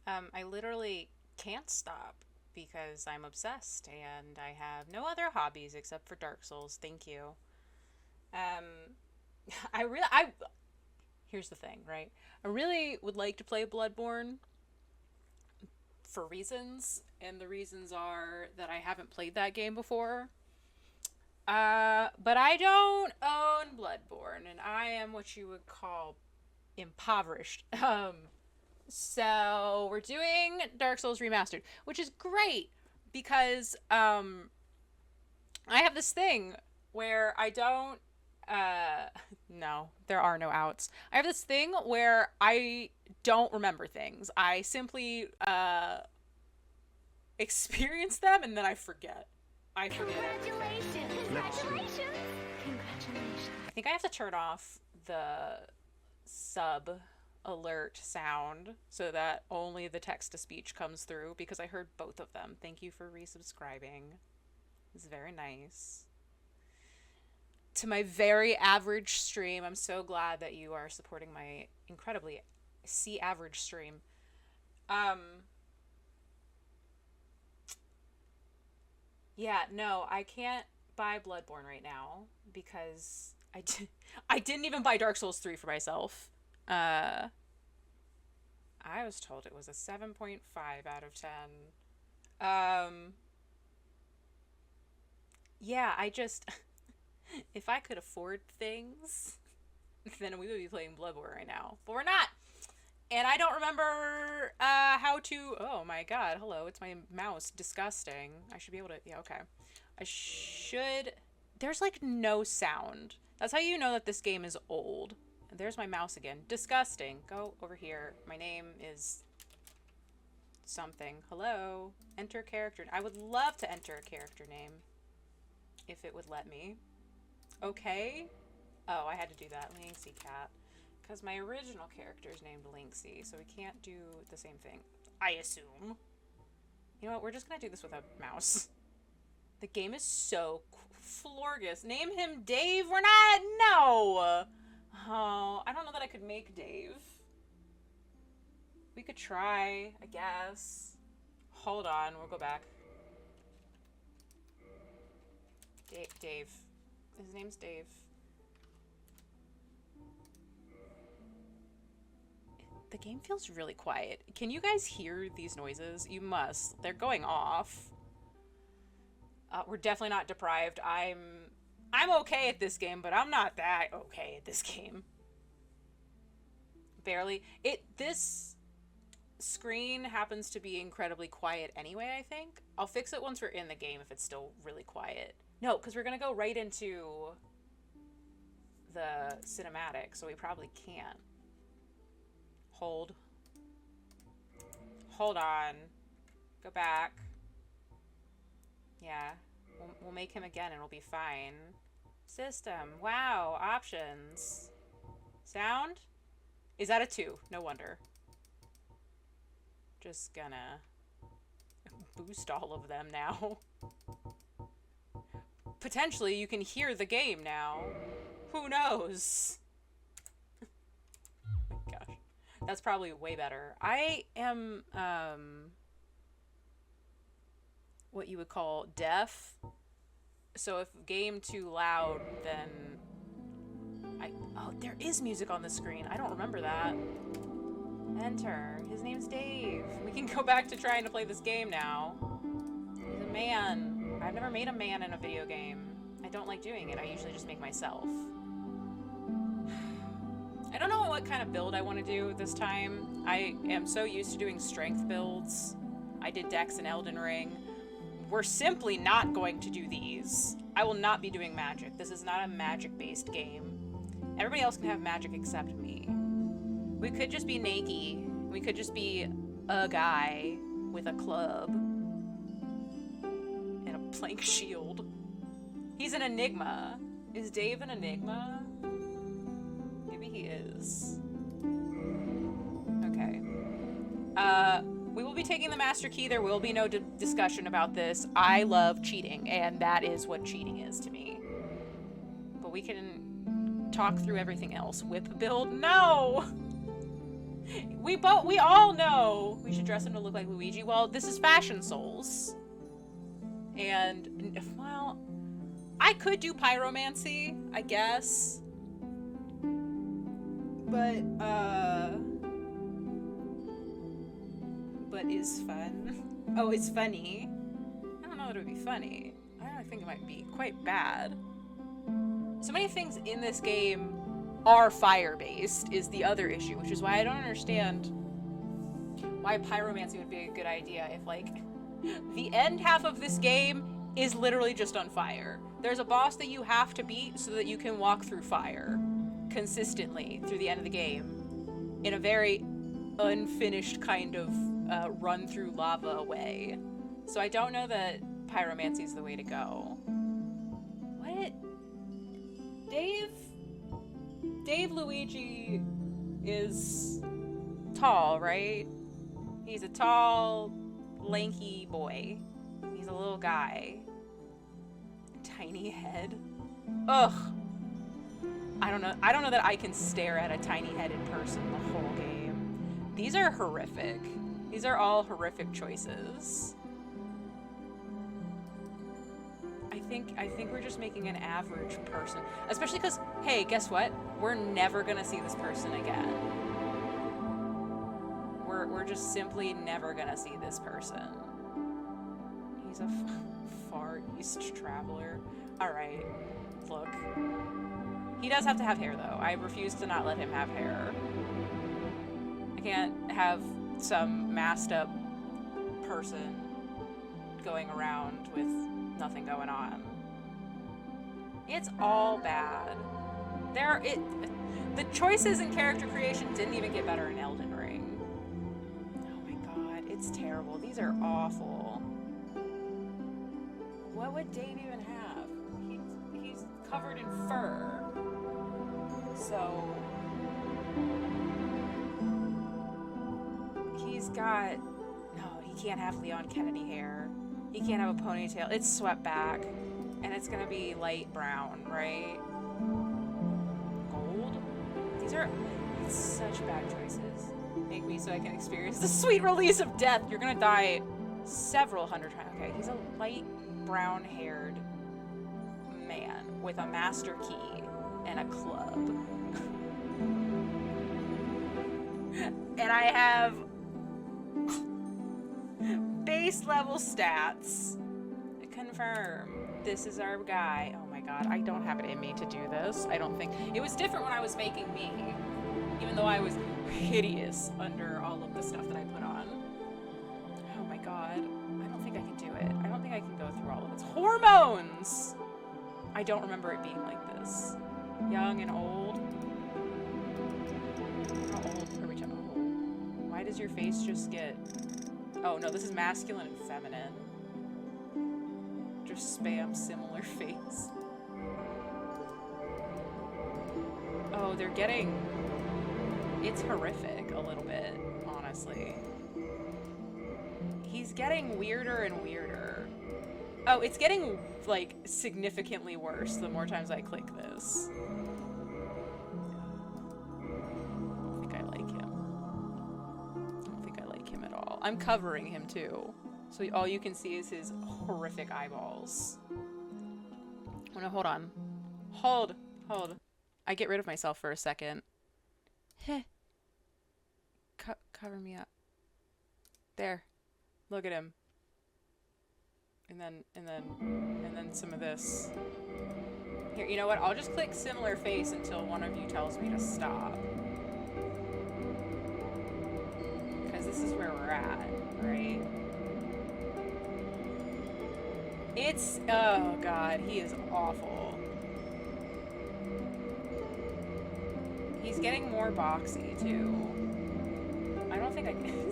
I literally can't stop because I'm obsessed and I have no other hobbies except for Dark Souls. Thank you. Um, I here's the thing, right? I really would like to play Bloodborne for reasons, and the reasons are that I haven't played that game before. But I don't own Bloodborne, and I am what you would call impoverished. So we're doing Dark Souls Remastered, which is great because I have this thing where I don't no, there are no outs. I have this thing where I don't remember things. I simply experience them and then I forget. I forget everything. Congratulations! Congratulations! I think I have to turn off the sub alert sound so that only the text to speech comes through because I heard both of them. Thank you for resubscribing. It's very nice. To my very average stream, I'm so glad that you are supporting my incredibly average stream. Yeah, no, I can't buy Bloodborne right now because I didn't even buy Dark Souls 3 for myself. Uh I was told it was a 7.5 out of 10. Um yeah, I just if I could afford things, then we would be playing Bloodborne right now. But we're not. And I don't remember how to. Oh my god, hello, it's my mouse. Disgusting. I should be able to. Yeah, okay. I should. There's like no sound. That's how you know that this game is old. There's my mouse again. Disgusting. Go over here. My name is something. Hello. Enter character. I would love to enter a character name if it would let me. Okay. Oh, I had to do that. Lynxicat. Because my original character is named Lynxy, so we can't do the same thing. I assume. You know what? We're just going to do this with a mouse. The game is so florgus. Name him Dave? We're not... No! Oh, I don't know that I could make Dave. We could try, I guess. Hold on. We'll go back. Dave. His name's Dave. The game feels really quiet. Can you guys hear these noises? You must. They're going off. We're definitely not deprived. I'm okay at this game, but I'm not that okay at this game. Barely. This screen happens to be incredibly quiet anyway, I think. I'll fix it once we're in the game if it's still really quiet. No, because we're going to go right into the cinematic, so we probably can't. Hold on. Go back. Yeah. We'll make him again and it'll be fine. System. Wow. Options. Sound? Is that a 2? No wonder. Just gonna boost all of them now. Potentially you can hear the game now. Who knows? Oh my gosh. That's probably way better. I am, what you would call deaf. So if game too loud, then oh, there is music on the screen. I don't remember that. Enter. His name's Dave. We can go back to trying to play this game now. He's a man. I've never made a man in a video game. I don't like doing it. I usually just make myself. I don't know what kind of build I want to do this time. I am so used to doing strength builds. I did Dex and Elden Ring. We're simply not going to do these. I will not be doing magic. This is not a magic-based game. Everybody else can have magic except me. We could just be Nagi. We could just be a guy with a club and a plank shield. He's an enigma. Is Dave an enigma? Maybe he is. Okay. We will be taking the master key. There will be no discussion about this. I love cheating, and that is what cheating is to me. But we can talk through everything else. Whip build? No! We all know we should dress him to look like Luigi. Well, this is Fashion Souls. And, well, I could do pyromancy, I guess. But is fun. Oh, it's funny. I don't know that it would be funny. I think it might be quite bad. So many things in this game are fire-based is the other issue, which is why I don't understand why pyromancy would be a good idea if, like, the end half of this game is literally just on fire. There's a boss that you have to beat so that you can walk through fire consistently through the end of the game in a very unfinished kind of run through lava way. So I don't know that pyromancy is the way to go. What? Dave Luigi is tall, right? He's a tall, lanky boy. He's a little guy. Tiny head. Ugh. I don't know that I can stare at a tiny head in person the whole game. These are horrific. These are all horrific choices. I think we're just making an average person. Especially because, hey, guess what? We're never gonna see this person again. We're just simply never gonna see this person. He's a Far East traveler. Alright, look. He does have to have hair, though. I refuse to not let him have hair. I can't have some masked up person going around with nothing going on. It's all bad. The choices in character creation didn't even get better in Elden Ring. Oh my god, it's terrible. These are awful. What would Dave even have? He's covered in fur. So he's got... No, he can't have Leon Kennedy hair. He can't have a ponytail. It's swept back. And it's gonna be light brown, right? Gold? These are such bad choices. Make me so I can experience the sweet release of death. You're gonna die several hundred times. Okay, he's a light brown-haired man with a master key and a club. And I have base level stats. Confirm. This is our guy. Oh my god, I don't have it in me to do this. I don't think. It was different when I was making me. Even though I was hideous under all of the stuff that I put on. Oh my god. I don't think I can do it. I don't think I can go through all of its hormones! I don't remember it being like this. Young and old. How old are we talking about? Why does your face just get... Oh no, this is masculine and feminine. Just spam similar face. Oh, they're getting... It's horrific a little bit, honestly. He's getting weirder and weirder. Oh, it's getting, like, significantly worse the more times I click this. I don't think I like him. I don't think I like him at all. I'm covering him, too. So all you can see is his horrific eyeballs. Oh no, hold on. Hold. I get rid of myself for a second. Heh. Cover me up. There. Look at him. And then some of this. Here, you know what? I'll just click similar face until one of you tells me to stop. Because this is where we're at, right? It's... Oh, God. He is awful. He's getting more boxy, too. I don't think I can...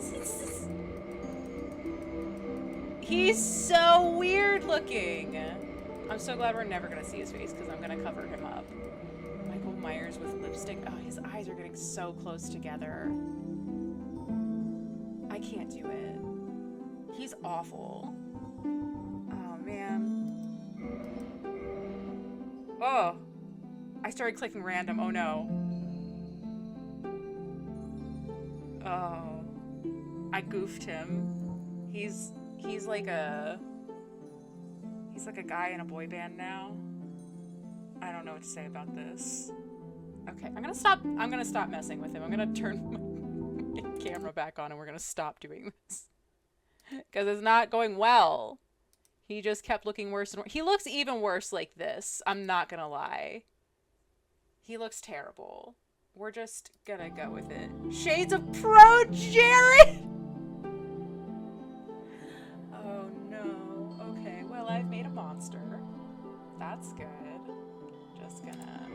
He's so weird looking! I'm so glad we're never gonna see his face, because I'm gonna cover him up. Michael Myers with lipstick. Oh, his eyes are getting so close together. I can't do it. He's awful. Man. Oh. I started clicking random. Oh no. Oh. I goofed him. He's like a... He's like a guy in a boy band now. I don't know what to say about this. Okay, I'm gonna stop messing with him. I'm gonna turn my camera back on and we're gonna stop doing this. Because it's not going well. He just kept looking worse and worse. He looks even worse like this. I'm not gonna lie. He looks terrible. We're just gonna go with it. Shades of Pro Jared! Oh no. Okay, well, I've made a monster. That's good. Just gonna...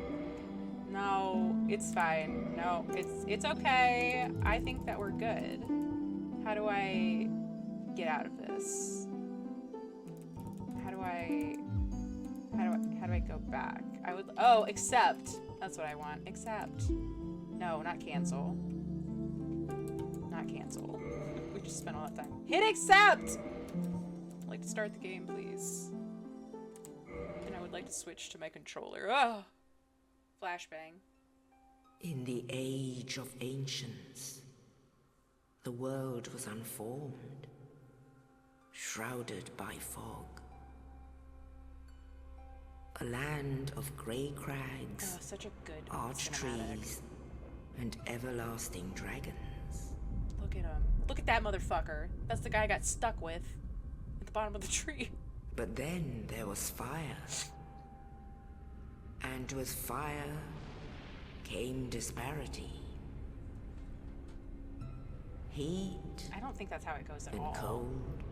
No, it's fine. No, it's okay. I think that we're good. How do I get out of this? How do I go back? Accept. That's what I want. Accept. No, not cancel. Not cancel. We just spent all that time. Hit accept! I'd like to start the game, please. And I would like to switch to my controller. Oh! Flashbang. In the age of ancients, the world was unformed, shrouded by fog. A land of grey crags, Oh, such a good arch cinematic. trees, and everlasting dragons. Look at him. Look at that motherfucker. That's the guy I got stuck with at the bottom of the tree. But then there was fire. And with fire came disparity. Heat I don't think that's how it goes at and all. cold.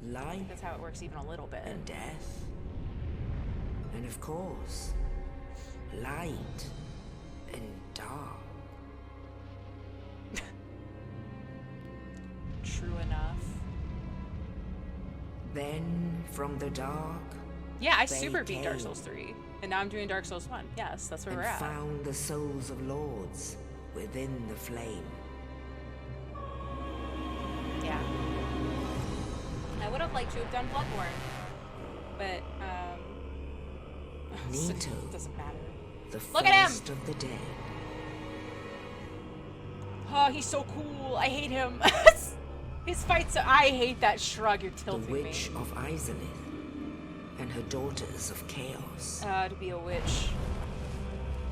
I Life think that's how it works even a little bit. and death. And of course, light and dark. True enough. Then from the dark, Yeah, I they super beat Dark came Souls 3. And now I'm doing Dark Souls 1. Yes, that's where and we're at. found the souls of lords within the flame. Yeah. I would have liked to have done Bloodborne. But, Nito, it doesn't matter. the Look at him! first of the dead. Oh, he's so cool. I hate him. His fights, I hate that shrug. You're The tilting witch me. of Izalith and her daughters of chaos. To be a witch.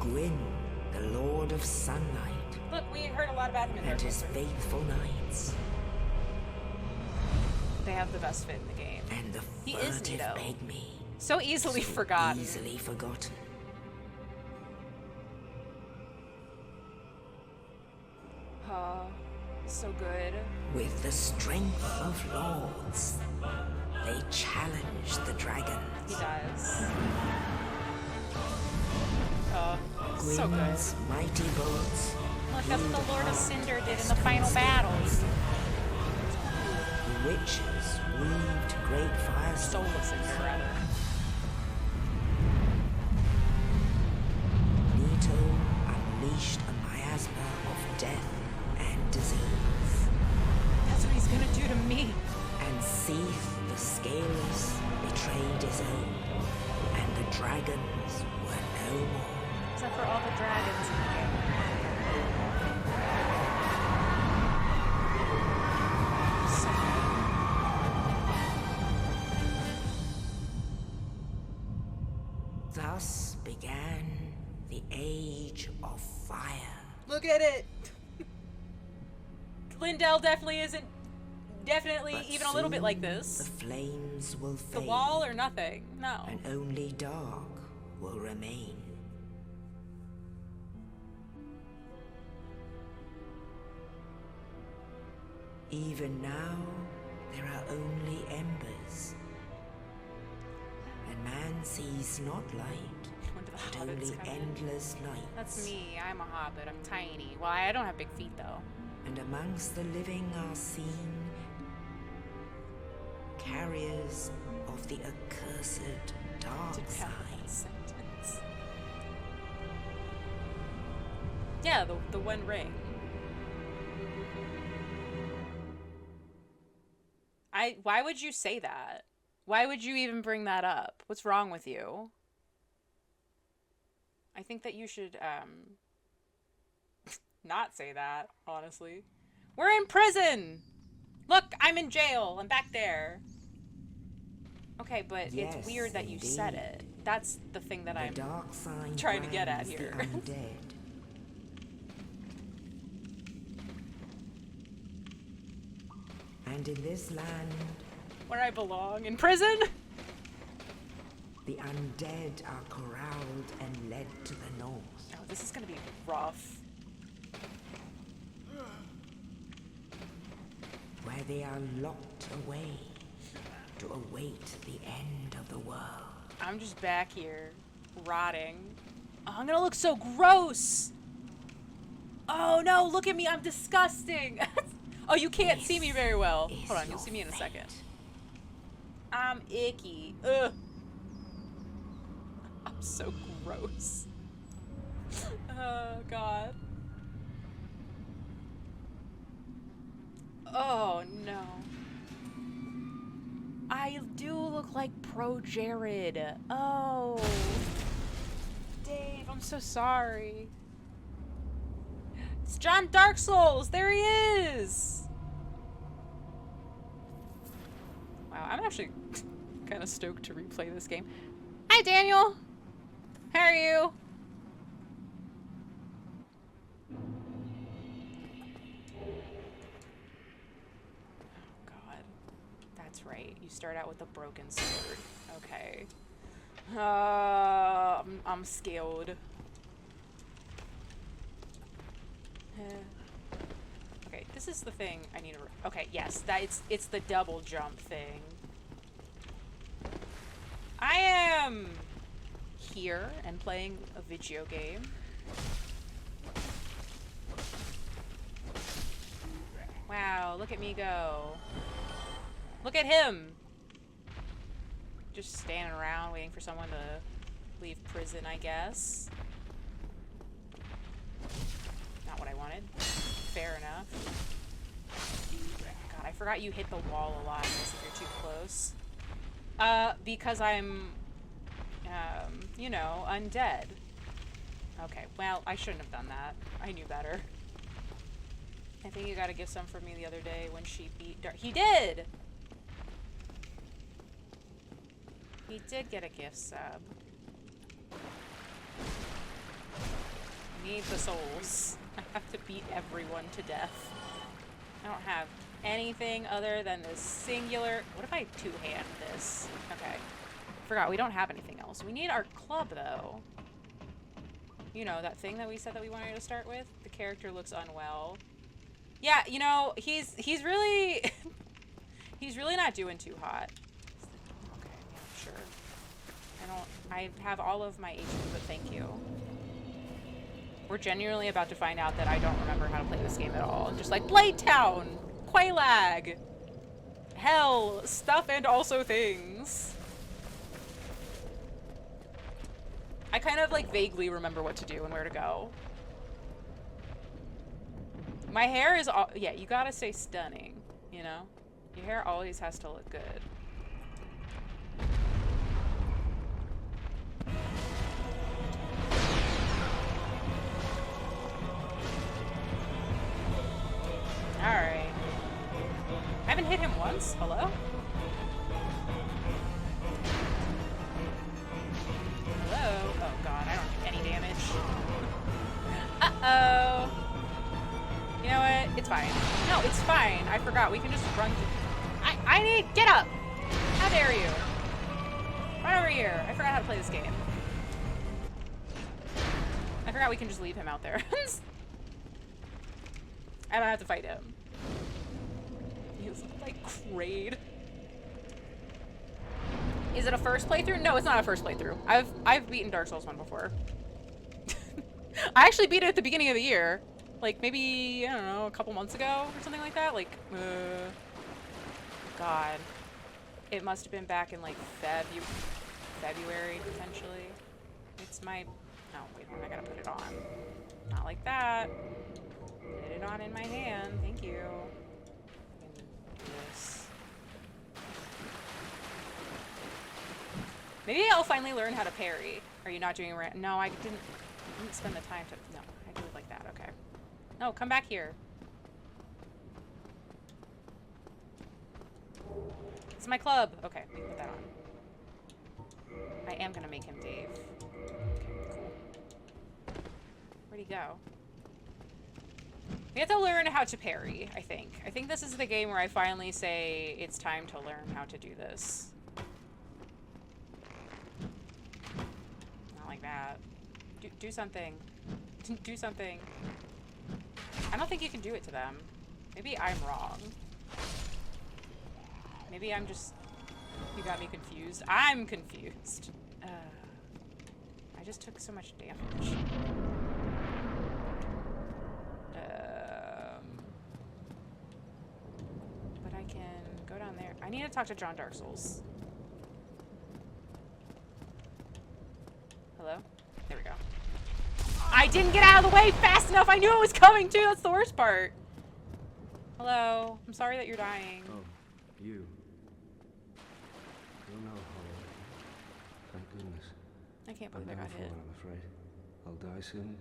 Gwyn, the lord of sunlight, Look, we heard a lot about him in and Dark his Souls 3. faithful knights. They have the best fit in the game. And the He is furtive Nito. pygmy. So easily so forgotten. Easily forgotten. Oh, so good. With the strength of lords, they challenge the dragons. He does. Oh, so good. Gwyn's mighty bolts. Look, that's what the Lord of Cinder did in the final battles. The witches weaved great firestorms. Soul of Cinder, rather. Nito unleashed a miasma of death and disease. That's what he's gonna do to me. And Seath the Scaleless betrayed his own, and the dragons were no more. Except for all the dragons in the game. So Thus began the Age of Fire. look at it. Lindell definitely isn't. Definitely But even a little bit like soon this. The flames will The fade, wall or nothing. No. and only dark will remain. Even now, there are only embers, and man sees not light, When do the but hobbits only come in? endless nights. That's me. I'm a hobbit. I'm tiny. Well, I don't have big feet though. And amongst the living are seen carriers of the accursed dark Did side. that sentence. Yeah, the One Ring. Why would you say that? Why would you even bring that up? What's wrong with you? I think that you should not say that, honestly. We're in prison! Look, I'm in jail. I'm back there. Okay, but Yes, it's weird that you said it. That's the thing that I'm dark side trying to get at brands here. the undead. And in this land, Where I belong, in prison? the undead are corralled and led to the north. Oh, this is gonna be rough. Where they are locked away to await the end of the world. I'm just back here, rotting. Oh, I'm gonna look so gross! Oh no, look at me, I'm disgusting! Oh, you can't see me very well. Hold on, you'll see me in a second. I'm icky. Ugh. I'm so gross. Oh, God. Oh, no. I do look like Pro Jared. Oh. Dave, I'm so sorry. It's John Dark Souls. There he is. Wow, I'm actually kind of stoked to replay this game. Hi, Daniel. How are you? Oh, God. That's right. You start out with a broken sword. Okay. I'm scared. Okay, this is the thing I need to... Okay, yes, it's the double jump thing. I am here and playing a video game. Wow, look at me go. Look at him! Just standing around waiting for someone to leave prison, I guess. Not what I wanted. Fair enough. God, I forgot you hit the wall a lot if you're too close. Because I'm, you know, undead. Okay, well, I shouldn't have done that. I knew better. I think you got a gift some for me the other day when she beat He did! He did get a gift sub. I need the souls. I have to beat everyone to death. I don't have anything other than this singular... What if I two-hand this? Okay. Forgot, we don't have anything else. We need our club, though. You know, that thing that we said that we wanted to start with? The character looks unwell. Yeah, you know, he's really... he's really not doing too hot. Okay, yeah, sure. I have all of my HP, but thank you. We're genuinely about to find out that I don't remember how to play this game at all. Just like, Blade Town! Quailag! Hell! Stuff and also things. I kind of, like, vaguely remember what to do and where to go. My hair is all... Yeah, you gotta stay stunning, you know? Your hair always has to look good. Alright. I haven't hit him once. Hello? Hello? Oh god, I don't do any damage. Uh-oh. You know what? It's fine. No, it's fine. I forgot. We can just run to... I need... Get up! How dare you? Run over here. I forgot how to play this game. I forgot we can just leave him out there. I don't have to fight him. He's like Kraid. Is it a first playthrough? No, it's not a first playthrough. I've beaten Dark Souls 1 before. I actually beat it at the beginning of the year. Like maybe, I don't know, a couple months ago or something like that. Like, God. It must have been back in like February, potentially. It's my... Oh, wait, I gotta put it on. Not like that. Put it on in my hand. Thank you. And this. Maybe I'll finally learn how to parry. Are you not doing it right? No, I didn't spend the time to... No, I do it like that. Okay. No, come back here. It's my club. Okay, we can put that on. I am gonna make him Dave. Okay, cool. Where'd he go? We have to learn how to parry, I think. I think this is the game where I finally say it's time to learn how to do this. Not like that. Do something. Do something. I don't think you can do it to them. Maybe I'm wrong. Maybe I'm just... You got me confused. I'm confused. I just took so much damage. But I can go down there. I need to talk to John Dark Souls. Hello? There we go. I didn't get out of the way fast enough! I knew it was coming too! That's the worst part! Hello? I'm sorry that you're dying. Oh, you. You're no horror. Thank goodness. I can't believe I got hit. I'm afraid. I'll die soon,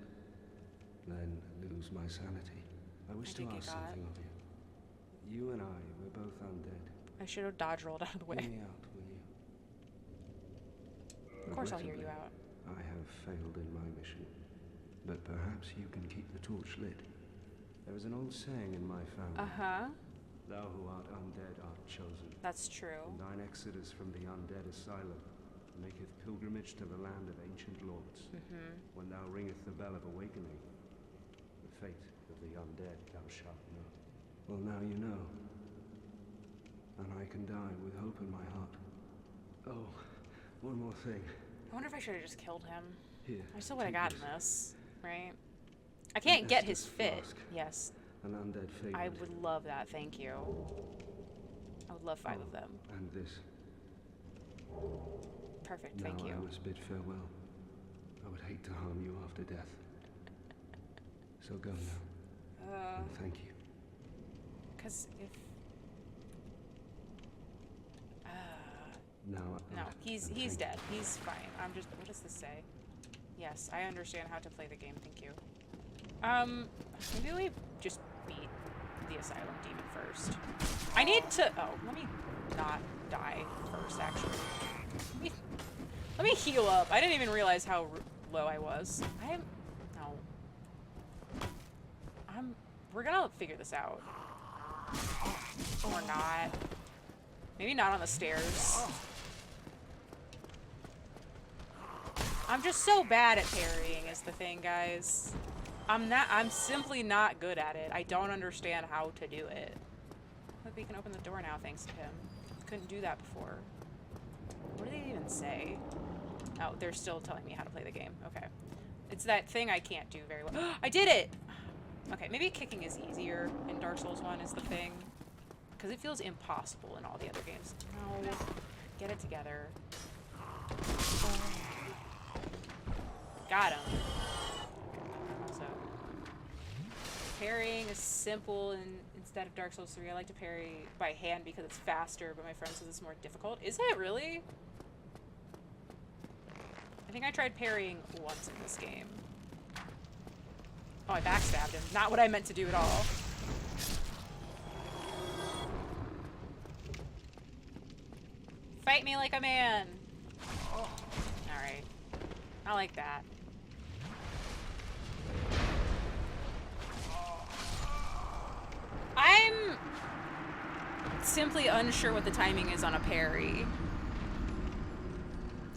then lose my sanity. I wish to ask something of you. You and I, we're both undead. I should have dodge rolled out of the way. Hear me out, will you? Of course I'll hear you out. I have failed in my mission, but perhaps you can keep the torch lit. There is an old saying in my family. Uh-huh. Thou who art undead art chosen. That's true. And thine exodus from the undead asylum maketh pilgrimage to the land of ancient lords. When thou ringeth the bell of awakening, the fate of the undead thou shalt know. Well, now you know. And I can die with hope in my heart. Oh, one more thing. I wonder if I should have just killed him. Here, I still would have take gotten this. right? I can't get his Estus fit. flask. Yes. An undead favorite. I would love that, thank you. I would love 5 of them. And this. Perfect, Now thank you. I must bid farewell. I would hate to harm you after death. So go now. And thank you. Because if... Now, no, he's dead. He's fine. I'm just... What does this say? Yes, I understand how to play the game, thank you. Maybe we just beat the Asylum Demon first. I need to... Oh, let me not die first, actually. Let me heal up. I didn't even realize how low I was. We're gonna figure this out. Or not. Maybe not on the stairs. I'm just so bad at parrying is the thing, guys. I'm simply not good at it. I don't understand how to do it. Look, we can open the door now thanks to him. Couldn't do that before. What do they even say? Oh, they're still telling me how to play the game. Okay. It's that thing I can't do very well. I did it! Okay, maybe kicking is easier in Dark Souls 1 is the thing. Because it feels impossible in all the other games. No. Get it together. Got him. So, parrying is simple, and instead of Dark Souls 3, I like to parry by hand because it's faster, but my friend says it's more difficult. Is it really? I think I tried parrying once in this game. Oh, I backstabbed him. Not what I meant to do at all. Fight me like a man! Alright. I like that. I'm simply unsure what the timing is on a parry.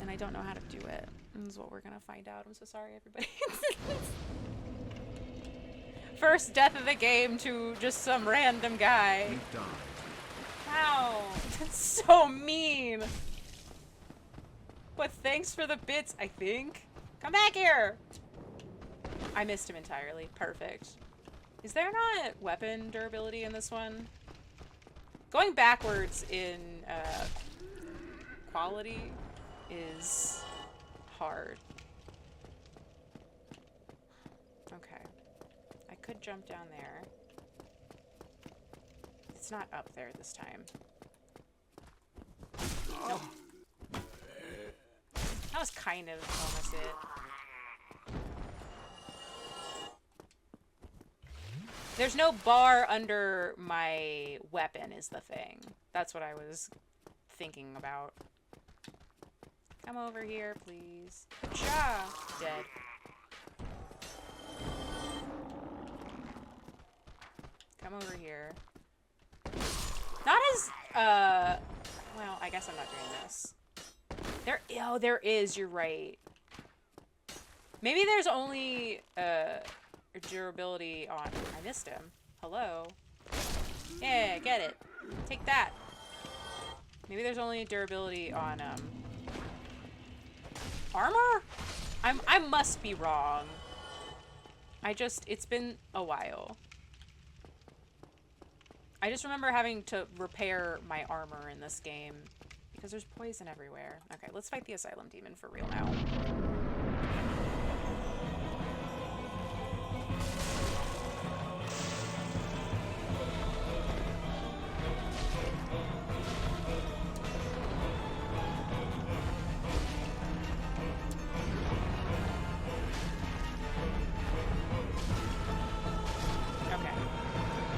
And I don't know how to do it. And this is what we're gonna find out. I'm so sorry, everybody. First death of the game to just some random guy. Wow, that's so mean. But thanks for the bits, I think. Come back here. I missed him entirely. Perfect. Is there not weapon durability in this one? Going backwards in quality is hard. Okay. I could jump down there. It's not up there this time. Nope. That was kind of almost it. There's no bar under my weapon is the thing. That's what I was thinking about. Come over here, please. Cha! Dead. Come over here. Not as, well, I guess I'm not doing this. There is, you're right. Maybe there's only, durability on... I missed him. Hello? Yeah, get it. Take that. Maybe there's only durability on, armor? I must be wrong. It's been a while. I just remember having to repair my armor in this game because there's poison everywhere. Okay, let's fight the Asylum Demon for real now.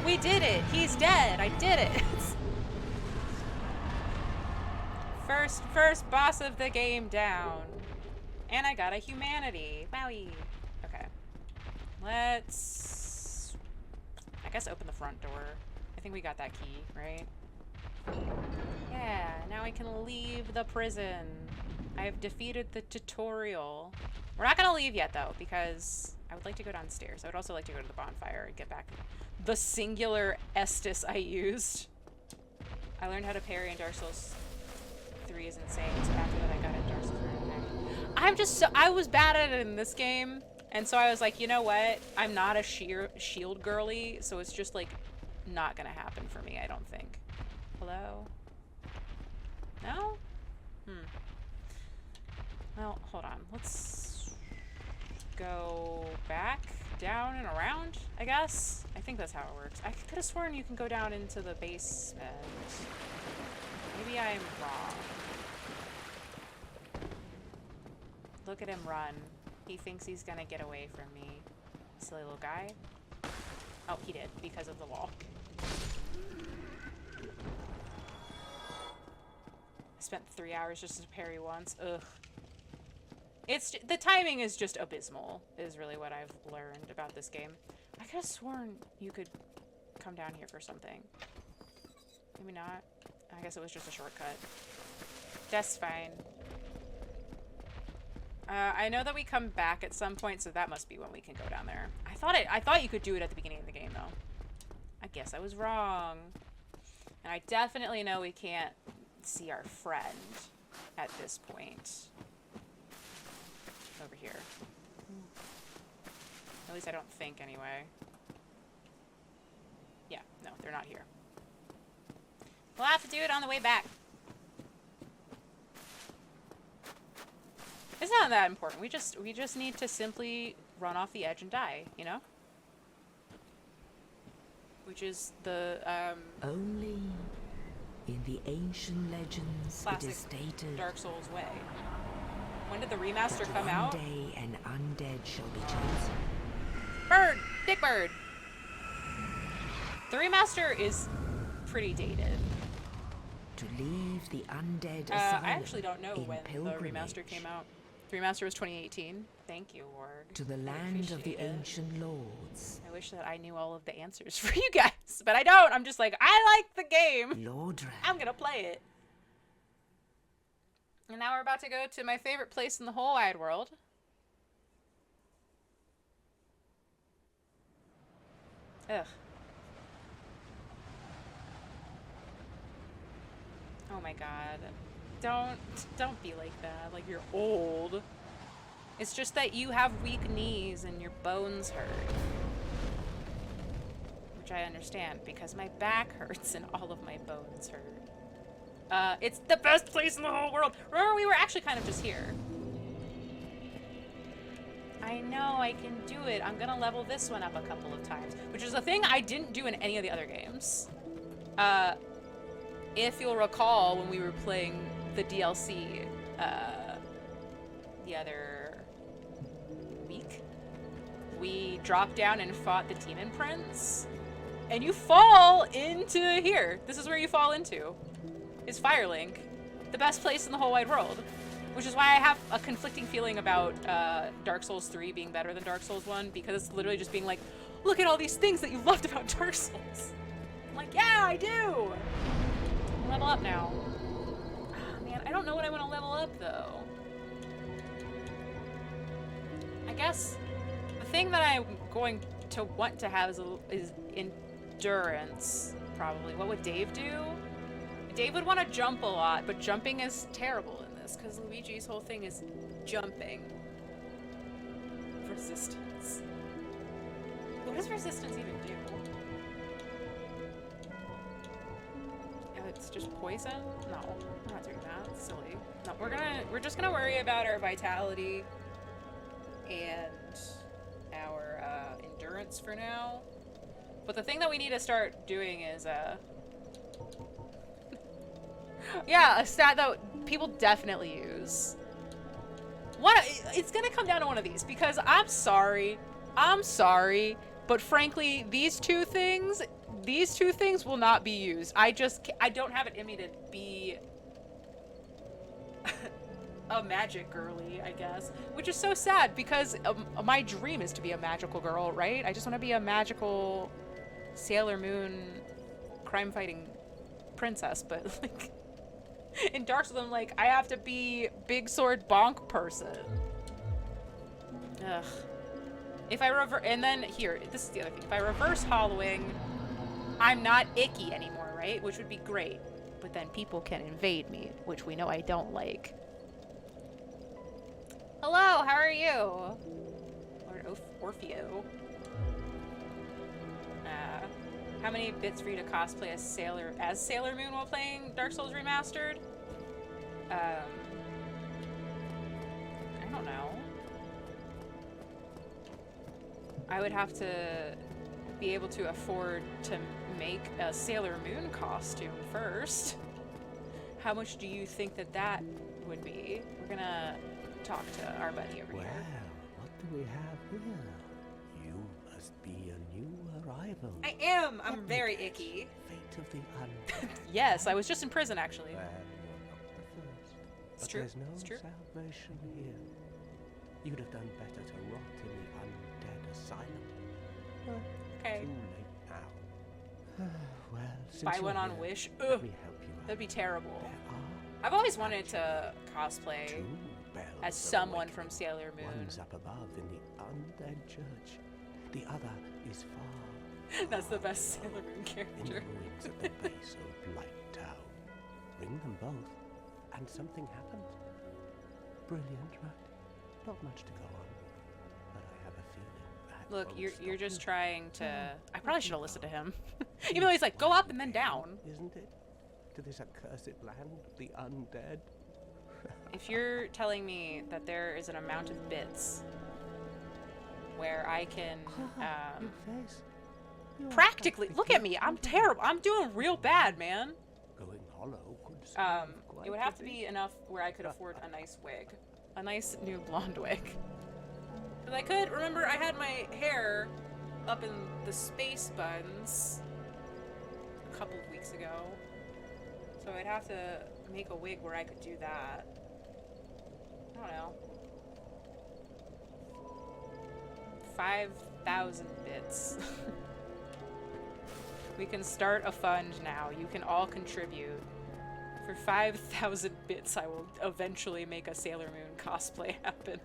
We did it! He's dead! I did it! First boss of the game down. And I got a humanity. Wowie. Okay. Let's... I guess open the front door. I think we got that key, right? Yeah, now I can leave the prison. I have defeated the tutorial. We're not gonna leave yet, though, because I would like to go downstairs. I would also like to go to the bonfire and get back the singular Estus I used. I learned how to parry in Dark Souls 3 is insane, so after that I got it Dark Souls 3. I was bad at it in this game, and so I was like, you know what? I'm not a shield girly, so it's just, like, not gonna happen for me, I don't think. Hello? No? Well, hold on. Let's go back, down, and around, I guess? I think that's how it works. I could have sworn you can go down into the basement. Maybe I'm wrong. Look at him run. He thinks he's gonna get away from me. Silly little guy. Oh, he did, because of the wall. I spent 3 hours just to parry once. Ugh. The timing is just abysmal, is really what I've learned about this game. I could have sworn you could come down here for something. Maybe not. I guess it was just a shortcut. That's fine. I know that we come back at some point, so that must be when we can go down there. I thought you could do it at the beginning of the game, though. I guess I was wrong. And I definitely know we can't see our friend at this point. Over here. At least I don't think, anyway. Yeah, no, they're not here. We'll have to do it on the way back. It's not that important. We just need to simply run off the edge and die, you know? Which is the, Only in the ancient legends it is stated Dark Souls way. When did the remaster come out? One day an undead shall be chosen. Bird! Dick bird! The remaster is pretty dated. To leave the undead asylum I actually don't know when the pilgrimage remaster came out. The remaster was 2018. Thank you, Org. to the land of the ancient lords. I wish that I knew all of the answers for you guys, but I don't. I'm just like, I like the game. Lordran. I'm gonna play it. And now we're about to go to my favorite place in the whole wide world. Ugh. Oh my god. Don't be like that. Like, you're old. It's just that you have weak knees and your bones hurt. Which I understand, because my back hurts and all of my bones hurt. It's the best place in the whole world. Remember, we were actually kind of just here. I know, I can do it. I'm gonna level this one up a couple of times, which is a thing I didn't do in any of the other games. If you'll recall, when we were playing the DLC, the other week, we dropped down and fought the Demon Prince. And you fall into here. This is where you fall into. Is Firelink. The best place in the whole wide world. Which is why I have a conflicting feeling about Dark Souls 3 being better than Dark Souls 1, because it's literally just being like, look at all these things that you loved about Dark Souls. I'm like, yeah, I do! Level up now. Oh, man, I don't know what I want to level up, though. I guess the thing that I'm going to want to have is endurance, probably. What would Dave do? Dave would want to jump a lot, but jumping is terrible in this, because Luigi's whole thing is jumping. Resistance. What does resistance even do? It's just poison? No, we're not doing that. It's silly. No, we're just gonna worry about our vitality and our endurance for now. But the thing that we need to start doing is yeah, a stat that people definitely use. It's gonna come down to one of these, because I'm sorry, but frankly, these two things will not be used. I don't have it in me to be a magic girly, I guess, which is so sad, because my dream is to be a magical girl, right? I just want to be a magical Sailor Moon crime-fighting princess, but like in Dark Souls, I'm like, I have to be big sword bonk person. Ugh. If I and then here, this is the other thing. If I reverse hollowing, I'm not icky anymore, right? Which would be great. But then people can invade me, which we know I don't like. Hello, how are you? Lord Orfeo. How many bits for you to cosplay as Sailor Moon while playing Dark Souls Remastered? I don't know. I would have to be able to afford to make a Sailor Moon costume first. How much do you think that would be? We're gonna talk to our buddy over here. Well, what do we have here? You must be a new arrival. I am! I'm very icky. Fate of the undead. Yes, I was just in prison, actually. Well, you're not the first. It's But true. there's no It's true. salvation here. You'd have done better to rot in the undead asylum. Okay. Too late now. Well, since Buy you're one on here, Wish. let Ugh, me help you out. that'd be terrible. There are I've always wanted to cosplay two bells as of someone awakening. from Sailor Moon. One's up above in the undead church. The other is far. That's the best Sailor Moon In the character. ruins at the base of Blight Town. Ring them both, and something happens. Brilliant, right? Not much to go on, but I have a feeling that Look, won't you're stop just you. trying to... I probably should have listened to him. Even though he's like, go up and then down. Isn't it? To this accursed land of the undead. If you're telling me that there is an amount of bits where I can Your face. You're practically... Look at me, I'm practically terrible. I'm doing real bad, man. Going hollow could serve quite It would a have to bit. be enough where I could afford a nice wig. A nice new blonde wig. Because I could, remember I had my hair up in the space buns a couple of weeks ago. So I'd have to make a wig where I could do that. I don't know. 5,000 bits. We can start a fund now. You can all contribute. For 5,000 bits, I will eventually make a Sailor Moon cosplay happen.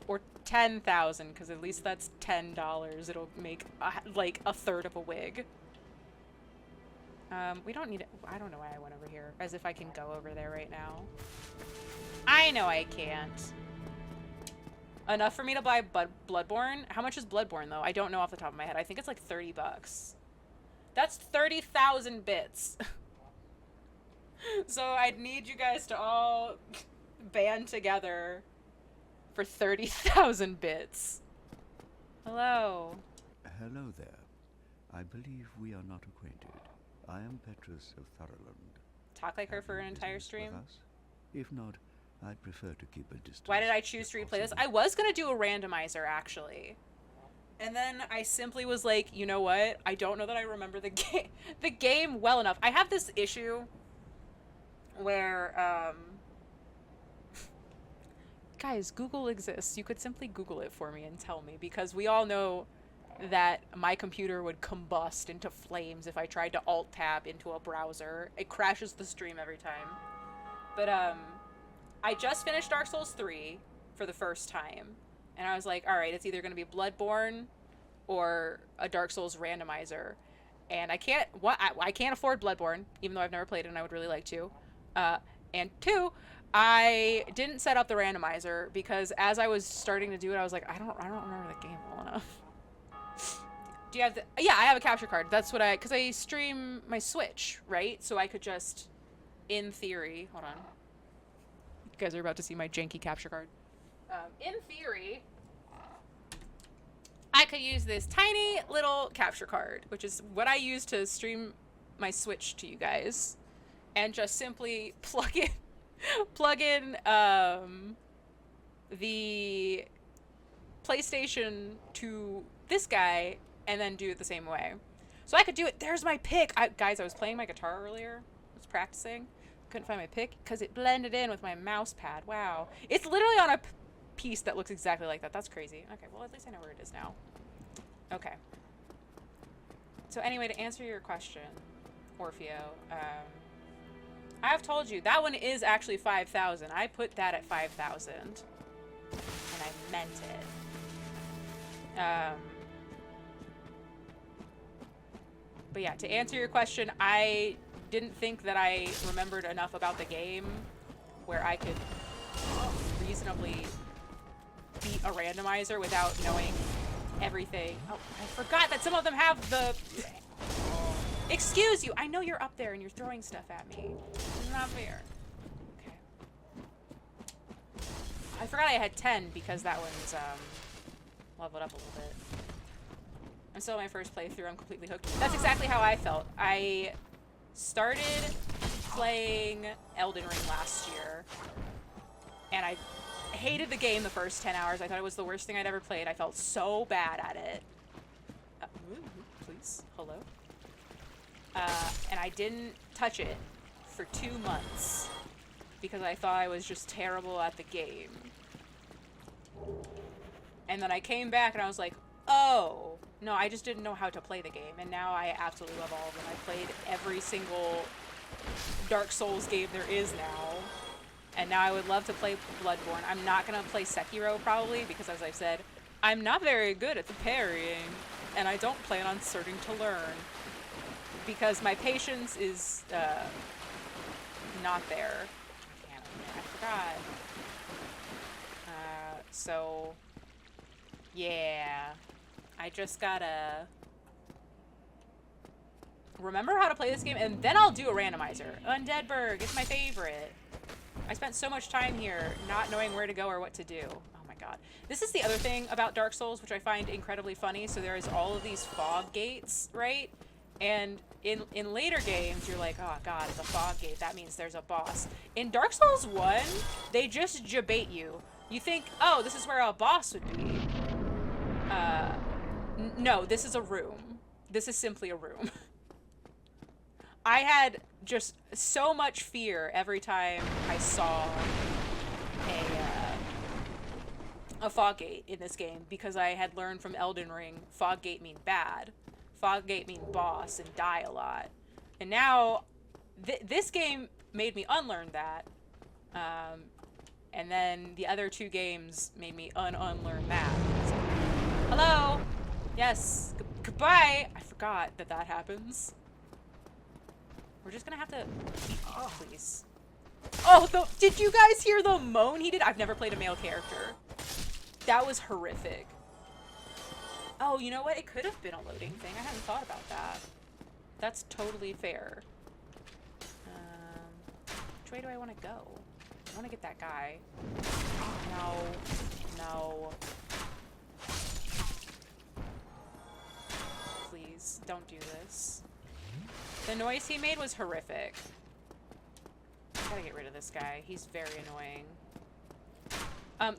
Or 10,000, because at least that's $10. It'll make like a third of a wig. We don't need it. I don't know why I went over here. As if I can go over there right now. I know I can't. Enough for me to buy Bloodborne? How much is Bloodborne, though? I don't know off the top of my head. I think it's like 30 bucks. That's 30,000 bits. So I'd need you guys to all band together for 30,000 bits. Hello. Hello there. I believe we are not acquainted. I am Petrus of Thoroland. Talk like her Have for you an entire business with stream? us? If not, I prefer to keep a distance. Why did I choose to if replay this? possible. I was gonna do a randomizer, actually. And then I simply was like, you know what? I don't know that I remember the game well enough. I have this issue where, guys, Google exists. You could simply Google it for me and tell me, because we all know that my computer would combust into flames if I tried to alt-tab into a browser. It crashes the stream every time. But, I just finished Dark Souls 3 for the first time. And I was like, alright, it's either going to be Bloodborne or a Dark Souls randomizer. And I can't afford Bloodborne, even though I've never played it and I would really like to. And 2, I didn't set up the randomizer because as I was starting to do it, I was like, I don't remember the game well enough. Do you have the... Yeah, I have a capture card. That's what because I stream my Switch, right? So I could just, in theory... Hold on. You guys are about to see my janky capture card. In theory, I could use this tiny little capture card, which is what I use to stream my Switch to you guys, and just simply plug in the PlayStation to this guy, and then do it the same way. So I could do it. There's my pick. Guys, I was playing my guitar earlier. I was practicing. Couldn't find my pick because it blended in with my mouse pad. Wow. It's literally on a piece that looks exactly like that. That's crazy. Okay, well, at least I know where it is now. Okay. So anyway, to answer your question, Orfeo, I have told you that one is actually 5,000. I put that at 5,000, and I meant it. But yeah, to answer your question, I didn't think that I remembered enough about the game where I could reasonably beat a randomizer without knowing everything. Oh, I forgot that some of them have the... Excuse you! I know you're up there and you're throwing stuff at me. It's not fair. Okay. I forgot I had 10 because that one's, leveled up a little bit. I'm still in my first playthrough. I'm completely hooked. That's exactly how I felt. I started playing Elden Ring last year, and I hated the game the first 10 hours. I thought it was the worst thing I'd ever played. I felt so bad at it. Please. Hello? And I didn't touch it for 2 months because I thought I was just terrible at the game. And then I came back and I was like, oh, no, I just didn't know how to play the game, and now I absolutely love all of them. I played every single Dark Souls game there is now, and now I would love to play Bloodborne. I'm not going to play Sekiro, probably, because as I've said, I'm not very good at the parrying, and I don't plan on starting to learn, because my patience is, not there. I forgot. So, yeah. I just gotta remember how to play this game, and then I'll do a randomizer. Undeadberg, it's my favorite. I spent so much time here not knowing where to go or what to do. Oh my god. This is the other thing about Dark Souls, which I find incredibly funny. So there's all of these fog gates, right? And in later games, you're like, oh god, it's a fog gate. That means there's a boss. In Dark Souls 1, they just jabait you. You think, oh, this is where a boss would be. No, this is a room. This is simply a room. I had just so much fear every time I saw a fog gate in this game, because I had learned from Elden Ring, fog gate mean bad. Fog gate mean boss and die a lot. And now, this game made me unlearn that. And then the other 2 games made me unlearn that. So, hello? Yes. Goodbye. I forgot that that happens. We're just gonna have to... Oh, please. Oh, did you guys hear the moan he did? I've never played a male character. That was horrific. Oh, you know what? It could have been a loading thing. I hadn't thought about that. That's totally fair. Which way do I want to go? I want to get that guy. No. No. Please, don't do this. The noise he made was horrific. I gotta get rid of this guy. He's very annoying.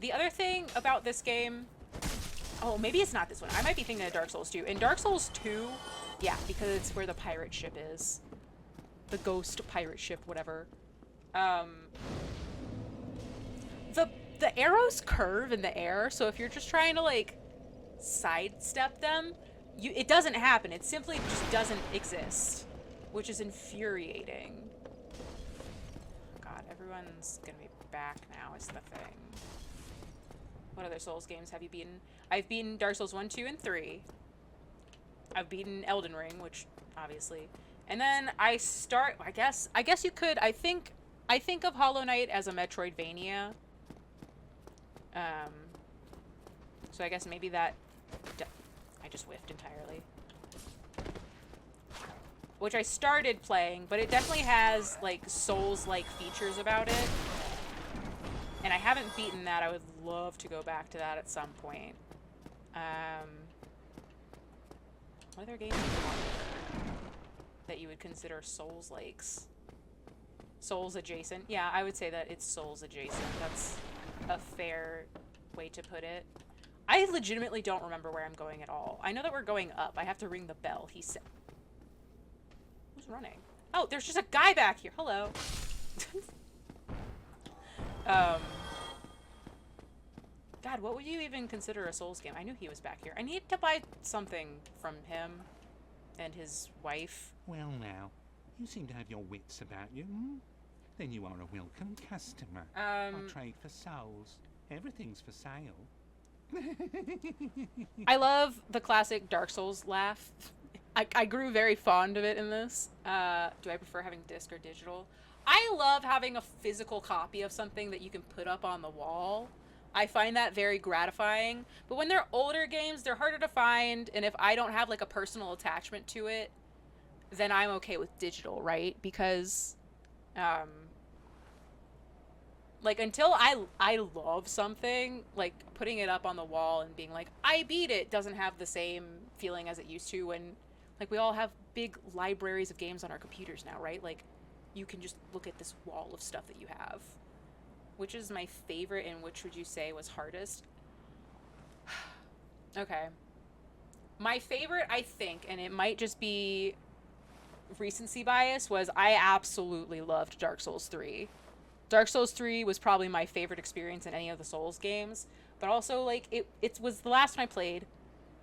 The other thing about this game... Oh, maybe it's not this one. I might be thinking of Dark Souls 2. In Dark Souls 2, yeah, because it's where the pirate ship is. The ghost pirate ship, whatever. The arrows curve in the air, so if you're just trying to, like, sidestep them, it doesn't happen. It simply just doesn't exist, which is infuriating. God, everyone's gonna be back now is the thing. What other Souls games have you beaten? I've beaten Dark Souls 1, 2, and 3. I've beaten Elden Ring, which, obviously. And then I guess you could, I think of Hollow Knight as a Metroidvania. So I guess maybe that... I just whiffed entirely. Which I started playing, but it definitely has, like, Souls-like features about it. And I haven't beaten that. I would love to go back to that at some point. What other games that you would consider Souls-likes? Souls-adjacent? Yeah, I would say that it's Souls-adjacent. That's a fair way to put it. I legitimately don't remember where I'm going at all. I know that we're going up. I have to ring the bell. He said... Who's running? Oh, there's just a guy back here. Hello. God, what would you even consider a Souls game? I knew he was back here. I need to buy something from him and his wife. Well now, you seem to have your wits about you, hmm? Then you are a welcome customer. I trade for souls. Everything's for sale. I love the classic Dark Souls laugh. I grew very fond of it in this. Do I prefer having disc or digital? I love having a physical copy of something that you can put up on the wall. I find that very gratifying. But when they're older games, they're harder to find. And if I don't have like a personal attachment to it, then I'm okay with digital, right? Because, like, until I love something, like, putting it up on the wall and being like, I beat it, doesn't have the same feeling as it used to when, like, we all have big libraries of games on our computers now, right? Like, you can just look at this wall of stuff that you have. Which is my favorite and which would you say was hardest? Okay. My favorite, I think, and it might just be recency bias, was I absolutely loved Dark Souls 3. Dark Souls 3 was probably my favorite experience in any of the Souls games, but also, like, it was the last one I played,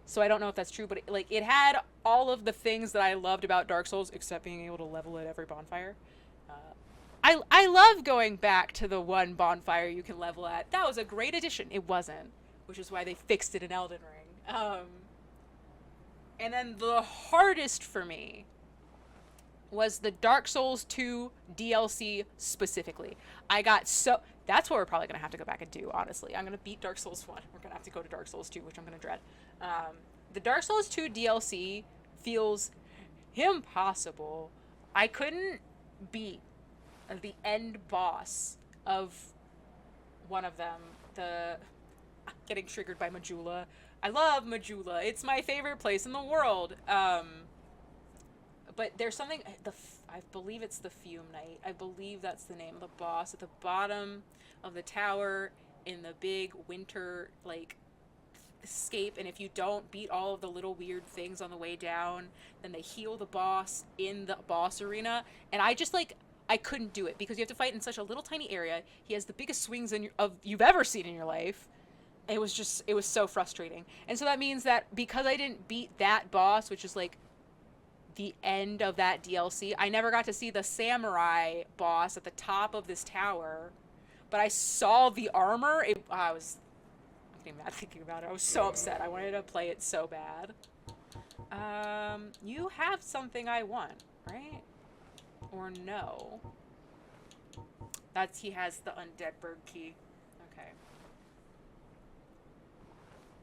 so I don't know if that's true, but it had all of the things that I loved about Dark Souls, except being able to level at every bonfire. I love going back to the one bonfire you can level at. That was a great addition. It wasn't, which is why they fixed it in Elden Ring. And then the hardest for me was the Dark Souls 2 DLC specifically. That's what we're probably going to have to go back and do, honestly. I'm going to beat Dark Souls 1. We're going to have to go to Dark Souls 2, which I'm going to dread. The Dark Souls 2 DLC feels impossible. I couldn't beat the end boss of one of them. I'm getting triggered by Majula. I love Majula. It's my favorite place in the world. But there's something, I believe it's the Fume Knight. I believe that's the name of the boss at the bottom of the tower in the big winter, like, escape. And if you don't beat all of the little weird things on the way down, then they heal the boss in the boss arena. And I just, like, I couldn't do it because you have to fight in such a little tiny area. He has the biggest swings you've ever seen in your life. It was so frustrating. And so that means that because I didn't beat that boss, which is like the end of that DLC, I never got to see the samurai boss at the top of this tower. But I saw the armor. I'm getting mad thinking about it. I was so upset. I wanted to play it so bad. You have something I want, right? Or no? He has the undead bird key. Okay.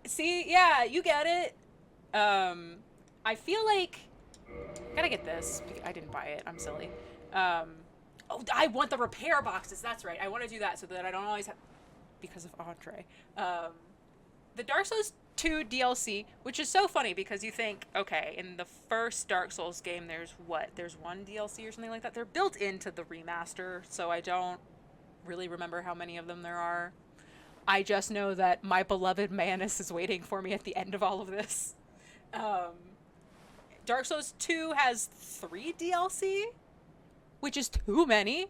See, yeah, you get it. I feel like gotta get this. I didn't buy it. I'm silly. Oh, I want the repair boxes. That's right. I want to do that so that I don't always have, because of Andre. The Dark Souls 2 DLC, which is so funny because you think, okay, in the first Dark Souls game, there's one DLC or something like that. They're built into the remaster, so I don't really remember how many of them there are. I just know that my beloved Manus is waiting for me at the end of all of this. Dark Souls 2 has 3 DLC, which is too many.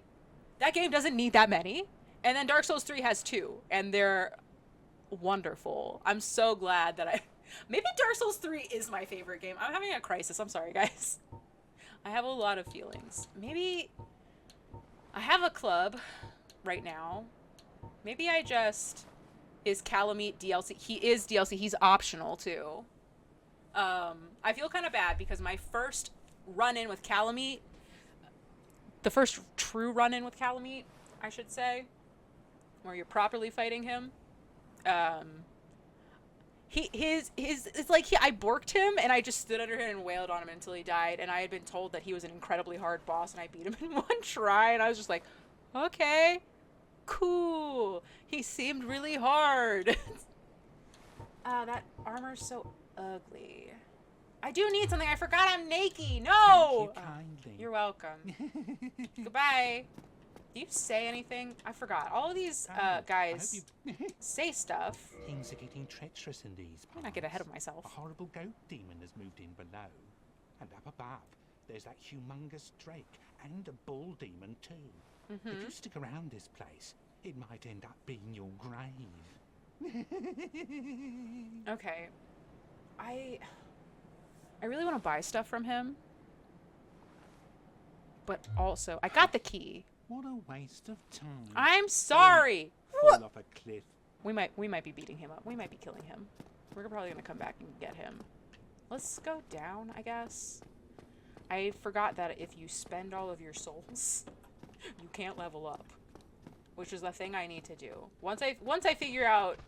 That game doesn't need that many. And then Dark Souls 3 has 2, and they're wonderful. I'm so glad that maybe Dark Souls 3 is my favorite game. I'm having a crisis. I'm sorry, guys. I have a lot of feelings. Maybe I have a club right now. Maybe I just... Is Calamite DLC? He is DLC. He's optional, too. I feel kind of bad because my first run-in with Calamite... The first true run-in with Calamite, I should say, where you're properly fighting him. It's like I borked him and I just stood under him and wailed on him until he died. And I had been told that he was an incredibly hard boss and I beat him in 1 try. And I was just like, okay, cool. He seemed really hard. That armor's so ugly. I do need something. I forgot I'm naked. No! Thank you kindly. You're welcome. Goodbye. Do you say anything? I forgot. All of these guys say stuff. Things are getting treacherous in these parts. I'm not get ahead of myself. A horrible goat demon has moved in below. And up above, there's that humongous drake and a bull demon too. Mm-hmm. If you stick around this place, it might end up being your grave. Okay. I really want to buy stuff from him. But also, I got the key. What a waste of time. I'm sorry. Fall off a cliff. We might be beating him up. We might be killing him. We're probably gonna come back and get him. Let's go down, I guess. I forgot that if you spend all of your souls, you can't level up, which is the thing I need to do. Once I figure out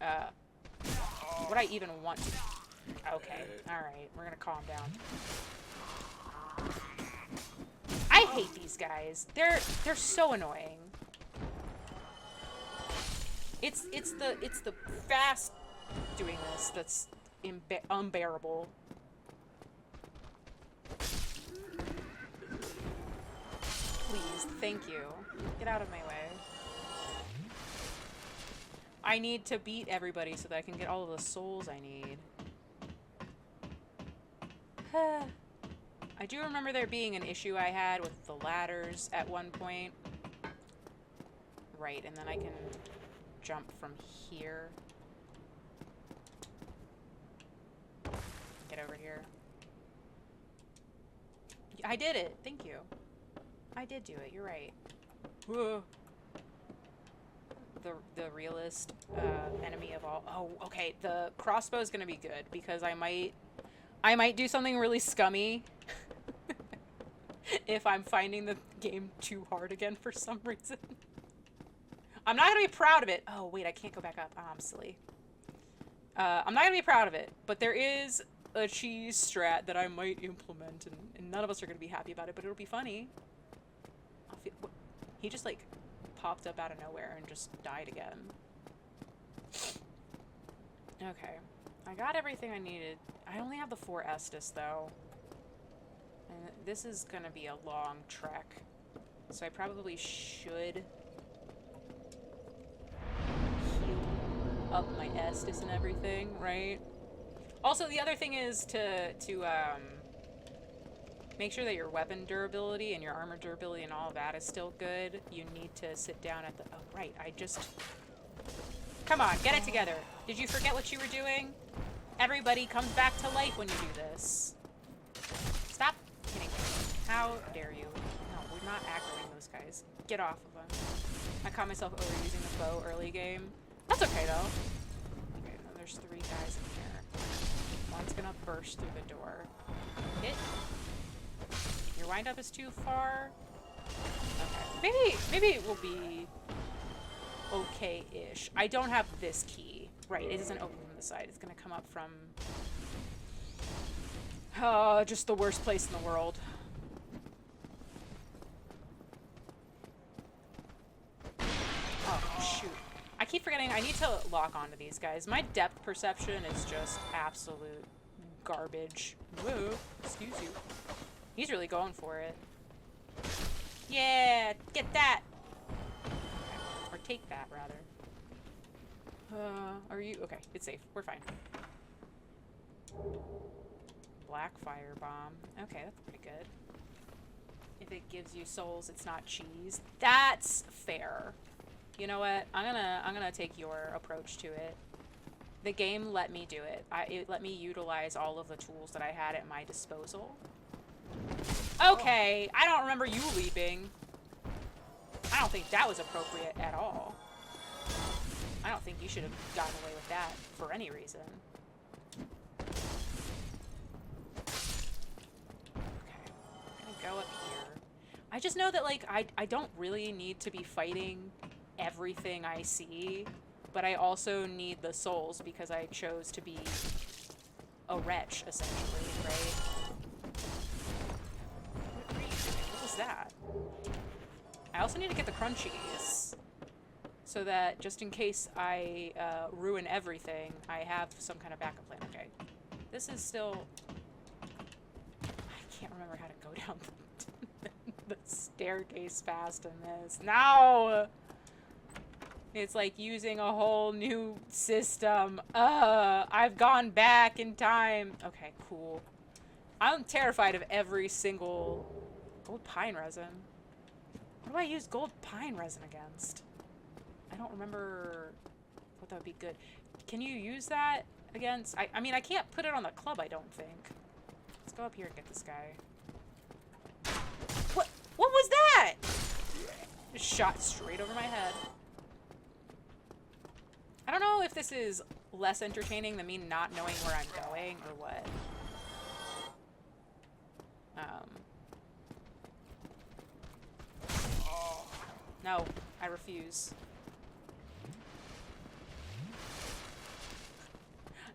what I even want to. Okay, all right, we're gonna calm down. I hate these guys. They're so annoying. It's the fast doing this that's unbearable. Please, thank you. Get out of my way. I need to beat everybody so that I can get all of the souls I need. I do remember there being an issue I had with the ladders at one point. Right, and then I can jump from here. Get over here. I did it! Thank you. I did do it, you're right. Whoa. The realist enemy of all. Oh, okay, the crossbow is gonna be good because I might do something really scummy if I'm finding the game too hard again for some reason. I'm not gonna be proud of it. Oh, wait, I can't go back up. Oh, I'm silly. I'm not gonna be proud of it, but there is a cheese strat that I might implement, and none of us are gonna be happy about it, but it'll be funny. He just, like, popped up out of nowhere and just died again. Okay. I got everything I needed. I only have the 4 Estus, though. And this is gonna be a long trek. So I probably should heal up my Estus and everything, right? Also, the other thing is to make sure that your weapon durability and your armor durability and all of that is still good. You need to sit down at the... Oh, right. Come on, get it together. Did you forget what you were doing? Everybody comes back to life when you do this. Stop hitting me. How dare you? No, we're not aggroing those guys. Get off of them. I caught myself overusing the bow early game. That's okay, though. Okay, now there's 3 guys in here. One's gonna burst through the door. Hit. Your wind-up is too far. Okay. Maybe it will be okay-ish. I don't have this key. Right, it doesn't open from the side. It's gonna come up from... just the worst place in the world. Oh, shoot. I keep forgetting I need to lock onto these guys. My depth perception is just absolute garbage. Whoa, excuse you. He's really going for it. Yeah, get that! Or take that, rather. Are you... Okay, it's safe. We're fine. Black fire bomb. Okay, that's pretty good. If it gives you souls, it's not cheese. That's fair. You know what? I'm gonna take your approach to it. The game let me do it. It let me utilize all of the tools that I had at my disposal. Okay, I don't remember you leaping. I don't think that was appropriate at all. I don't think you should have gotten away with that for any reason. Okay, I'm gonna go up here. I just know that, like, I don't really need to be fighting everything I see, but I also need the souls because I chose to be a wretch, essentially, right? What are you doing? What was that? I also need to get the crunchies, so that just in case I ruin everything, I have some kind of backup plan. Okay, this is still... I can't remember how to go down the staircase fast in this. No! It's like using a whole new system. I've gone back in time. Okay, cool. I'm terrified of every single... Gold pine resin. What do I use gold pine resin against? I don't remember what that would be good. Can you use that against... I mean, I can't put it on the club, I don't think. Let's go up here and get this guy. What was that? Just shot straight over my head. I don't know if this is less entertaining than me not knowing where I'm going or what. No, I refuse.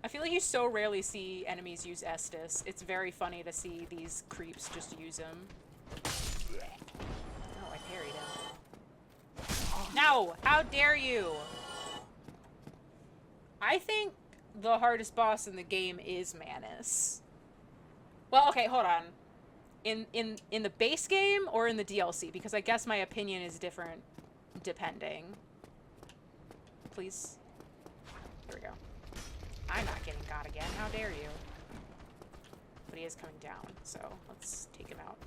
I feel like you so rarely see enemies use Estus. It's very funny to see these creeps just use him. Oh, I parried him. No! How dare you! I think the hardest boss in the game is Manus. Well, okay, hold on. In the base game or in the DLC? Because I guess my opinion is different depending. Please. There we go. I'm not getting got again. How dare you? But he is coming down, so let's take him out.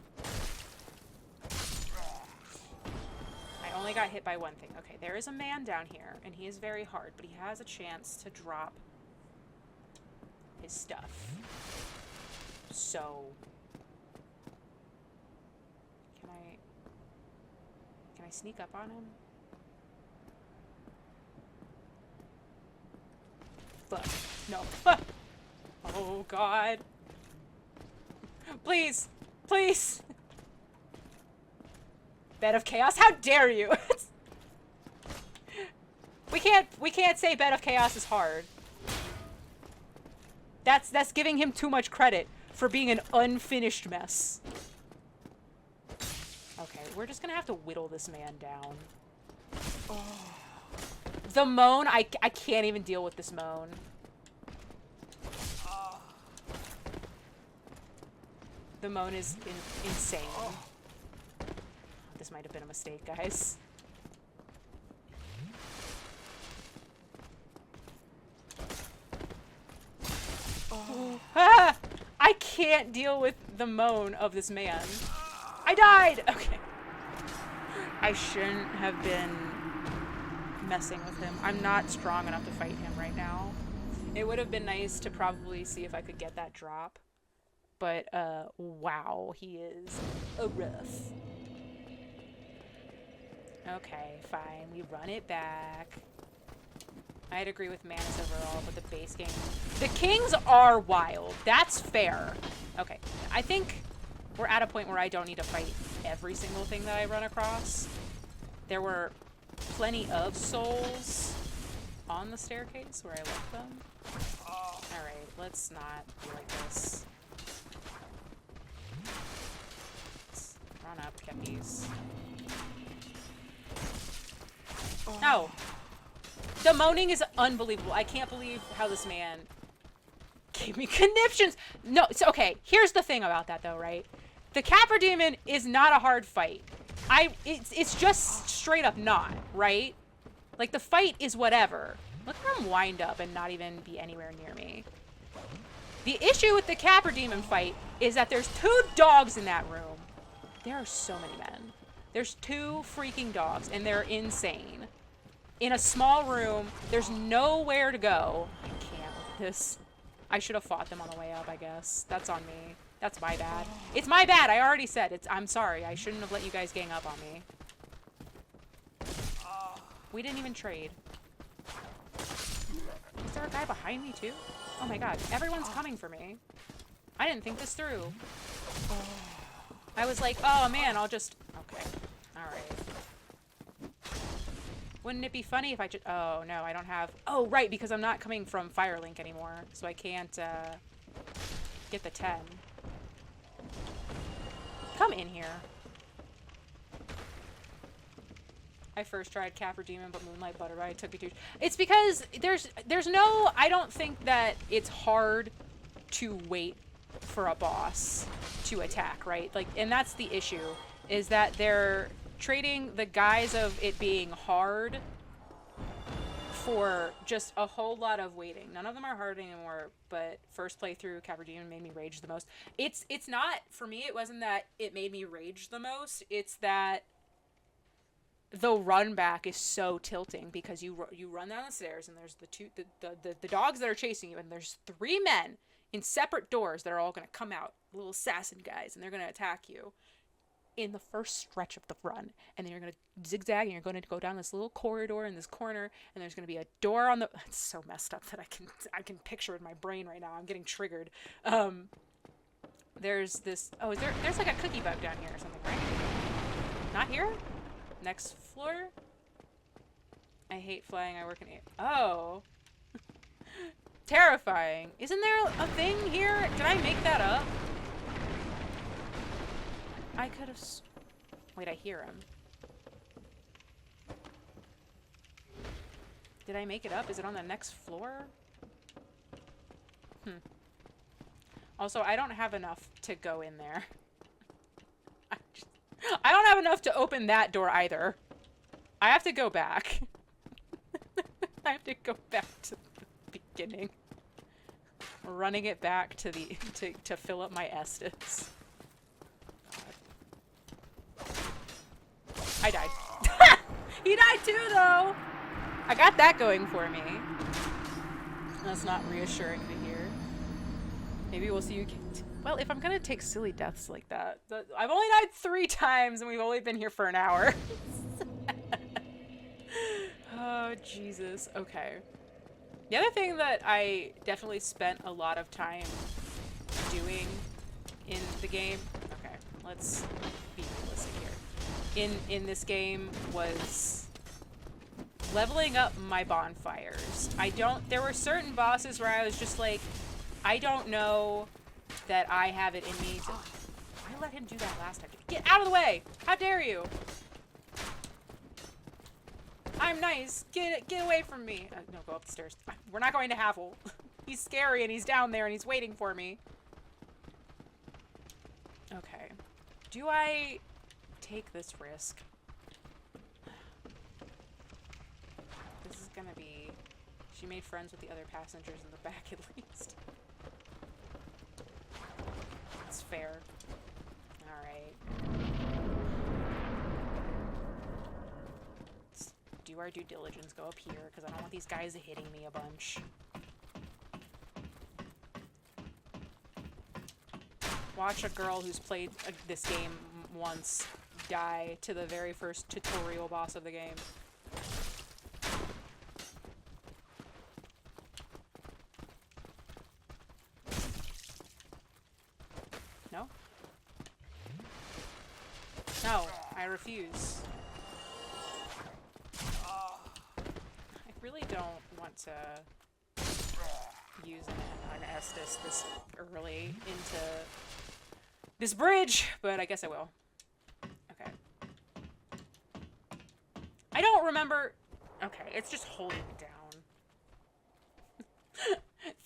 I only got hit by one thing. Okay, there is a man down here, and he is very hard, but he has a chance to drop his stuff. So... Can I sneak up on him? Fuck. No. Oh, God. Please. Please. Bed of Chaos? How dare you? We can't say Bed of Chaos is hard. That's giving him too much credit for being an unfinished mess. Okay, we're just gonna have to whittle this man down. Oh. The moan, I can't even deal with this moan. The moan is insane. This might have been a mistake, guys. Oh. Ah! I can't deal with the moan of this man. I died! Okay. I shouldn't have been messing with him. I'm not strong enough to fight him right now. It would have been nice to probably see if I could get that drop. But, wow, he is a rough. Okay, fine. We run it back. I'd agree with Manus overall, but the base game... The kings are wild. That's fair. Okay, I think we're at a point where I don't need to fight every single thing that I run across. There were plenty of souls on the staircase where I left them. Alright, let's not be like this. Let's run up, get these. No! The moaning is unbelievable. I can't believe how this man gave me conniptions. No, so okay, here's the thing about that though, right? The Capra Demon is not a hard fight. It's just straight up not, right? Like, the fight is whatever. Look at him wind up and not even be anywhere near me. The issue with the Capra Demon fight is that there's 2 dogs in that room. There are so many men. There's 2 freaking dogs, and they're insane. In a small room, there's nowhere to go. I can't with this. I should have fought them on the way up, I guess. That's on me. That's my bad. It's my bad. I already said. I'm sorry. I shouldn't have let you guys gang up on me. We didn't even trade. Is there a guy behind me too? Oh my god. Everyone's coming for me. I didn't think this through. I was like, oh man, I'll just... Okay. Alright. Wouldn't it be funny if I just... Oh no, I don't have... Oh right, because I'm not coming from Firelink anymore. So I can't get the 10. Come in here. I first tried Capra Demon, but Moonlight Butterfly took me to... It's because there's no... I don't think that it's hard to wait for a boss to attack, right? Like, and that's the issue, is that they're trading the guise of it being hard for just a whole lot of waiting. None of them are hard anymore, but first playthrough, Capra Demon made me rage the most. It's not... For me, it wasn't that it made me rage the most. It's that... the run back is so tilting because you run down the stairs and there's the dogs that are chasing you, and there's 3 men in separate doors that are all going to come out, little assassin guys, and they're going to attack you in the first stretch of the run. And then you're going to zigzag and you're going to go down this little corridor in this corner, and there's going to be a door on the... It's so messed up that I can picture it in my brain right now. I'm getting triggered. There's this... Oh, there's like a cookie bug down here or something, right? Not here? Next floor? I hate flying. I work in... Oh. Terrifying. Isn't there a thing here? Did I make that up? I could have... Wait, I hear him. Did I make it up? Is it on the next floor? Also, I don't have enough to go in there. I don't have enough to open that door either. I have to go back. I have to go back to the beginning. Running it back to the to fill up my Estus. I died. He died too, though. I got that going for me. That's not reassuring to hear. Maybe we'll see you. Well, if I'm gonna take silly deaths like that, I've only died 3 times and we've only been here for an hour. Oh, Jesus. Okay. The other thing that I definitely spent a lot of time doing in the game... Okay, let's be realistic here. In this game was leveling up my bonfires. There were certain bosses where I was just like, I don't know that I have it in me to... I let him do that last time. Get out of the way! How dare you! I'm nice. Get away from me. No, go up the stairs. We're not going to Havel. He's scary and he's down there and he's waiting for me. Okay. Do I take this risk? This is gonna be... She made friends with the other passengers in the back at least. That's fair. Alright. Let's do our due diligence. Go up here, because I don't want these guys hitting me a bunch. Watch a girl who's played this game once die to the very first tutorial boss of the game. No? No, I refuse. I really don't want to use an Estus this early into this bridge, but I guess I will. Okay. I don't remember... Okay, it's just holding me down.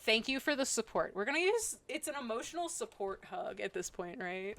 Thank you for the support. We're gonna use... It's an emotional support hug at this point, right?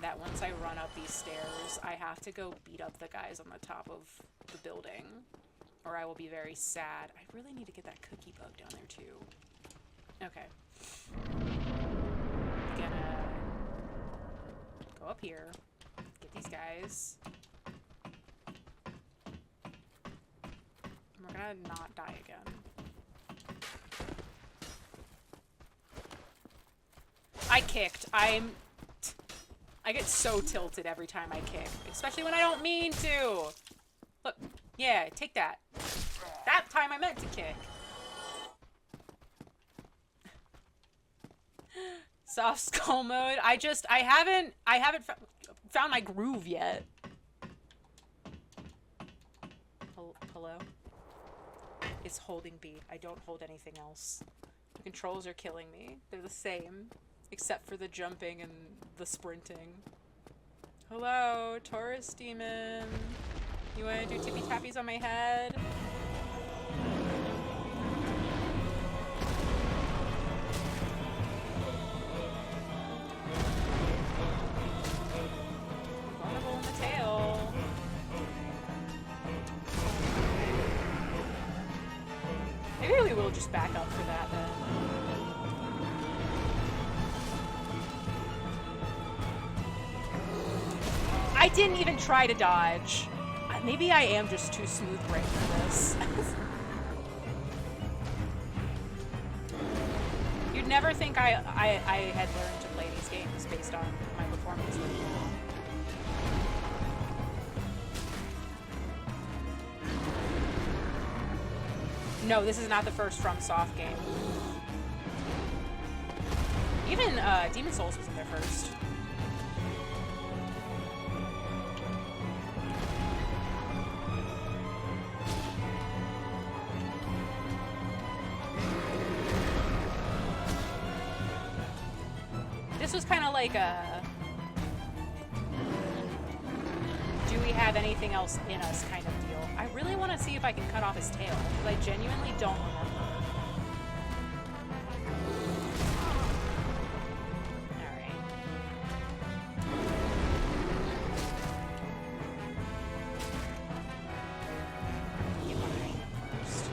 that once I run up these stairs, I have to go beat up the guys on the top of the building, or I will be very sad. I really need to get that cookie bug down there too. Okay. Gonna go up here, get these guys. And we're gonna not die again. I kicked. I get so tilted every time I kick, especially when I don't mean to. Look, yeah, take that. That time I meant to kick. Soft skull mode. I haven't found my groove yet. Hello? It's holding B. I don't hold anything else. The controls are killing me. They're the same. Except for the jumping and the sprinting. Hello, Taurus demon. You wanna do tippy tappies on my head? Vulnerable in the tail. Maybe we will just back up for that then. I didn't even try to dodge. Maybe I am just too smooth brain for this. You'd never think I had learned to play these games based on my performance. No, this is not the first FromSoft game. Even Demon Souls wasn't there first. This was kind of like a do we have anything else in us kind of deal. I really want to see if I can cut off his tail, because I genuinely don't remember. Alright. Get behind him first.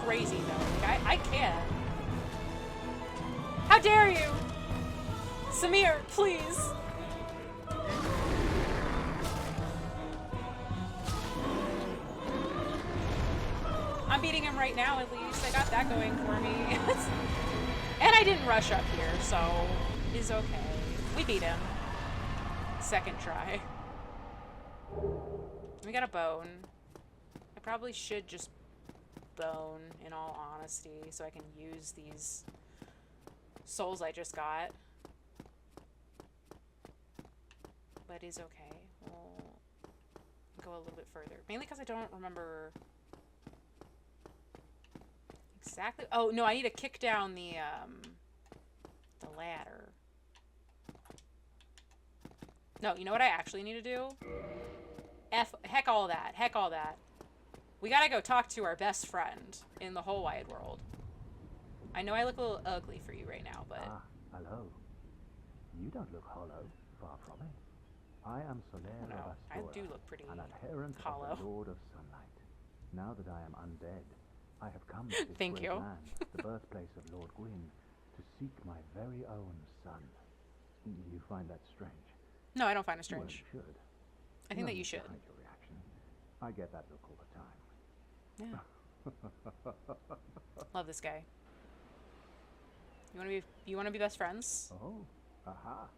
Crazy though. Like, I can't. How dare you? Samir, please. I'm beating him right now at least. I got that going for me. And I didn't rush up here, so it's okay. We beat him. Second try. We got a bone. I probably should just bone, in all honesty, so I can use these souls I just got. But it's okay. We'll go a little bit further. Mainly because I don't remember exactly. Oh, no, I need to kick down the ladder. No, you know what I actually need to do? Heck all that. Heck all that. We gotta go talk to our best friend in the whole wide world. I know I look a little ugly for you right now, but... Ah, hello. You don't look hollow. Far from it. I am Soler of I Astora, do look pretty an adherent hollow. of the Lord of Sunlight. Now that I am undead, I have come to this Thank great you. land, the birthplace of Lord Gwyn, to seek my very own son. You find that strange? No, I don't find it strange. Well, you should. I think No that you need to should. hide your reaction. I get that look all the time. Yeah. Love this guy. You wanna be best friends? Oh, aha.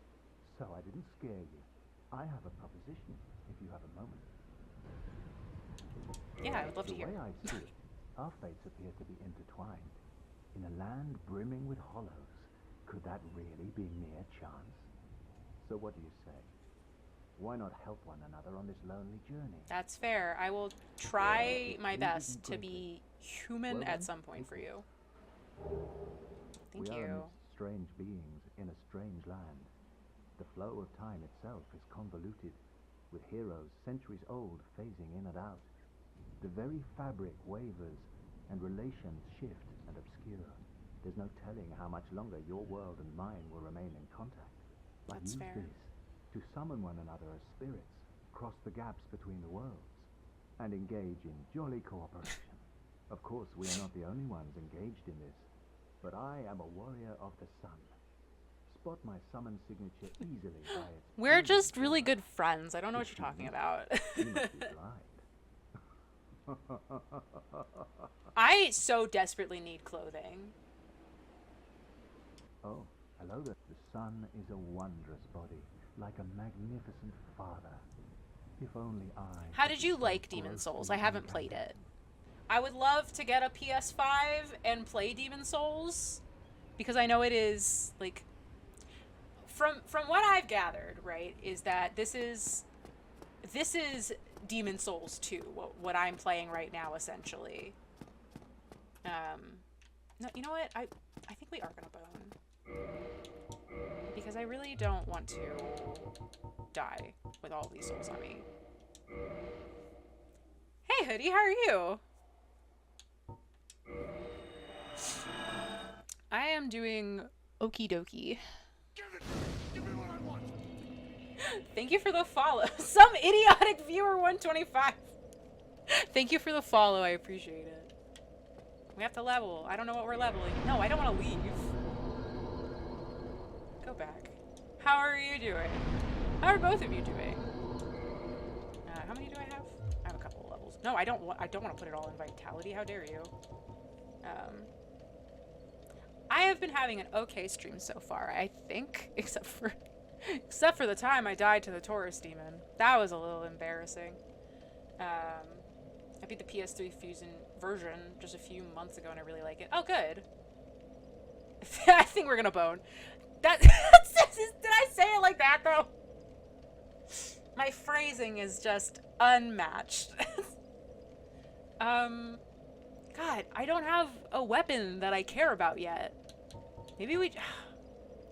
So I didn't scare you. I have a proposition, if you have a moment. Yeah, I would love to hear. The way I see it, our fates appear to be intertwined. In a land brimming with hollows, could that really be mere chance? So what do you say? Why not help one another on this lonely journey? That's fair. I will try my best to be human at some point for you. Thank we are you. amidst strange beings, in a strange land. The flow of time itself is convoluted, with heroes centuries old phasing in and out. The very fabric wavers, and relations shift and obscure. There's no telling how much longer your world and mine will remain in contact. But That's use fair. this to summon one another as spirits, cross the gaps between the worlds, and engage in jolly cooperation. Of course, we are not the only ones engaged in this, but I am a warrior of the sun. Spot my summon signature easily by its... We're just really good friends. I don't know what you're talking about. You must be blind. I so desperately need clothing. Oh, hello there. The sun is a wondrous body, like a magnificent father. If only I... How did you like Demon Souls? I haven't played it. I would love to get a PS5 and play Demon Souls, because I know it is, like... From what I've gathered, right, is that this is Demon Souls 2, what I'm playing right now, essentially. No, you know what? I think we are gonna bone. Because I really don't want to die with all of these souls on me. Hey, Hoodie, how are you? I am doing okie dokie. Give me what I want. Thank you for the follow. Some idiotic viewer 125. Thank you for the follow. I appreciate it. We have to level. I don't know what we're leveling. No, I don't want to leave. Go back. How are you doing? How are both of you doing? How many do I have? I have a couple of levels. No, I don't want to put it all in vitality. How dare you? I have been having an okay stream so far, I think, except for the time I died to the Taurus demon. That was a little embarrassing. I beat the PS3 Fusion version just a few months ago and I really like it. Oh, good. I think we're gonna bone. Did I say it like that, though? My phrasing is just unmatched. God, I don't have a weapon that I care about yet. Maybe we...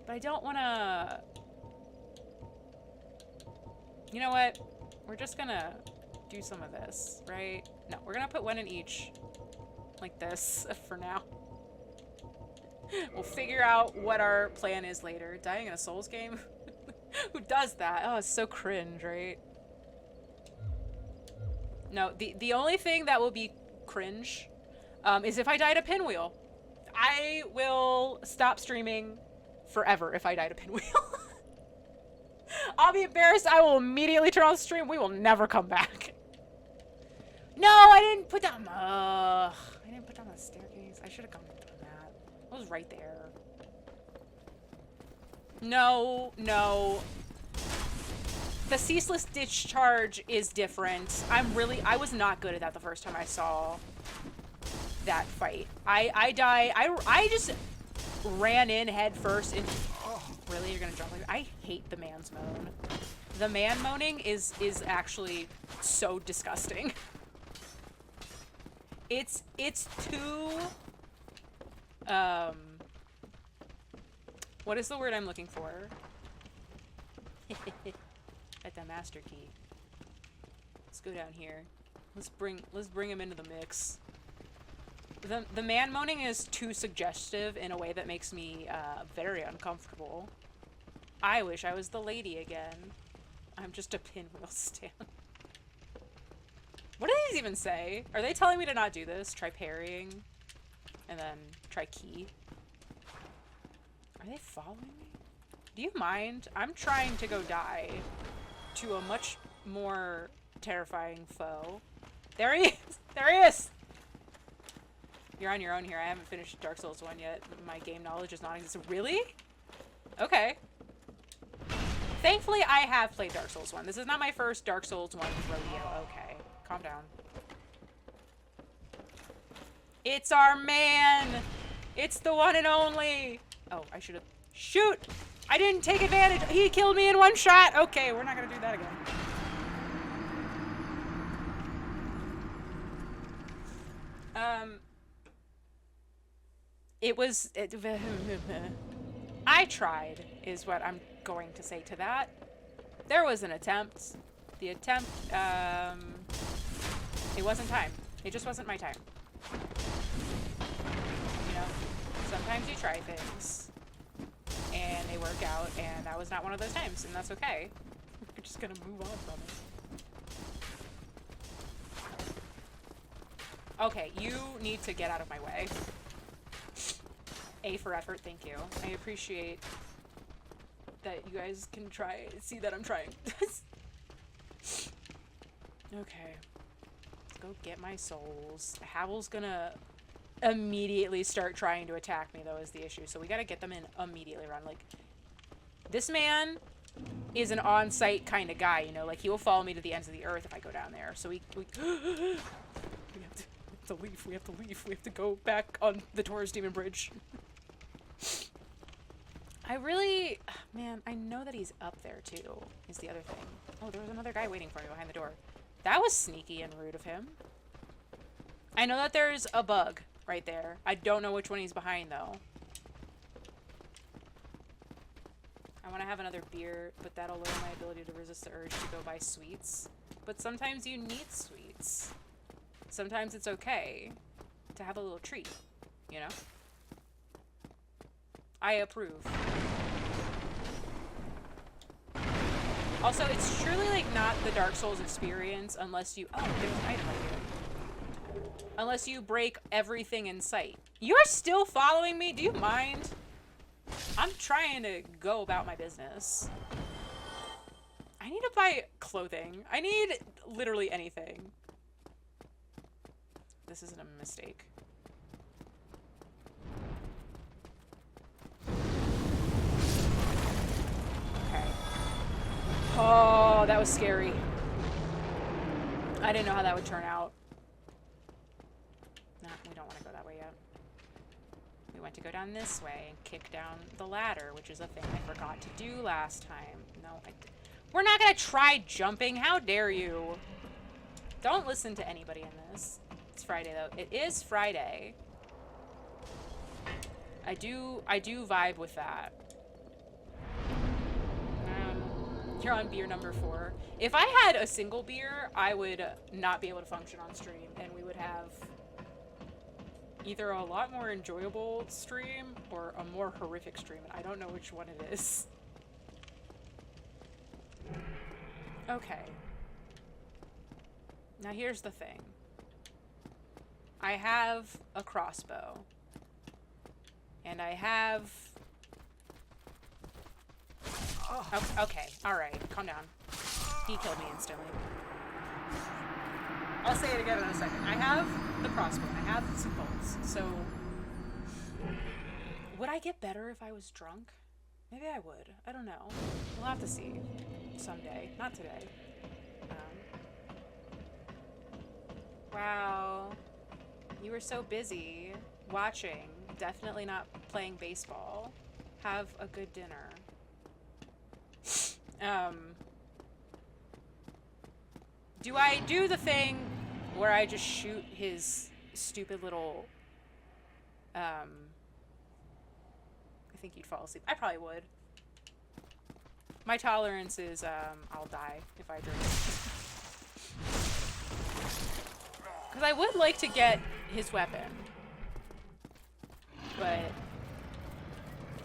But I don't want to... You know what? We're just gonna do some of this, right? No, we're gonna put one in each. Like this, for now. We'll figure out what our plan is later. Dying in a Souls game? Who does that? Oh, it's so cringe, right? No, the only thing that will be cringe is if I die to Pinwheel. I will stop streaming forever if I die to Pinwheel. I'll be embarrassed. I will immediately turn on the stream. We will never come back. No, I didn't put down... I didn't put down the staircase. I should have done that. It was right there. No, no. The ceaseless discharge is different. I was not good at that the first time I saw that fight. I just ran in head first and... Oh, really? You're gonna jump like that? I hate the man's moan. The man moaning is actually so disgusting. It's too... What is the word I'm looking for? At the master key. Let's go down here. Let's bring him into the mix. The man moaning is too suggestive in a way that makes me very uncomfortable. I wish I was the lady again. I'm just a Pinwheel stan. What do these even say? Are they telling me to not do this? Try parrying, and then try key. Are they following me? Do you mind? I'm trying to go die to a much more terrifying foe. There he is! There he is! You're on your own here. I haven't finished Dark Souls 1 yet. My game knowledge is non-existent. Really? Okay. Thankfully, I have played Dark Souls 1. This is not my first Dark Souls 1 rodeo. Okay. Calm down. It's our man! It's the one and only! Oh, I should have... Shoot! I didn't take advantage! He killed me in one shot! Okay, we're not gonna do that again. I tried, is what I'm going to say to that. There was an attempt. The attempt, it wasn't time. It just wasn't my time. You know, sometimes you try things, and they work out, and that was not one of those times, and that's okay. We're just gonna move on from it. Okay, you need to get out of my way. A for effort, thank you. I appreciate that you guys can see that I'm trying. Okay. Let's go get my souls. Havel's gonna immediately start trying to attack me, though, is the issue. So we gotta get them in immediately around. Like, this man is an on-site kind of guy, you know? Like, he will follow me to the ends of the earth if I go down there. So we have to leave. We have to leave. We have to go back on the Taurus Demon Bridge. I really... Man, I know that he's up there, too, is the other thing. Oh, there was another guy waiting for me behind the door. That was sneaky and rude of him. I know that there's a bug right there. I don't know which one he's behind, though. I want to have another beer, but that'll lower my ability to resist the urge to go buy sweets. But sometimes you need sweets. Sometimes it's okay to have a little treat, you know? I approve. Also, it's truly, like, not the Dark Souls experience unless you... Oh, there's an item right here. Unless you break everything in sight. You're still following me? Do you mind? I'm trying to go about my business. I need to buy clothing. I need literally anything. This isn't a mistake. Okay. Oh, that was scary. I didn't know how that would turn out. No, we don't want to go that way yet. We went to go down this way and kick down the ladder, which is a thing I forgot to do last time. No, we're not gonna try jumping. How dare you? Don't listen to anybody in this. It's Friday, though. It is Friday. I do vibe with that. You're on beer number 4. If I had a single beer, I would not be able to function on stream, and we would have either a lot more enjoyable stream or a more horrific stream, and I don't know which one it is. Okay. Now here's the thing. I have a crossbow. And I have... Oh, okay, alright, calm down. He killed me instantly. I'll say it again in a second. I have the crossbow. I have some bolts. So, would I get better if I was drunk? Maybe I would. I don't know. We'll have to see. Someday. Not today. Wow. You were so busy watching. Definitely not playing baseball. Have a good dinner. Do I do the thing where I just shoot his stupid little, I think he'd fall asleep. I probably would. My tolerance is, I'll die if I drink. Because I would like to get his weapon. But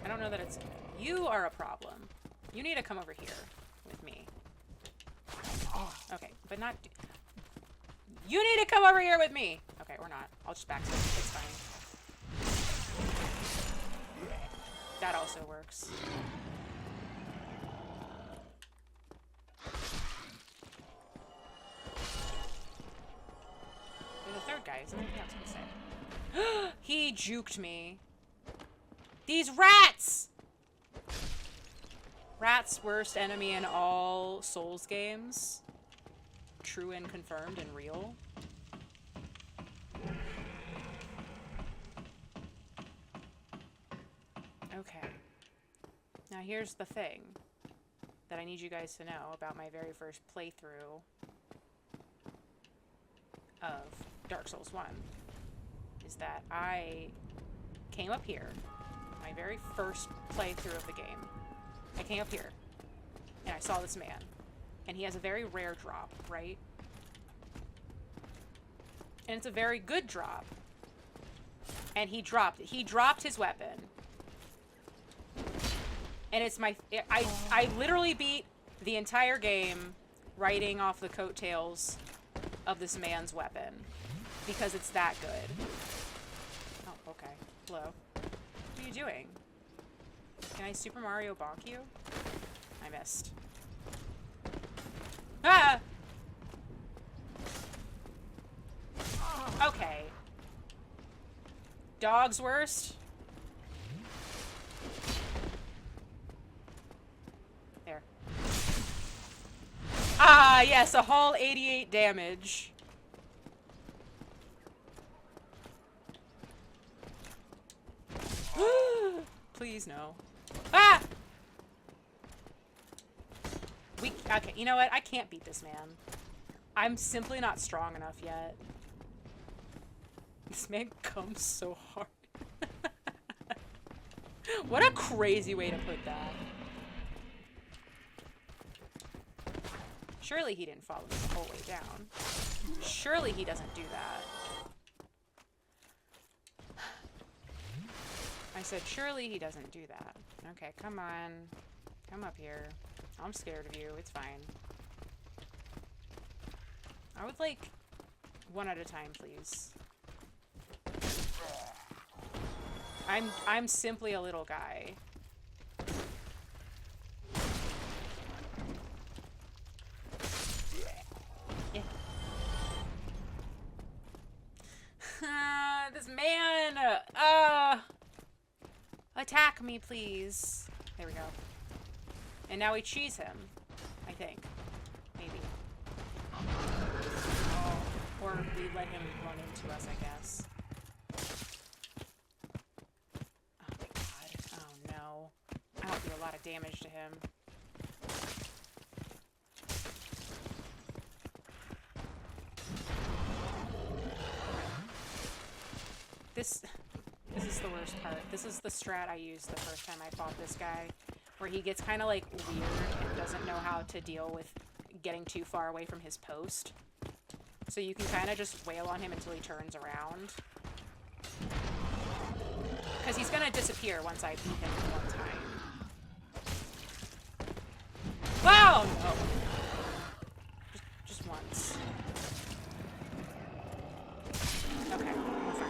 I don't know that it's... You are a problem. You need to come over here with me. Okay, but not... You need to come over here with me! Okay, or not. I'll just back to it. It's fine. That also works. There's a third guy, isn't there? Yeah, I was gonna say. He juked me. These rats! Rat's worst enemy in all Souls games. True and confirmed and real. Okay. Now here's the thing that I need you guys to know about my very first playthrough of Dark Souls 1. Is that I came up here. My my very first playthrough of the game. I came up here, and I saw this man. And he has a very rare drop, right? And it's a very good drop. And he dropped it. He dropped his weapon. And it's my... I literally beat the entire game riding off the coattails of this man's weapon. Because it's that good. Oh, okay. Hello. What are you doing? Can I Super Mario bonk you? I missed. Ah! Okay. Dog's worst. There. Ah, yes, a whole 88 damage. Please, no. Ah! Okay, you know what? I can't beat this man. I'm simply not strong enough yet. This man comes so hard. What a crazy way to put that. Surely he didn't follow me the whole way down. Surely he doesn't do that. I said, surely he doesn't do that. Okay, come on. Come up here. I'm scared of you. It's fine. I would like one at a time, please. I'm simply a little guy. Yeah. This man! Attack me, please. There we go. And now we cheese him, I think. Maybe. Oh, or we let him run into us, I guess. Oh my god. Oh no. I don't do a lot of damage to him. This is the worst part. This is the strat I used the first time I fought this guy. Where he gets kind of like weird and doesn't know how to deal with getting too far away from his post. So you can kind of just wail on him until he turns around. Because he's going to disappear once I beat him one time. Wow! No. Just once. Okay, we're fine.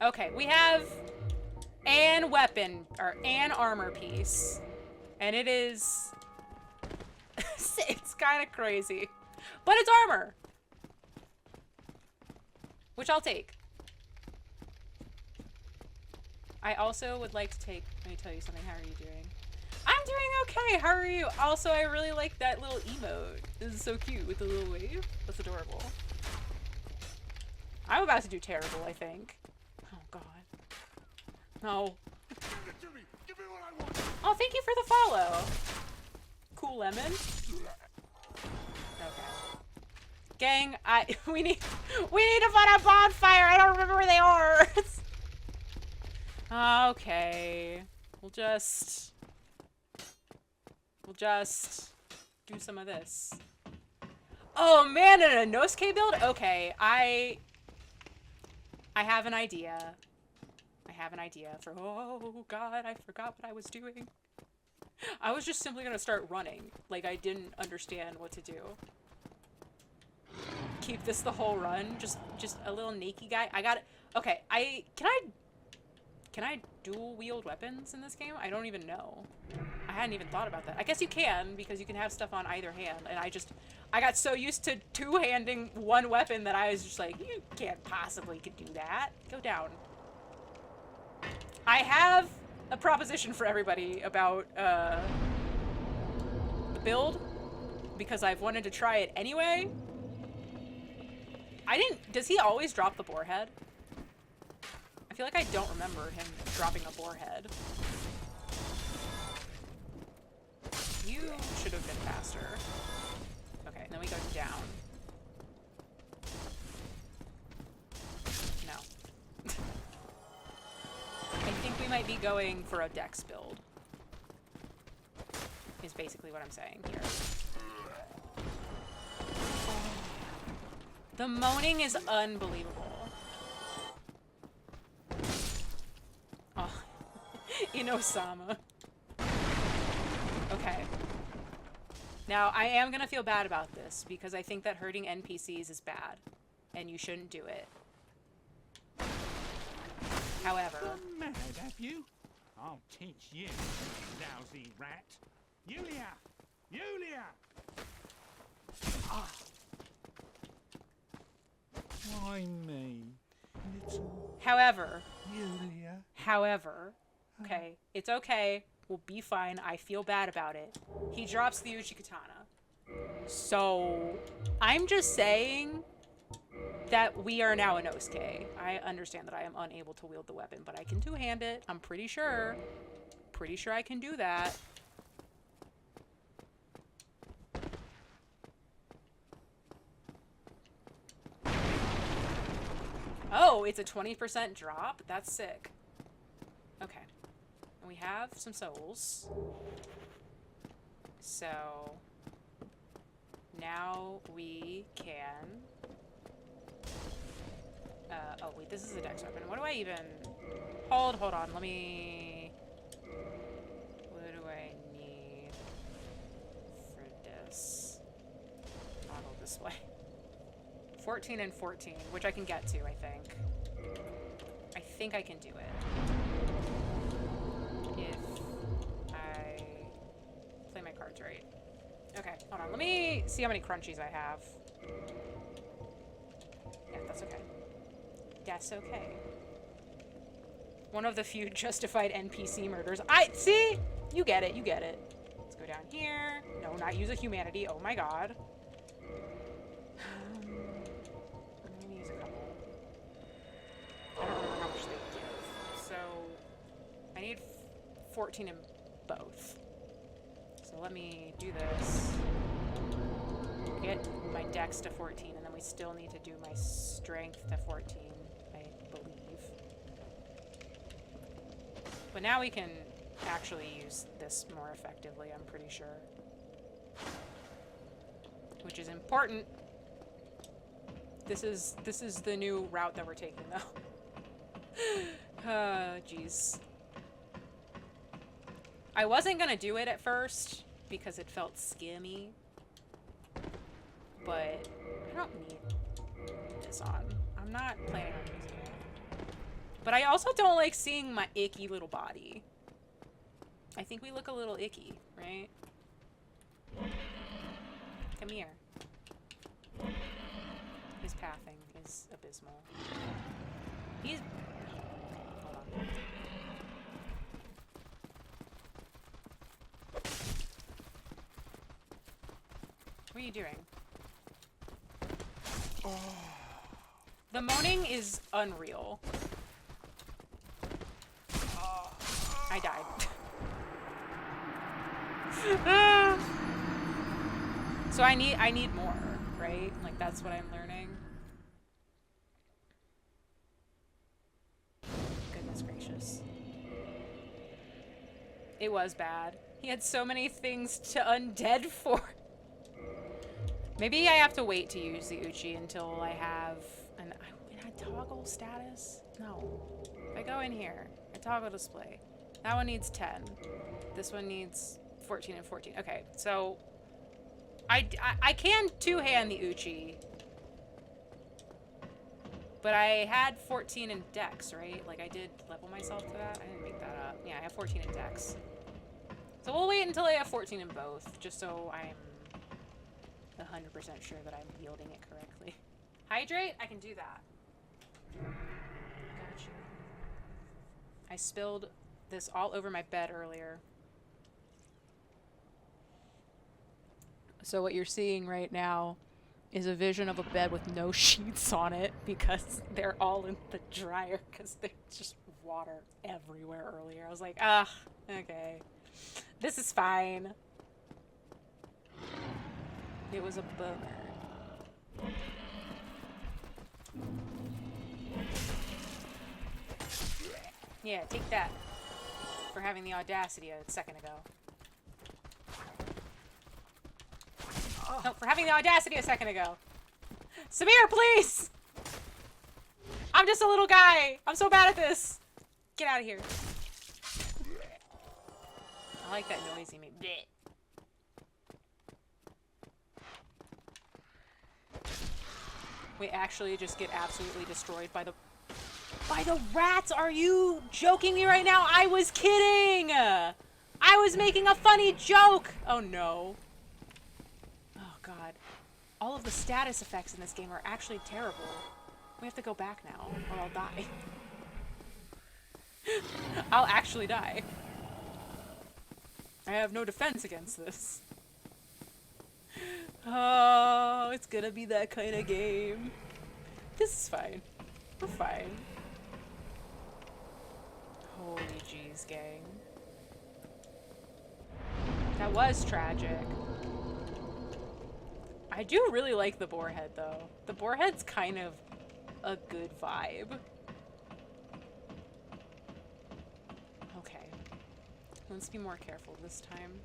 Okay, we have an weapon, or an armor piece. And it is... it's kind of crazy. But it's armor! Which I'll take. I also would like to take... Let me tell you something. How are you doing? I'm doing okay! How are you? Also, I really like that little emote. This is so cute with the little wave. That's adorable. I'm about to do terrible, I think. Oh, God. No. Give it to me. Give me what I want. Oh, thank you for the follow. Cool lemon. Okay. Gang, we need to find a bonfire. I don't remember where they are. Okay. We'll just do some of this. Oh man, in a Nosuke build? Okay, I have an idea. I have an idea for... Oh, God, I forgot what I was doing. I was just simply gonna start running. Like, I didn't understand what to do. Keep this the whole run. Just a little naked guy. I got it. Okay, Can I dual wield weapons in this game? I don't even know. I hadn't even thought about that. I guess you can, because you can have stuff on either hand. And I got so used to two-handing one weapon that I was just like, you can't possibly could do that. Go down. I have a proposition for everybody about the build, because I've wanted to try it anyway. Does he always drop the boar head? I feel like I don't remember him dropping a boar head. You should have been faster. Okay, and then we go down. going for a dex build. Is basically what I'm saying here. The moaning is unbelievable. Oh, in Osama. Okay. Now, I am gonna feel bad about this because I think that hurting NPCs is bad, and you shouldn't do it. However... Gone mad, have you? I'll teach you, lousy rat. Yulia! Yulia! Ah. Why me, little However... Yulia? However... Okay, it's okay. We'll be fine. I feel bad about it. He drops the Uchi Katana. So, I'm just saying that we are now a Nosuke. I understand that I am unable to wield the weapon, but I can two-hand it. I'm pretty sure. Pretty sure I can do that. Oh, it's a 20% drop? That's sick. Okay. And we have some souls. So now we can... oh wait, this is a dex weapon. What do I even... Hold on. Let me... What do I need for this? Toggle display. 14 and 14, which I can get to, I think. I think I can do it. If I play my cards right. Okay, hold on. Let me see how many crunchies I have. Yeah, that's okay. That's okay. One of the few justified NPC murders. See? You get it, you get it. Let's go down here. No, not use a humanity. Oh my god. I'm gonna use a couple. I don't remember how much they give. So, I need 14 in both. So let me do this. Get my dex to 14, and then we still need to do my strength to 14, I believe. But now we can actually use this more effectively, I'm pretty sure. Which is important. This is the new route that we're taking, though. Jeez. I wasn't gonna do it at first because it felt scammy, but I don't need this on. I'm not planning on using it. But I also don't like seeing my icky little body. I think we look a little icky, right? Come here. His pathing is abysmal. He's... Hold on. What are you doing? Oh. The moaning is unreal. I died. So I need more, right? Like that's what I'm learning. Goodness gracious. It was bad. He had so many things to undead for. Maybe I have to wait to use the Uchi until I have an... Can I toggle status? No. If I go in here, I toggle display. That one needs 10. This one needs 14 and 14. Okay, so... I can two-hand the Uchi. But I had 14 in Dex, right? Like, I did level myself to that. I didn't make that up. Yeah, I have 14 in Dex. So we'll wait until I have 14 in both, just so I'm 100% sure that I'm wielding it correctly. Hydrate? I can do that. Gotcha. I spilled this all over my bed earlier. So what you're seeing right now is a vision of a bed with no sheets on it because they're all in the dryer because there's just water everywhere earlier. I was like, okay. This is fine. It was a bummer. Yeah, take that. for having the audacity a second ago. No, for having the audacity a second ago. Samir, please! I'm just a little guy. I'm so bad at this. Get out of here. I like that noise he made. Blech. We actually just get absolutely destroyed by the rats. Are you joking me right now? I was kidding. I was making a funny joke. Oh no. Oh god. All of the status effects in this game are actually terrible. We have to go back now or I'll die. I'll actually die. I have no defense against this. Oh, it's gonna be that kind of game. This is fine. We're fine. Holy jeez, gang. That was tragic. I do really like the boarhead, though. The boarhead's kind of a good vibe. Okay. Let's be more careful this time.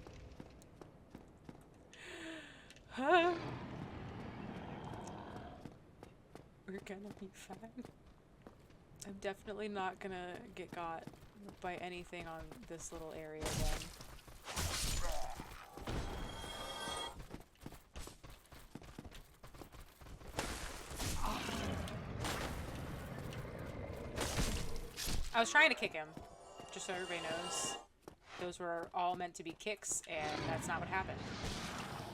We're gonna be fine. I'm definitely not gonna get got by anything on this little area again. I was trying to kick him, just so everybody knows. Those were all meant to be kicks, and that's not what happened.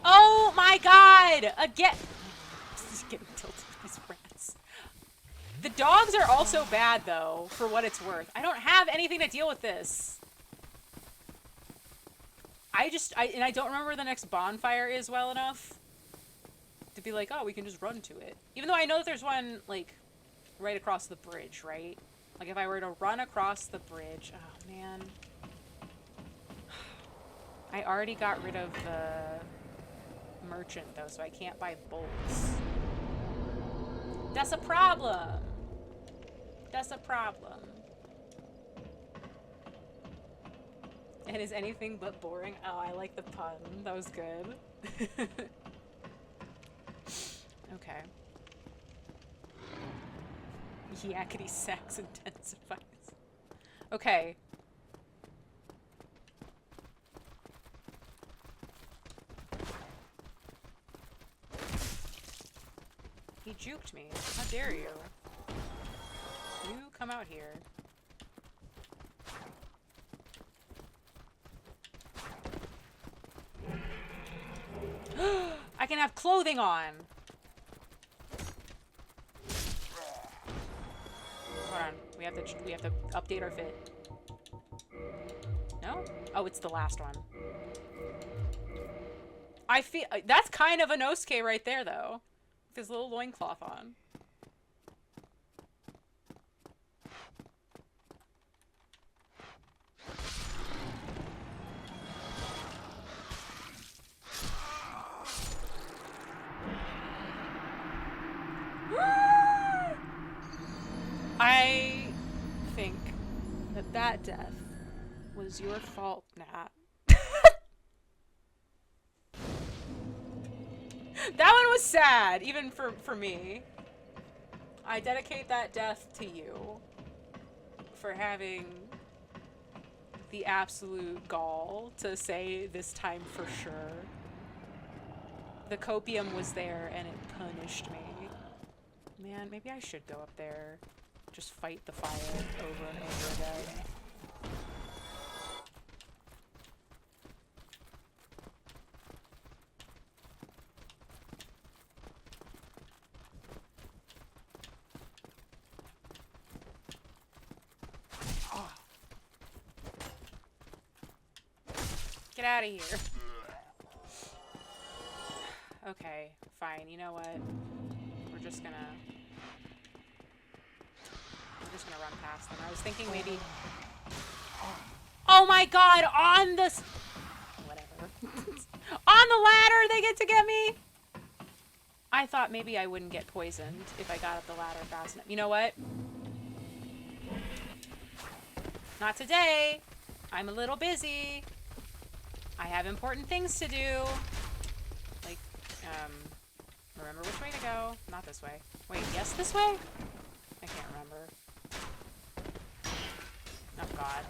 Oh my god! Again! Just getting tilted with these rats. The dogs are also bad, though, for what it's worth. I don't have anything to deal with this. I don't remember where the next bonfire is well enough to be like, oh, we can just run to it. Even though I know that there's one, like, right across the bridge, right? Like, if I were to run across the bridge... Oh, man. I already got rid of the merchant, though, so I can't buy bolts. That's a problem! That's a problem. And is anything but boring? Oh, I like the pun. That was good. Okay. Yakety sax intensifies. Okay. He juked me. How dare you? You come out here. I can have clothing on! Hold on. We have to update our fit. No? Oh, it's the last one. I feel that's kind of a Nosuke right there, though. With his little loincloth on. I think that death was your fault, Nat. That one was sad, even for me. I dedicate that death to you for having the absolute gall to say this time for sure. The copium was there and it punished me. Man, maybe I should go up there. Just fight the fire over and over again. Oh. Get out of here. Okay, fine. You know what? We're just gonna run past them. I was thinking maybe... Oh my god! On the... Whatever. On the ladder! They get to get me! I thought maybe I wouldn't get poisoned if I got up the ladder fast enough. You know what? Not today! I'm a little busy. I have important things to do. Like, remember which way to go. Not this way. Wait, yes, this way? I can't remember. Oh, God.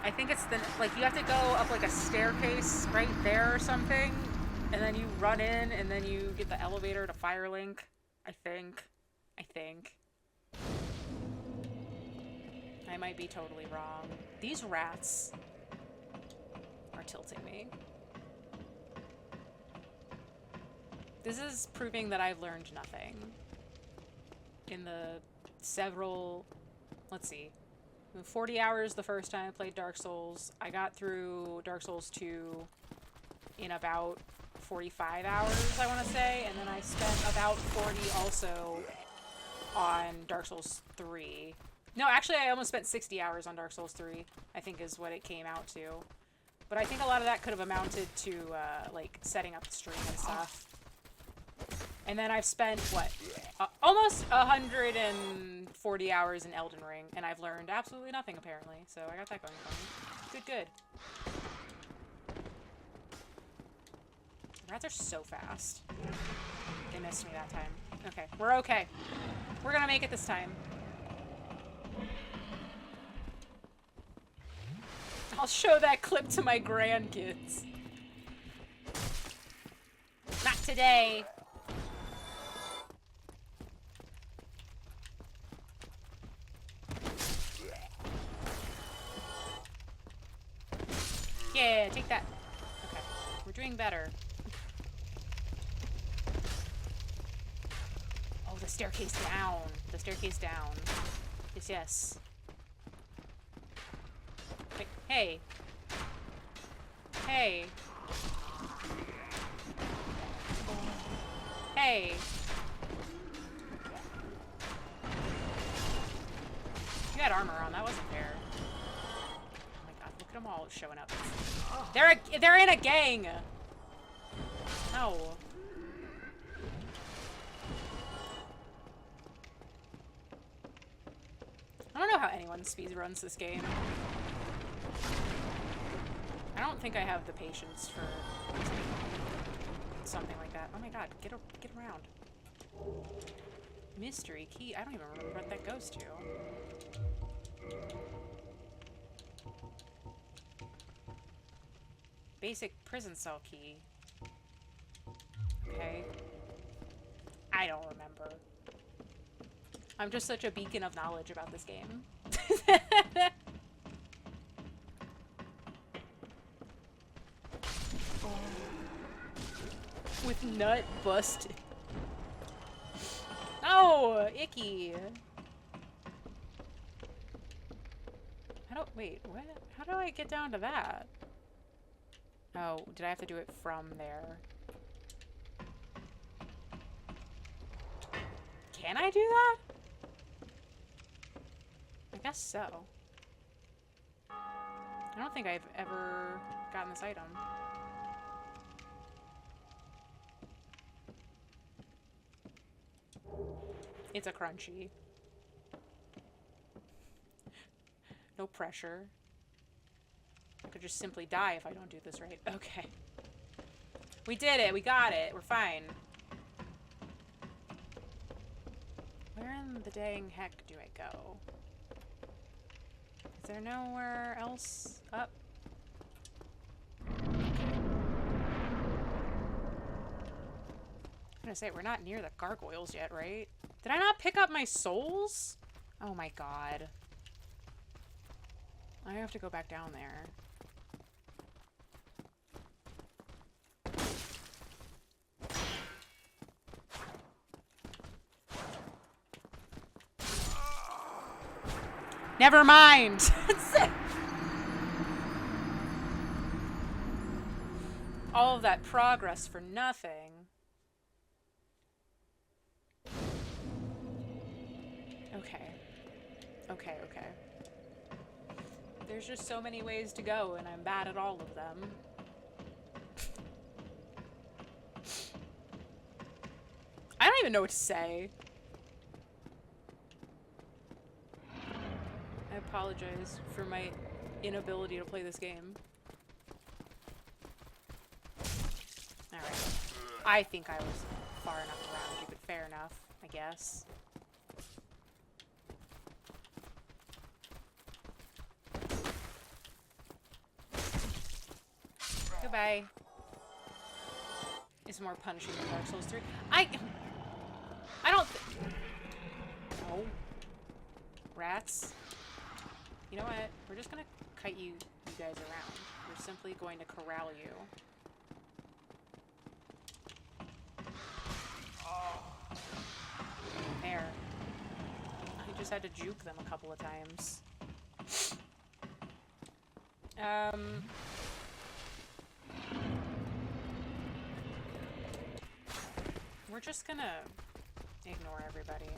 I think it's the, like, you have to go up, like, a staircase right there or something, and then you run in, and then you get the elevator to Firelink. I think. I might be totally wrong. These rats are tilting me. This is proving that I've learned nothing. In the several... Let's see. 40 hours the first time I played Dark Souls. I got through Dark Souls 2 in about 45 hours, I want to say. And then I spent about 40 also on Dark Souls 3. No, actually, I almost spent 60 hours on Dark Souls 3, I think is what it came out to. But I think a lot of that could have amounted to, like, setting up the stream and stuff. And then I've spent, what, almost 140 hours in Elden Ring, and I've learned absolutely nothing, apparently. So I got that going for me. Good. The rats are so fast. They missed me that time. Okay, we're okay. We're gonna make it this time. I'll show that clip to my grandkids. Not today. Yeah, take that. Okay, we're doing better. Oh, the staircase down. The staircase down. Yes. Hey. Hey. Hey. You had armor on. That wasn't fair. Oh my god, look at them all showing up. They're in a gang! No. I don't know how anyone speedruns this game. I don't think I have the patience for something like that. Oh my god, get around. Mystery key. I don't even remember what that goes to. Basic prison cell key. Okay. I don't remember. I'm just such a beacon of knowledge about this game. With nut busted. No! Icky! Wait, what? How do I get down to that? Oh, did I have to do it from there? Can I do that? I guess so. I don't think I've ever gotten this item. It's a crunchy. No pressure. I could just simply die if I don't do this right. Okay. We did it. We got it. We're fine. Where in the dang heck do I go? Is there nowhere else up? I'm gonna say, we're not near the gargoyles yet, right? Did I not pick up my souls? Oh my god. I have to go back down there. Never mind! All of that progress for nothing. Okay. There's just so many ways to go, and I'm bad at all of them. I don't even know what to say. apologize for my inability to play this game. Alright. I think I was far enough around you, but fair enough, I guess. Goodbye. It's more punishing than Dark Souls 3. I don't No. Rats. You know what? We're just gonna kite you guys around. We're simply going to corral you. There. I just had to juke them a couple of times. We're just gonna ignore everybody.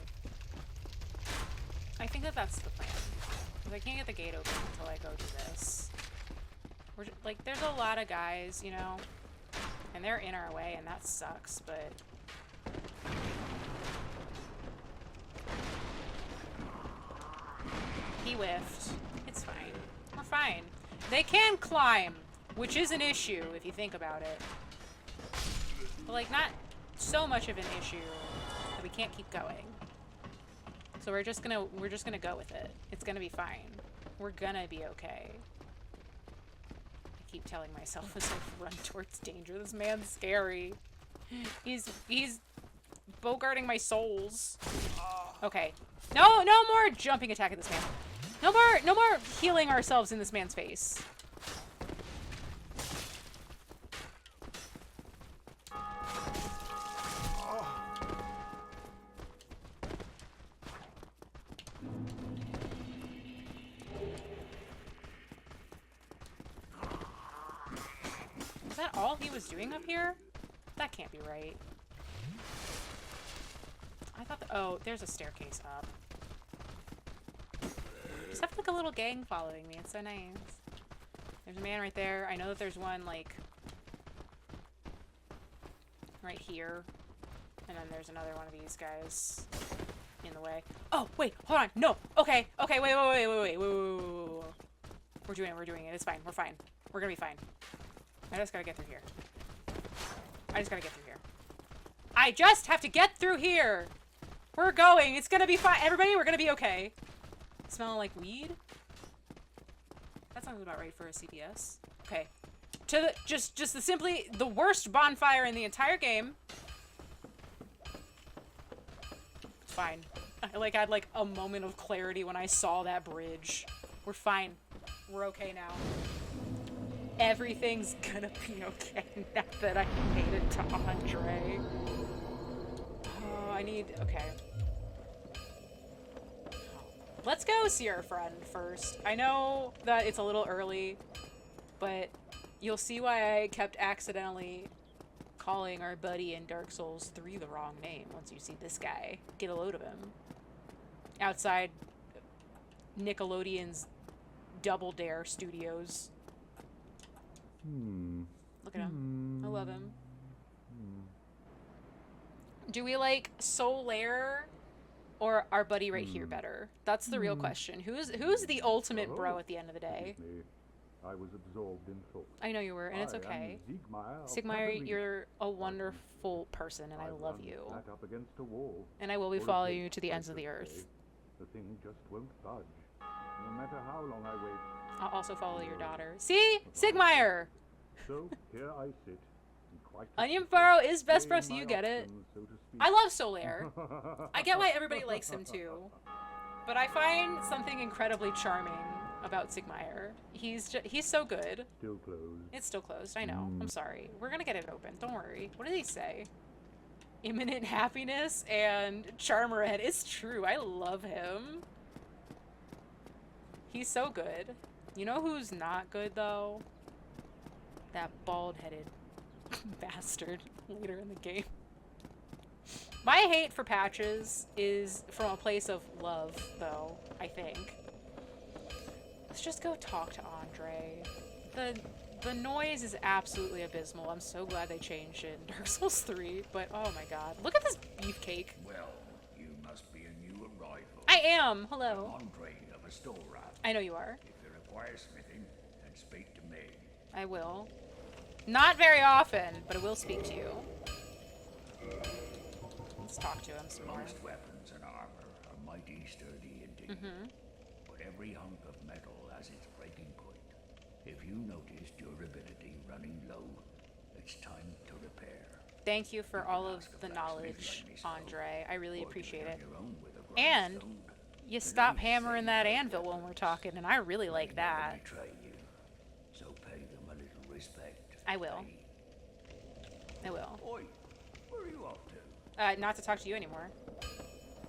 I think that that's the plan. Because I can't get the gate open until I go do this. We're just, like, there's a lot of guys, you know, and they're in our way, and that sucks, but... He whiffed. It's fine. We're fine. They can climb, which is an issue if you think about it. But, like, not so much of an issue that we can't keep going. So we're just gonna go with it. It's gonna be fine. We're gonna be okay. I keep telling myself as I run towards danger. This man's scary. He's bogarting my souls. Okay. No more jumping attack at this man. No more healing ourselves in this man's face. Is that all he was doing up here? That can't be right. I thought oh, there's a staircase up. Just have like a little gang following me. It's so nice. There's a man right there. I know that there's one like right here. And then there's another one of these guys in the way. Oh, wait, hold on. No. Okay. Okay, wait. We're doing it. It's fine. We're fine. We're gonna be fine. I just gotta get through here. I just have to get through here. We're going. It's gonna be fine. Everybody, we're gonna be okay. Smelling like weed? That sounds about right for a CPS. Okay. To the, just simply the worst bonfire in the entire game. It's fine. I like had like a moment of clarity when I saw that bridge. We're fine. We're okay now. Everything's gonna be okay now that I made it to Andre. Oh, okay. Let's go see our friend first. I know that it's a little early, but you'll see why I kept accidentally calling our buddy in Dark Souls 3 the wrong name once you see this guy. Get a load of him. Outside Nickelodeon's Double Dare Studios. Look at him. I love him. Do we like Solaire or our buddy right here better? That's the real question. Who's the ultimate bro at the end of the day? I was absorbed in thought. I know you were, and it's okay. Sigmire, you're a wonderful person, and I love you. Up against a wall. And I will be following you to the ends of the earth. The thing just won't budge. No matter how long I wait. I'll also follow your daughter. See? Sigmire! So here I sit. Onion Furrow is best bro, so you get it. I love Solaire. I get why everybody likes him too. But I find something incredibly charming about Sigmire. He's so good. Still closed. It's still closed, I know. I'm sorry. We're gonna get it open, don't worry. What did he say? Imminent happiness and Charmerhead. It's true, I love him. He's so good. You know who's not good though? That bald-headed bastard later in the game. My hate for Patches is from a place of love, though, I think. Let's just go talk to Andre. The noise is absolutely abysmal. I'm so glad they changed it in Dark Souls 3, but oh my god. Look at this beefcake. Well, you must be a new arrival. I am! Hello. Andre of a store rat. I know you are. If you require smithing, then speak to me. I will. Not very often, but I will speak to you. Let's talk to him some more. Most weapons and armor are mighty sturdy indeed. But every hunk of metal has its breaking point. If you notice durability running low, it's time to repair. Thank you for all of the knowledge, Andre. I really appreciate it. And you stop hammering that anvil when we're talking, and I really like that. So pay them a little respect. I will. I will. Oi, where are you off to? Not to talk to you anymore.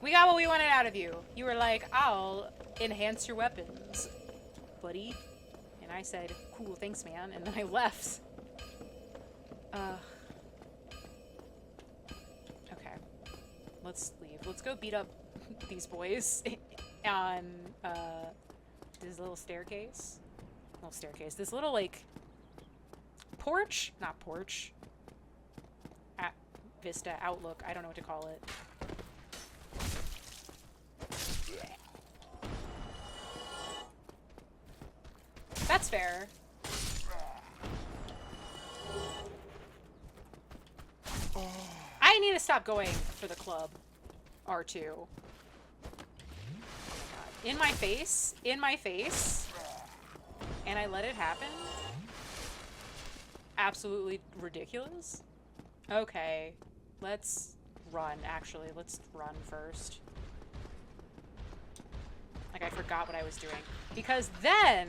We got what we wanted out of you. You were like, I'll enhance your weapons, buddy. And I said, cool, thanks, man. And then I left. Okay. Let's leave. Let's go beat up these boys on this little staircase. This little, like, porch? Not porch. Vista, outlook. I don't know what to call it. That's fair. I need to stop going for the club. R2. Oh my God. In my face. In my face. And I let it happen. Absolutely ridiculous. Okay. Let's run, actually. Let's run first. Like, I forgot what I was doing. Because then,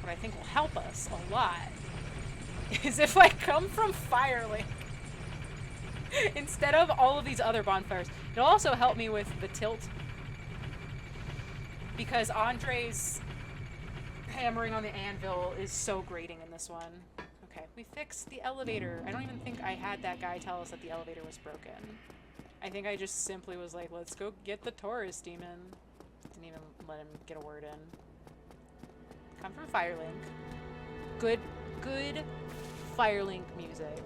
what I think will help us a lot is if I come from Firelink instead of all of these other bonfires. It'll also help me with the tilt. Because Andre's hammering on the anvil is so grating in this one. Okay, we fixed the elevator. I don't even think I had that guy tell us that the elevator was broken. I think I just simply was like, let's go get the Taurus demon. Didn't even let him get a word in. Come from Firelink. Good Firelink music.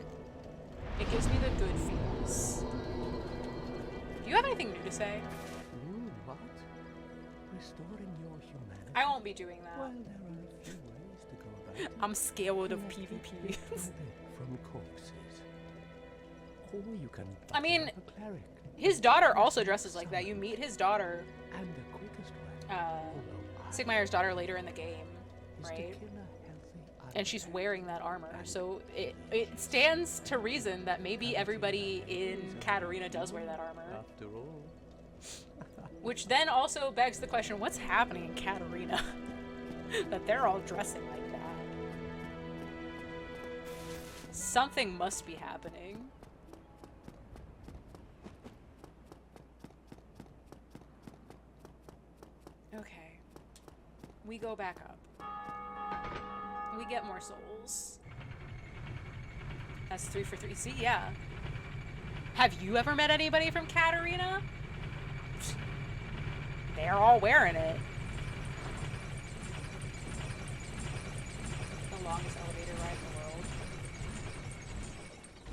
It gives me the good feels. Do you have anything new to say? What? Restoring your humanity? I won't be doing that. Well, there are a few ways to go about it. I'm scared of PvP. From corpses. Or you can I mean, up a cleric. His daughter also dresses like that. You meet his daughter, And the quickest way. Sigmaier's daughter, later in the game, is to right? kill a healthy And she's wearing that armor, so it stands to reason that maybe everybody in Katarina does wear that armor. After all. Which then also begs the question, what's happening in Katarina? That they're all dressing like that. Something must be happening. Okay. We go back up. We get more souls. That's 3 for 3. See, yeah. Have you ever met anybody from Katarina? They're all wearing it. The longest elevator ride in the world.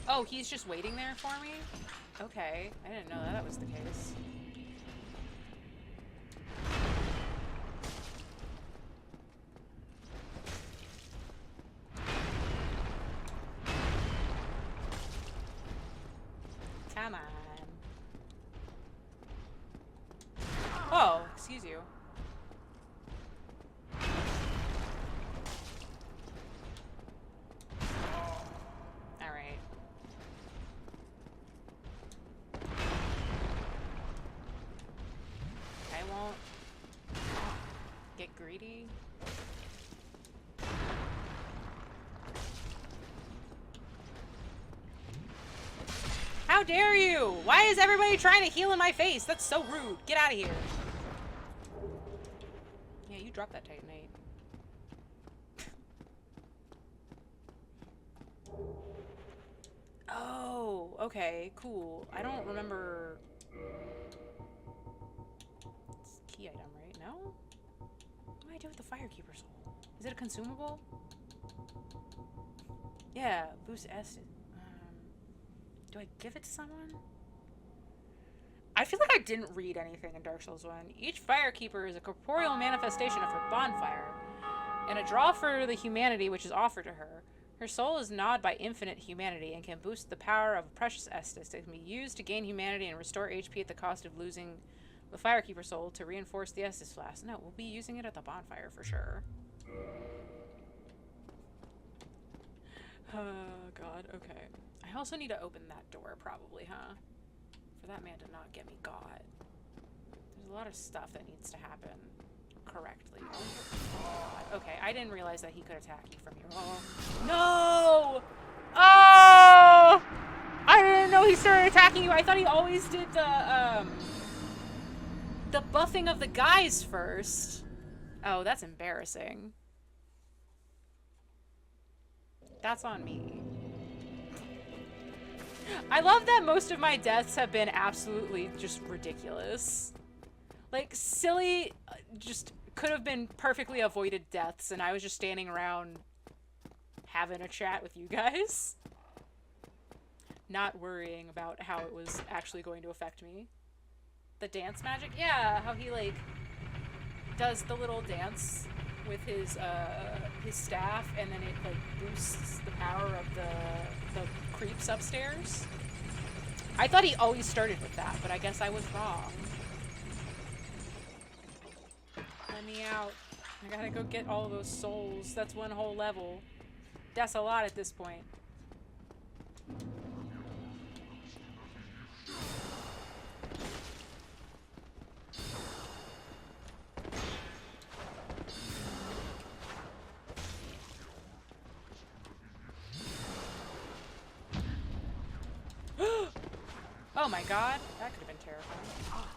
Oh, he's just waiting there for me? Okay. I didn't know that was the case. Come on. Oh, excuse you. Alright. I won't get greedy. How dare you? Why is everybody trying to heal in my face? That's so rude. Get out of here. Yeah, you dropped that Titanite. Oh, okay, cool. I don't remember. It's a key item, right? No? What do I do with the Firekeeper soul? Is it a consumable? Yeah, boost acid. Do I give it to someone? I feel like I didn't read anything in Dark Souls 1. Each firekeeper is a corporeal manifestation of her bonfire, and a draw for the humanity which is offered to her. Her soul is gnawed by infinite humanity and can boost the power of a precious Estus that can be used to gain humanity and restore HP at the cost of losing the firekeeper soul to reinforce the Estus flask. No, we'll be using it at the bonfire for sure. Oh god, okay. I also need to open that door probably, huh? For that man to not get me got. There's a lot of stuff that needs to happen correctly. Oh, okay, I didn't realize that he could attack me from here. Oh, no! Oh! I didn't know he started attacking you. I thought he always did the buffing of the guys first. Oh, that's embarrassing. That's on me. I love that most of my deaths have been absolutely just ridiculous. Like, silly, just could have been perfectly avoided deaths, and I was just standing around having a chat with you guys. Not worrying about how it was actually going to affect me. The dance magic? Yeah, how he, like, does the little dance with his staff, and then it, like, boosts the power of the creeps upstairs. I thought he always started with that, but I guess I was wrong. Let me out. I gotta go get all those souls. That's one whole level. That's a lot at this point. Oh my god, that could have been terrifying.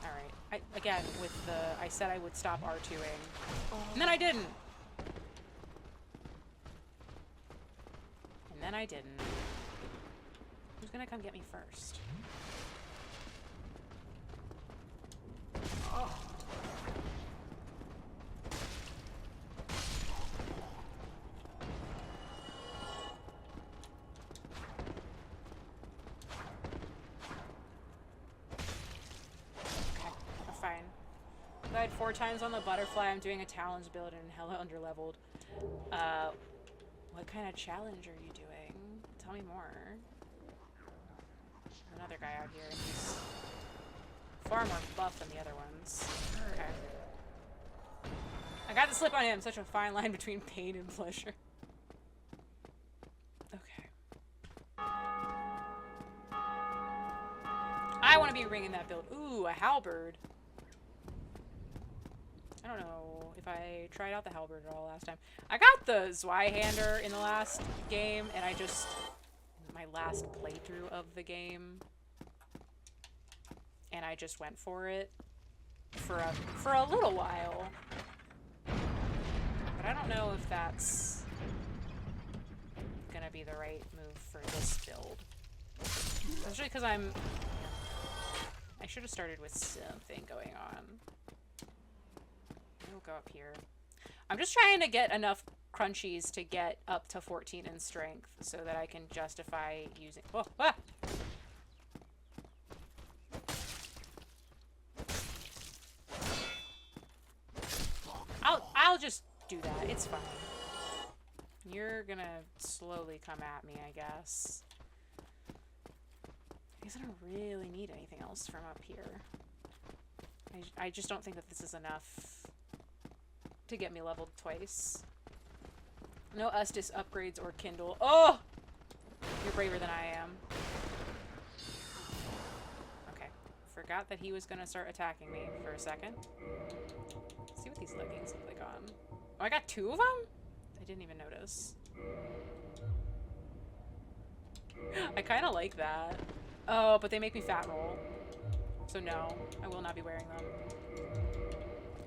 Alright, again, with I said I would stop R2ing, and then I didn't. And then I didn't. Who's gonna come get me first? Oh. Died 4 times on the butterfly. I'm doing a challenge build and hella underleveled. What kind of challenge are you doing? Tell me more. There's another guy out here, and he's far more buff than the other ones. Okay. I got the slip on him. Such a fine line between pain and pleasure. Okay. I want to be ringing that build. Ooh, a halberd. I don't know if I tried out the halberd at all last time. I got the Zweihander in the last game, and I just... my last playthrough of the game. And I just went for it for a little while. But I don't know if that's gonna be the right move for this build. Especially because I should have started with something going on. We'll go up here. I'm just trying to get enough crunchies to get up to 14 in strength so that I can justify using... Oh, ah! I'll just do that. It's fine. You're gonna slowly come at me, I guess. I guess I don't really need anything else from up here. I just don't think that this is enough to get me leveled twice. No Estus upgrades or Kindle. Oh! You're braver than I am. Okay. Forgot that he was gonna start attacking me for a second. Let's see what these leggings look like on. Oh, I got 2 of them? I didn't even notice. I kind of like that. Oh, but they make me fat roll. So no, I will not be wearing them.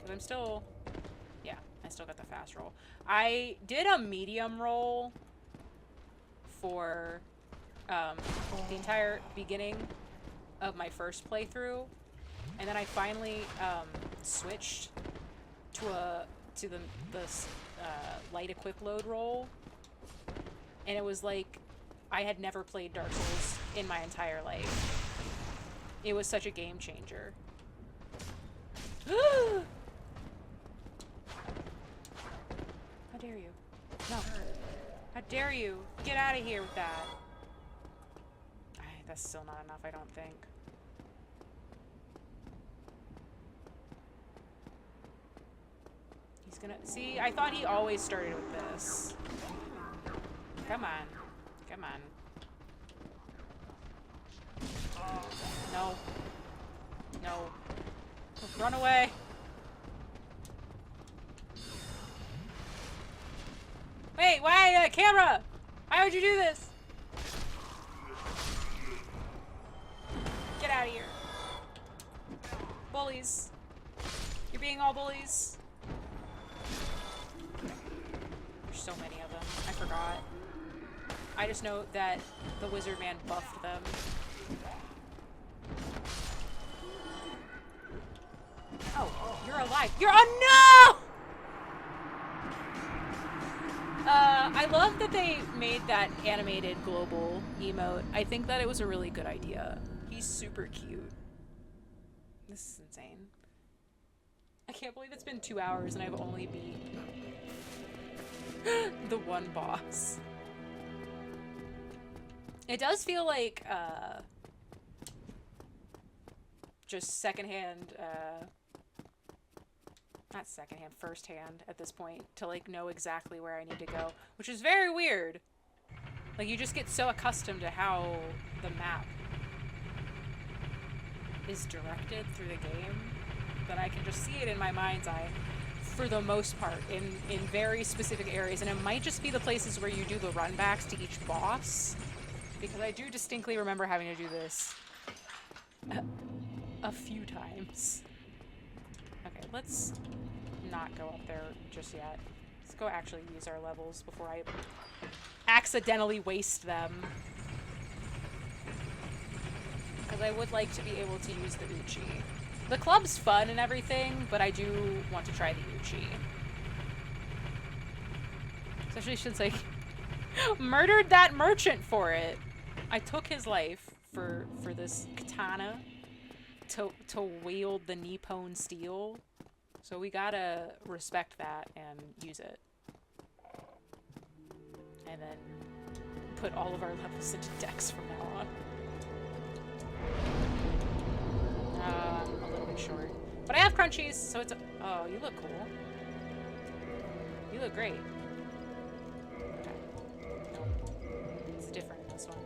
But I'm still... yeah, I still got the fast roll. I did a medium roll for the entire beginning of my first playthrough. And then I finally switched to the light equip load roll. And it was like I had never played Dark Souls in my entire life. It was such a game changer. How dare you? No. How dare you? Get out of here with that. That's still not enough, I don't think. He's gonna... See, I thought he always started with this. Come on. Come on. No. No. Run away. Wait, why? Camera! Why would you do this? Get out of here. Bullies. You're being all bullies. There's so many of them. I forgot. I just know that the wizard man buffed them. Oh, you're alive. You're... Oh, no! I love that they made that animated global emote. I think that it was a really good idea. He's super cute. This is insane. I can't believe it's been 2 hours and I've only beat the one boss. It does feel like, just secondhand, not secondhand, firsthand at this point, to like know exactly where I need to go, which is very weird. Like, you just get so accustomed to how the map is directed through the game that I can just see it in my mind's eye for the most part in very specific areas, and it might just be the places where you do the runbacks to each boss, because I do distinctly remember having to do this a few times. Okay, let's not go up there just yet. Let's go actually use our levels before I accidentally waste them. Because I would like to be able to use the Uchi. The club's fun and everything, but I do want to try the Uchi. Especially since I murdered that merchant for it. I took his life for this katana to wield the Nippon steel. So we gotta respect that and use it. And then put all of our levels into Dex from now on. I'm a little bit short. But I have crunchies, so it's a... Oh, you look cool. You look great. Okay. Nope. It's different in this one.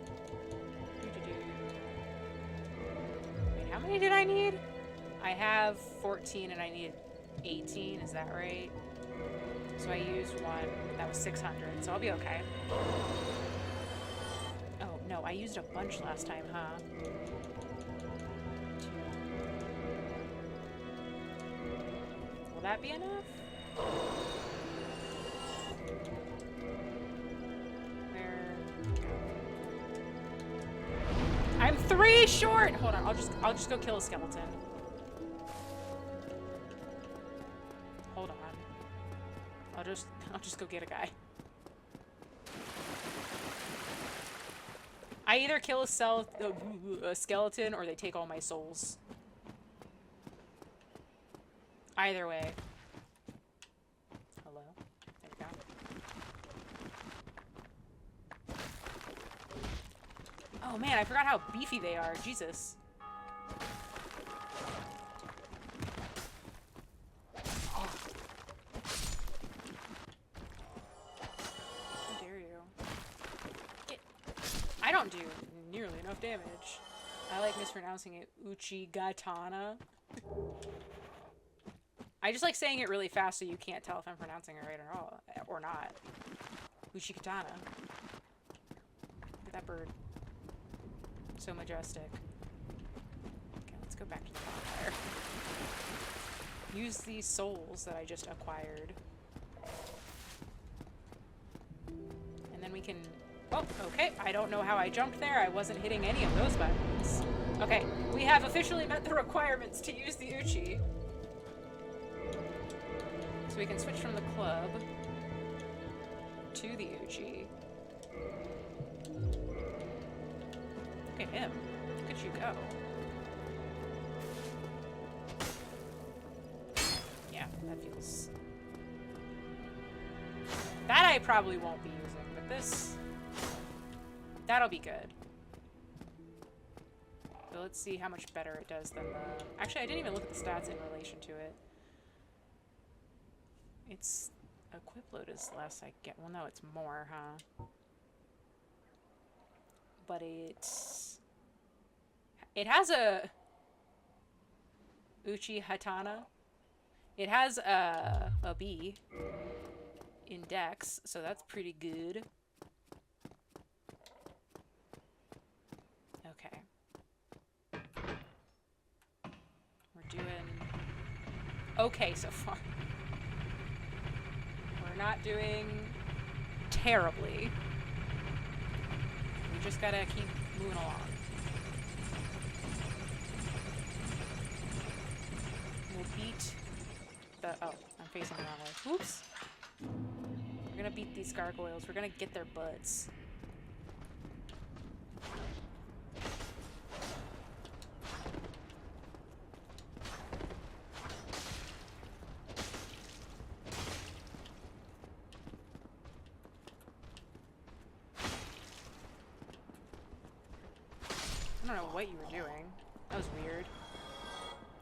Wait, how many did I need? I have 14 and I need 18, is that right? So I used one. That was 600, so I'll be okay. Oh, no, I used a bunch last time, huh? Will that be enough? Where? I'm 3 short! Hold on, I'll just go kill a skeleton. Hold on. I'll just go get a guy. I either kill a skeleton or they take all my souls. Either way. Hello? There we go. Oh man, I forgot how beefy they are. Jesus. Oh. How dare you? I don't do nearly enough damage. I like mispronouncing it. Uchigatana. I just like saying it really fast so you can't tell if I'm pronouncing it right at all, or not. Uchigatana. Look at that bird. So majestic. Okay, let's go back to the bonfire. Use these souls that I just acquired. And then we can... Oh, okay. I don't know how I jumped there. I wasn't hitting any of those buttons. Okay, we have officially met the requirements to use the Uchi. So we can switch from the club to the Uchi. Look at him. Look at you go. That feels... That I probably won't be using, but this... That'll be good. So let's see how much better it does than the... Actually, I didn't even look at the stats in relation to it. It's... Equip load is less, I get. Well, no, it's more, huh? But it's... It has a... Uchi Hatana. It has a B in Dex, so that's pretty good. Okay. We're doing okay so far. We're not doing terribly. We just gotta keep moving along. We'll beat the... Oh, I'm facing the wrong way. Oops. We're gonna beat these gargoyles. We're gonna get their butts. I don't know what you were doing. That was weird.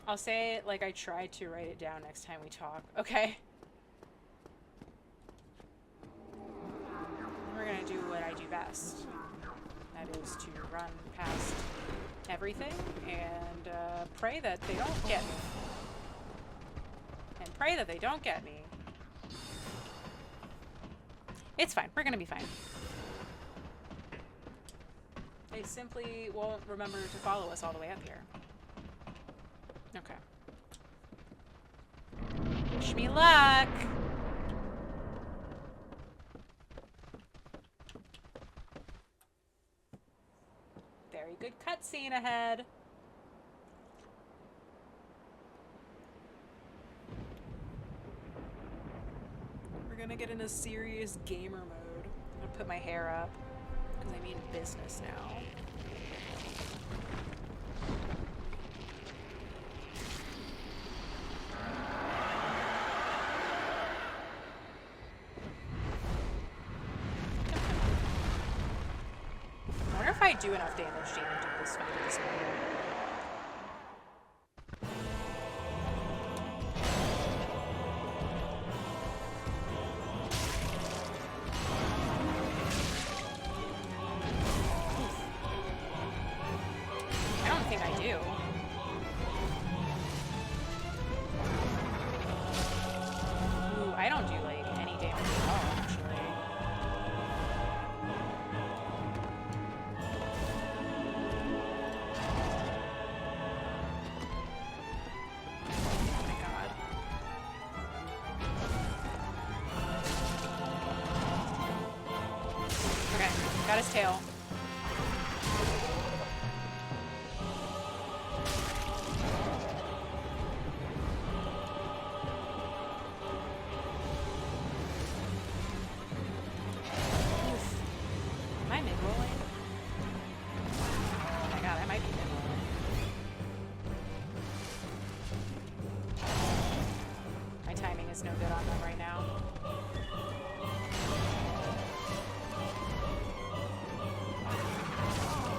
I'll say it like I tried to write it down next time we talk. Okay. We're gonna do what I do best. That is to run past everything and pray that they don't get me. And pray that they don't get me. It's fine. We're gonna be fine. They simply won't remember to follow us all the way up here. Okay. Wish me luck! Very good cutscene ahead. We're gonna get into serious gamer mode. I'm gonna put my hair up. Because I mean business now. I wonder if I do enough damage to even do this fight this way. I don't think I do. Ooh, I don't do like any damage at all, actually. Oh my god. Okay, got his tail. Am I mid-rolling? Oh my god, I might be mid-rolling. My timing is no good on them right now.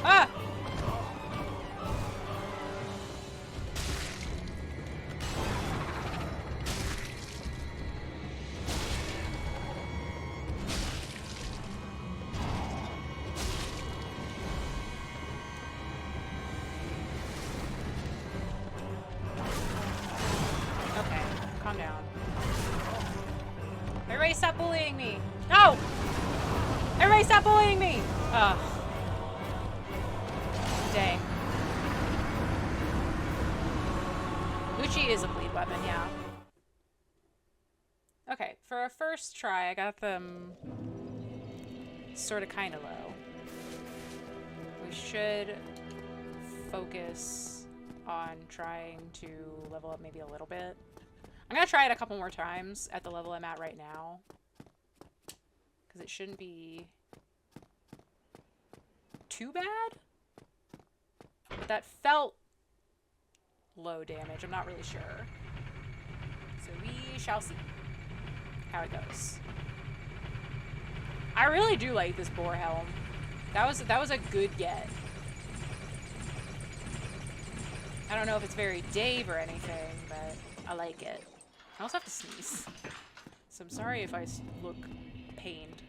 Ah! Okay, calm down. Everybody stop bullying me! No! Everybody stop bullying me! Ugh. Dang. Uchi is a bleed weapon, yeah. Okay, for a first try, I got them sort of kind of low. We should focus on trying to level up maybe a little bit. I'm gonna try it a couple more times at the level I'm at right now. Because it shouldn't be too bad. But that felt low damage. I'm not really sure. So we We shall see how it goes. I really do like this boar helm. That was a good get. I don't know if it's very Dave or anything, but I like it. I also have to sneeze. So I'm sorry if I look pained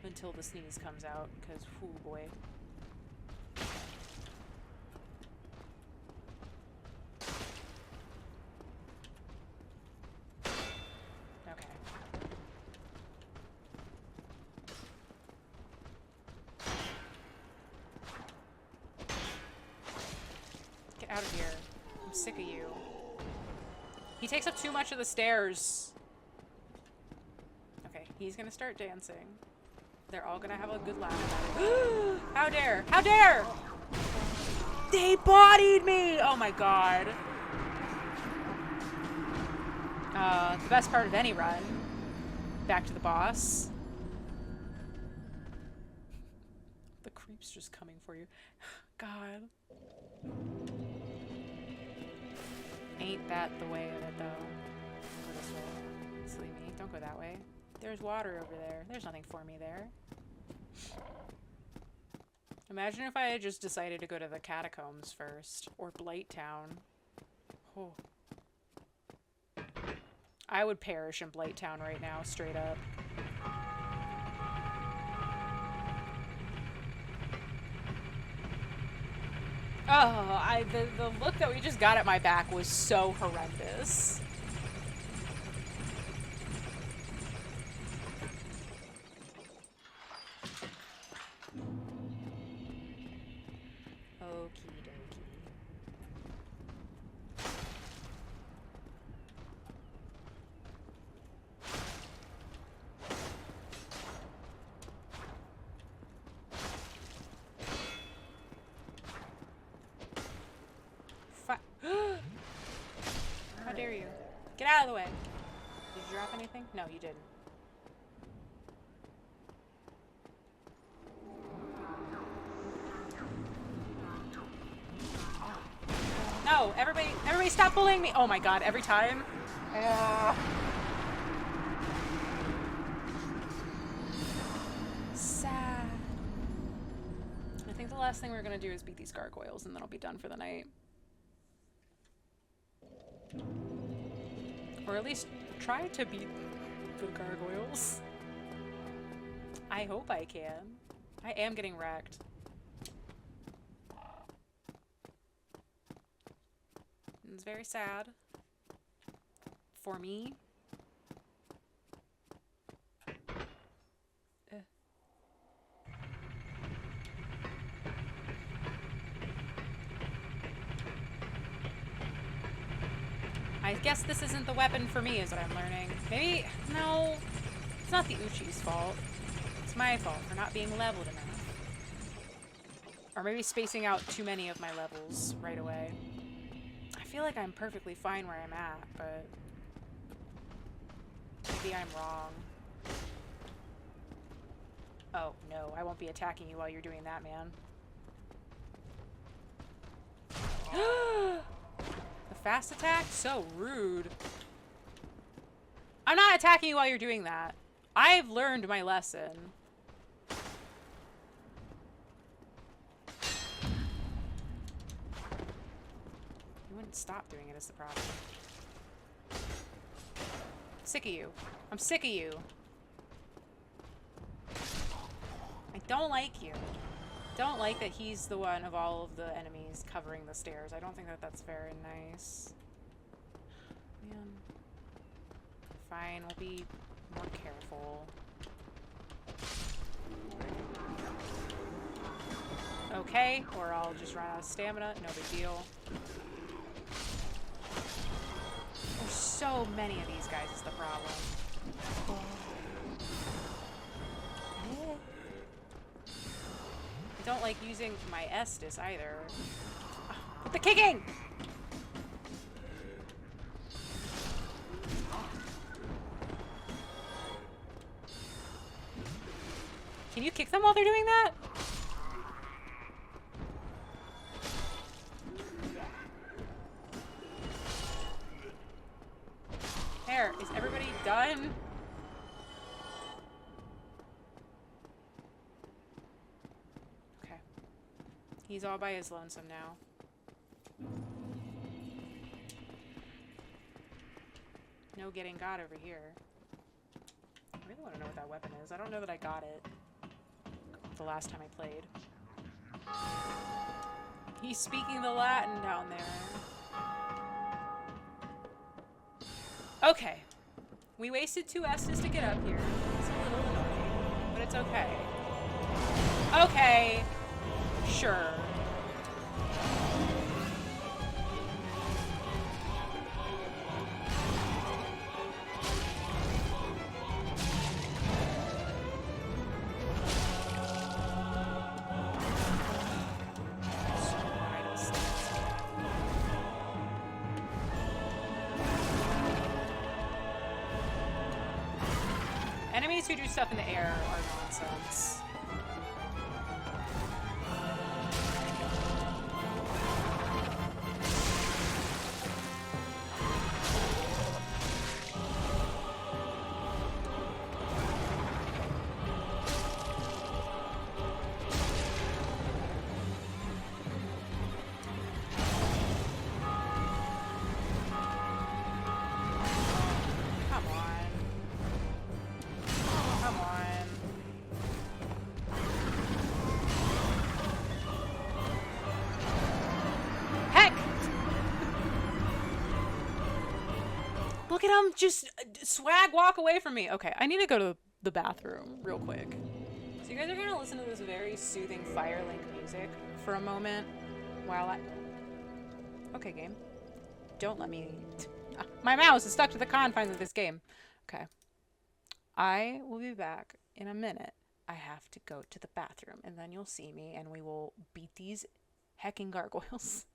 until the sneeze comes out, because, whoo boy. Okay. Get out of here. I'm sick of you. He takes up too much of the stairs. Okay, he's gonna start dancing. They're all gonna have a good laugh about it. How dare! How dare! They bodied me! Oh my god. The best part of any run. Back to the boss. The creep's just coming for you. God. Ain't that the way of it, though? Go this way. Silly me. Don't go that way. There's water over there. There's nothing for me there. Imagine if I had just decided to go to the catacombs first. Or Blight Town. Oh. I would perish in Blight Town right now, straight up. Oh, the look that we just got at my back was so horrendous. Okie dokie. How dare you? Get out of the way. Did you drop anything? No, you didn't. No, everybody stop bullying me. Oh my god, every time. Sad. I think the last thing we're gonna do is beat these gargoyles and then I'll be done for the night. Or at least try to beat the gargoyles. I hope I can. I am getting wrecked. It's very sad. For me. I guess this isn't the weapon for me, is what I'm learning. Maybe, no, it's not the Uchi's fault. It's my fault for not being leveled enough. Or maybe spacing out too many of my levels right away. I feel like I'm perfectly fine where I'm at, but maybe I'm wrong. Oh, no, I won't be attacking you while you're doing that, man. The fast attack? So rude. I'm not attacking you while you're doing that. I've learned my lesson. You wouldn't stop doing it is the problem. Sick of you. I'm sick of you. I don't like you. Don't like that he's the one of all of the enemies covering the stairs. I don't think that that's very nice. Man. Fine, we'll be more careful. Okay, or I'll just run out of stamina. No big deal. There's so many of these guys is the problem. I don't like using my Estus either. The kicking! Can you kick them while they're doing that? There. Is done? Okay. He's all by his lonesome now. No getting got over here. I really want to know what that weapon is. I don't know that I got it the last time I played. He's speaking the Latin down there. Okay. We wasted 2 S's to get up here. It's a little annoying, but it's okay. Okay. Sure. Enemies who do stuff in the air are nonsense. Look at him just swag walk away from me. Okay, I need to go to the bathroom real quick. So you guys are gonna listen to this very soothing Firelink music for a moment while I... Okay, game. Don't let me... My mouse is stuck to the confines of this game. Okay. I will be back in a minute. I have to go to the bathroom, and then you'll see me, and we will beat these hecking gargoyles.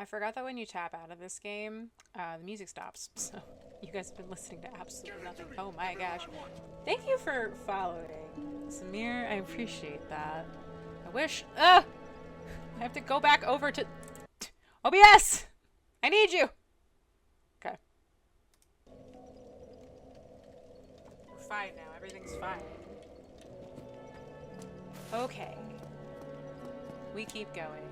I forgot that when you tap out of this game, the music stops. So you guys have been listening to absolutely nothing. Oh my gosh. Thank you for following, Samir. I appreciate that. I wish... I have to go back over to... OBS! I need you! Okay. We're fine now. Everything's fine. Okay. We keep going.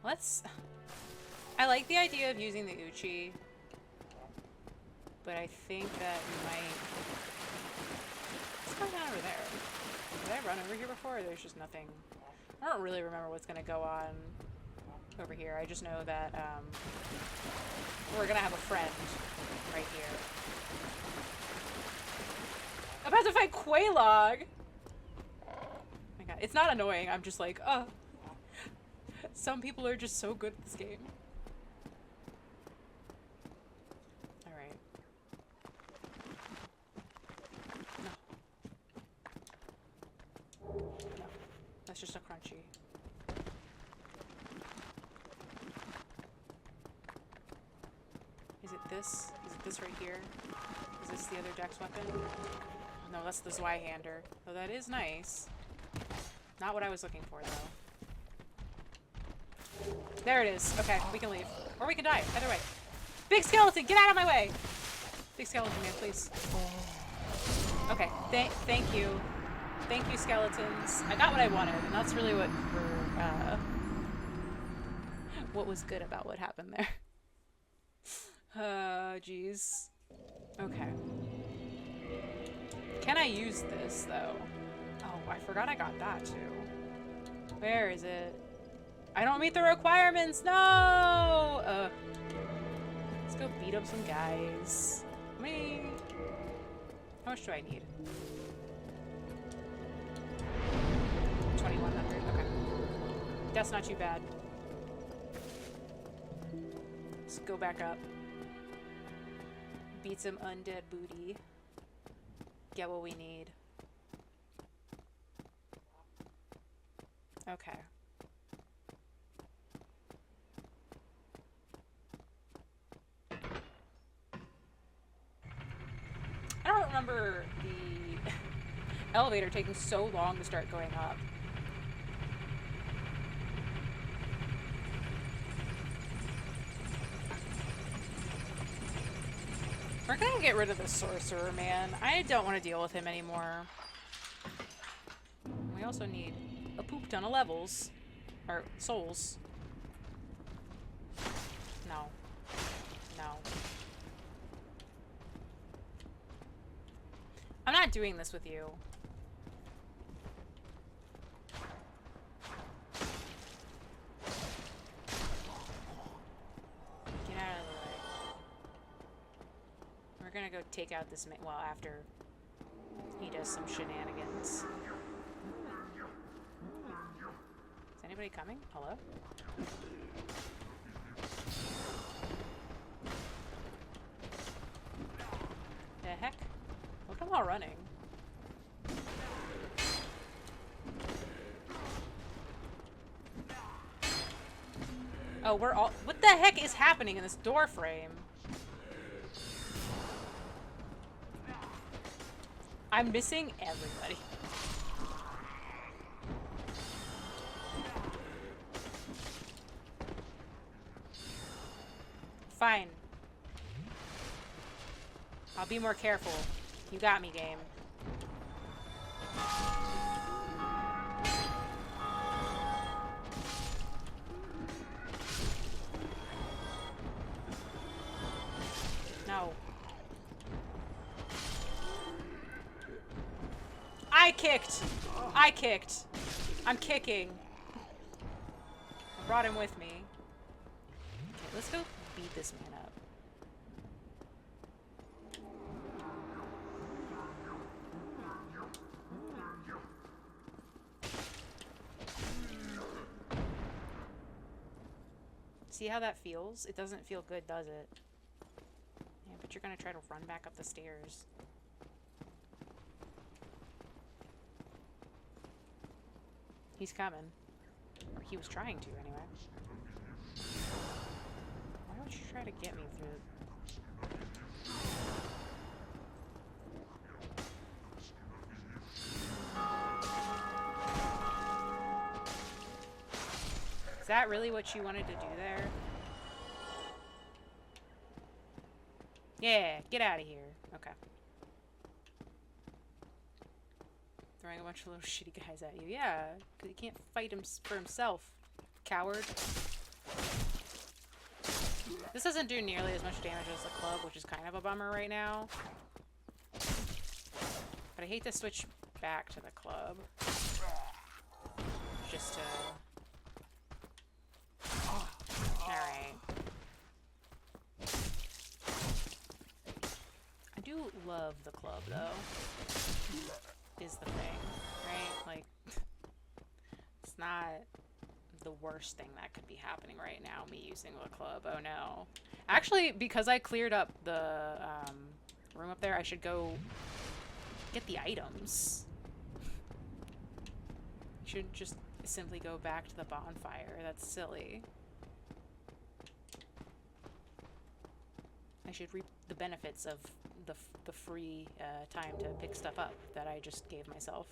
Let's... I like the idea of using the Uchi, but I think that we might... What's going on over there? Did I run over here before, or there's just nothing? I don't really remember what's going to go on over here. I just know that we're going to have a friend right here. About to fight Quaylog! Oh my god. It's not annoying. I'm just like, some people are just so good at this game. Alright. No. No. That's just a crunchy. Is it this? Is it this right here? Is this the other Dex weapon? No, that's the Zweihander. Though that is nice. Not what I was looking for, though. There it is. Okay, we can leave. Or we can die. Either way. Big skeleton, get out of my way! Big skeleton man, please. Okay, thank you. Thank you, skeletons. I got what I wanted, and that's really what what was good about what happened there. Jeez. Okay. Can I use this, though? Oh, I forgot I got that, too. Where is it? I don't meet the requirements! No! Let's go beat up some guys. How much do I need? 2100. Okay. That's not too bad. Let's go back up. Beat some undead booty. Get what we need. Okay. I don't remember the elevator taking so long to start going up. We're gonna get rid of the sorcerer, man. I don't want to deal with him anymore. We also need a poop ton of levels. Or souls. No. No. I'm not doing this with you. Get out of the way. We're gonna go take out this man. Well, after he does some shenanigans. Is anybody coming? Hello? The heck? Look at them all running. Oh, we're all- what the heck is happening in this door frame? I'm missing everybody. Fine. I'll be more careful. You got me, game. No. I kicked! I kicked! I'm kicking. I brought him with me. Okay, let's go beat this man up. See how that feels? It doesn't feel good, does it? Yeah, but you're gonna try to run back up the stairs. He's coming. Or he was trying to, anyway. Why would you try to get me through... Is that really what you wanted to do there? Yeah, get out of here. Okay. Throwing a bunch of little shitty guys at you. Yeah, because he can't fight him for himself. Coward. This doesn't do nearly as much damage as the club, which is kind of a bummer right now. But I hate to switch back to the club. Just to... Alright. I do love the club, though. Is the thing, right? Like, it's not the worst thing that could be happening right now, me using the club. Oh no. Actually, because I cleared up the room up there, I should go get the items. I should just simply go back to the bonfire. That's silly. I should reap the benefits of the free time to pick stuff up that I just gave myself.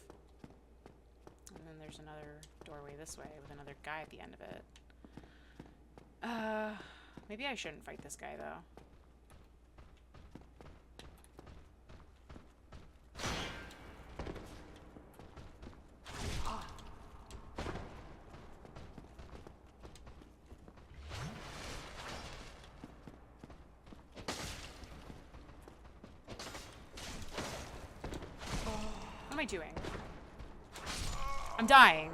And then there's another doorway this way with another guy at the end of it. Maybe I shouldn't fight this guy, though. What am I doing? I'm dying.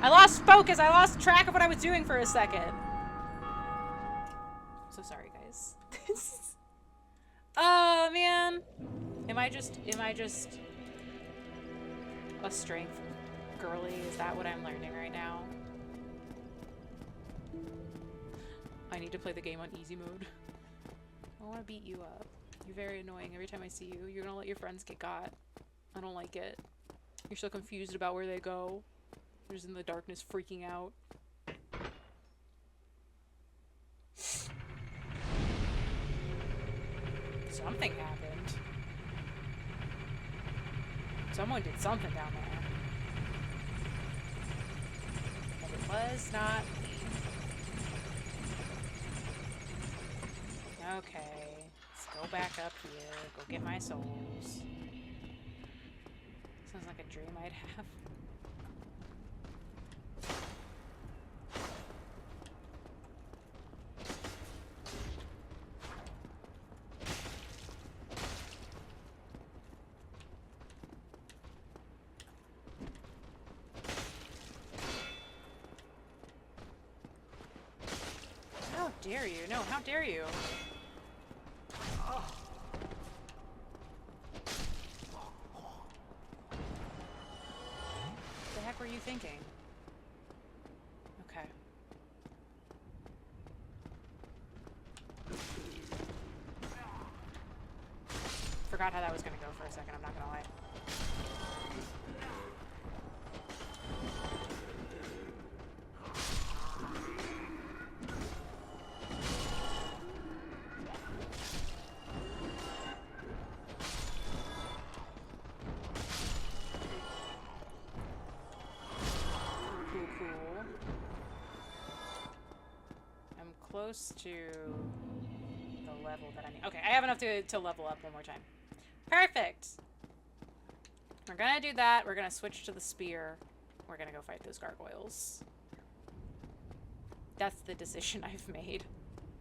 I lost focus. I lost track of what I was doing for a second. So sorry, guys. Oh, man. Am I just a strength girly? Is that what I'm learning right now? I need to play the game on easy mode. I want to beat you up. You're very annoying every time I see you. You're gonna let your friends get got. I don't like it. You're so confused about where they go. You're just in the darkness freaking out. Something happened. Someone did something down there. And it was not me. Okay. Let's go back up here. Go get my souls. Sounds like a dream I'd have. How dare you? No, how dare you? What the heck were you thinking? Okay. Forgot how that was gonna go for a second, I'm not gonna lie. Close to the level that I need. Okay, I have enough to level up one more time. Perfect! We're gonna do that. We're gonna switch to the spear. We're gonna go fight those gargoyles. That's the decision I've made.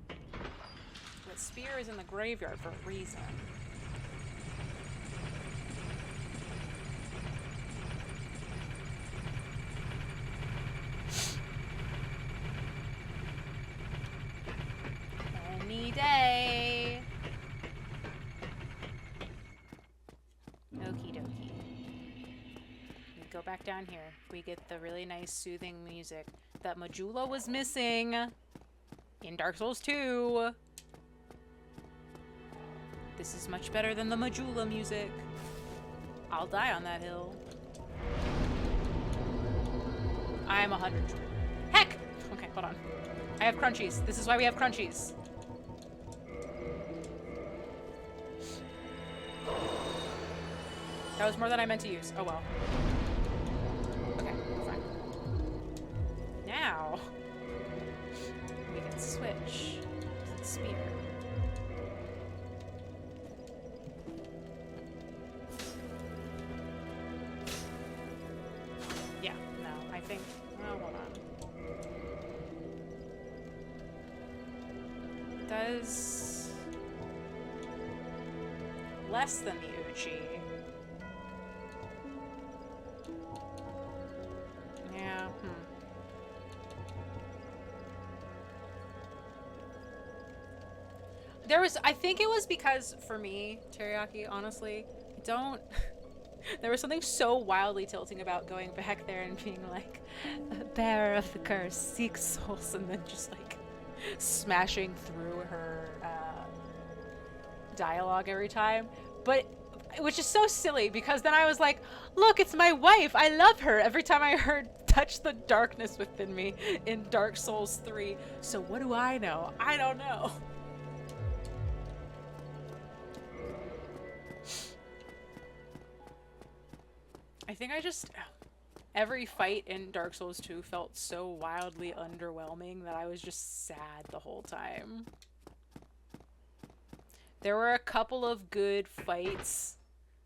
The spear is in the graveyard for a reason. Any day. Okie dokie. We go back down here. We get the really nice soothing music that Majula was missing in Dark Souls 2. This is much better than the Majula music. I'll die on that hill. I'm 100. Heck! Okay, hold on. I have crunchies. This is why we have crunchies. That was more than I meant to use. Oh well. Okay, we're fine. Now, we can switch to the spear. Yeah, no, I think, well, hold on. Does less than the Uchi. Yeah, There was, I think it was because, for me, Teriyaki, honestly, don't... There was something so wildly tilting about going back there and being like, bearer of the curse, seek souls, and then just like smashing through her dialogue every time. But it was just so silly because then I was like, look, it's my wife, I love her, every time I heard touch the darkness within me in Dark Souls 3. So what do I know? I don't know. I think I just... Every fight in Dark Souls 2 felt so wildly underwhelming that I was just sad the whole time. There were a couple of good fights.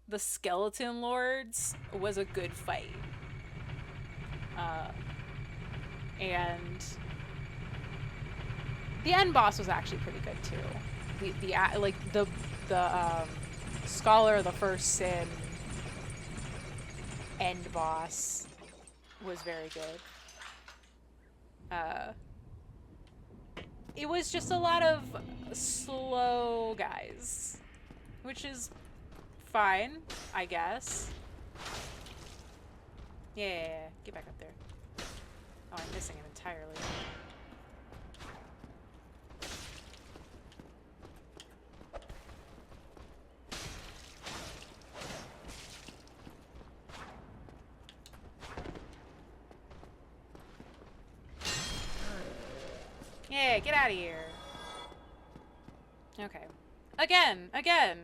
The Skeleton Lords was a good fight. And the end boss was actually pretty good too. The Scholar of the First Sin end boss was very good. It was just a lot of slow guys, which is fine, I guess. Yeah, get back up there. Oh, I'm missing him entirely. Yeah, get out of here. Okay. Again! Okay.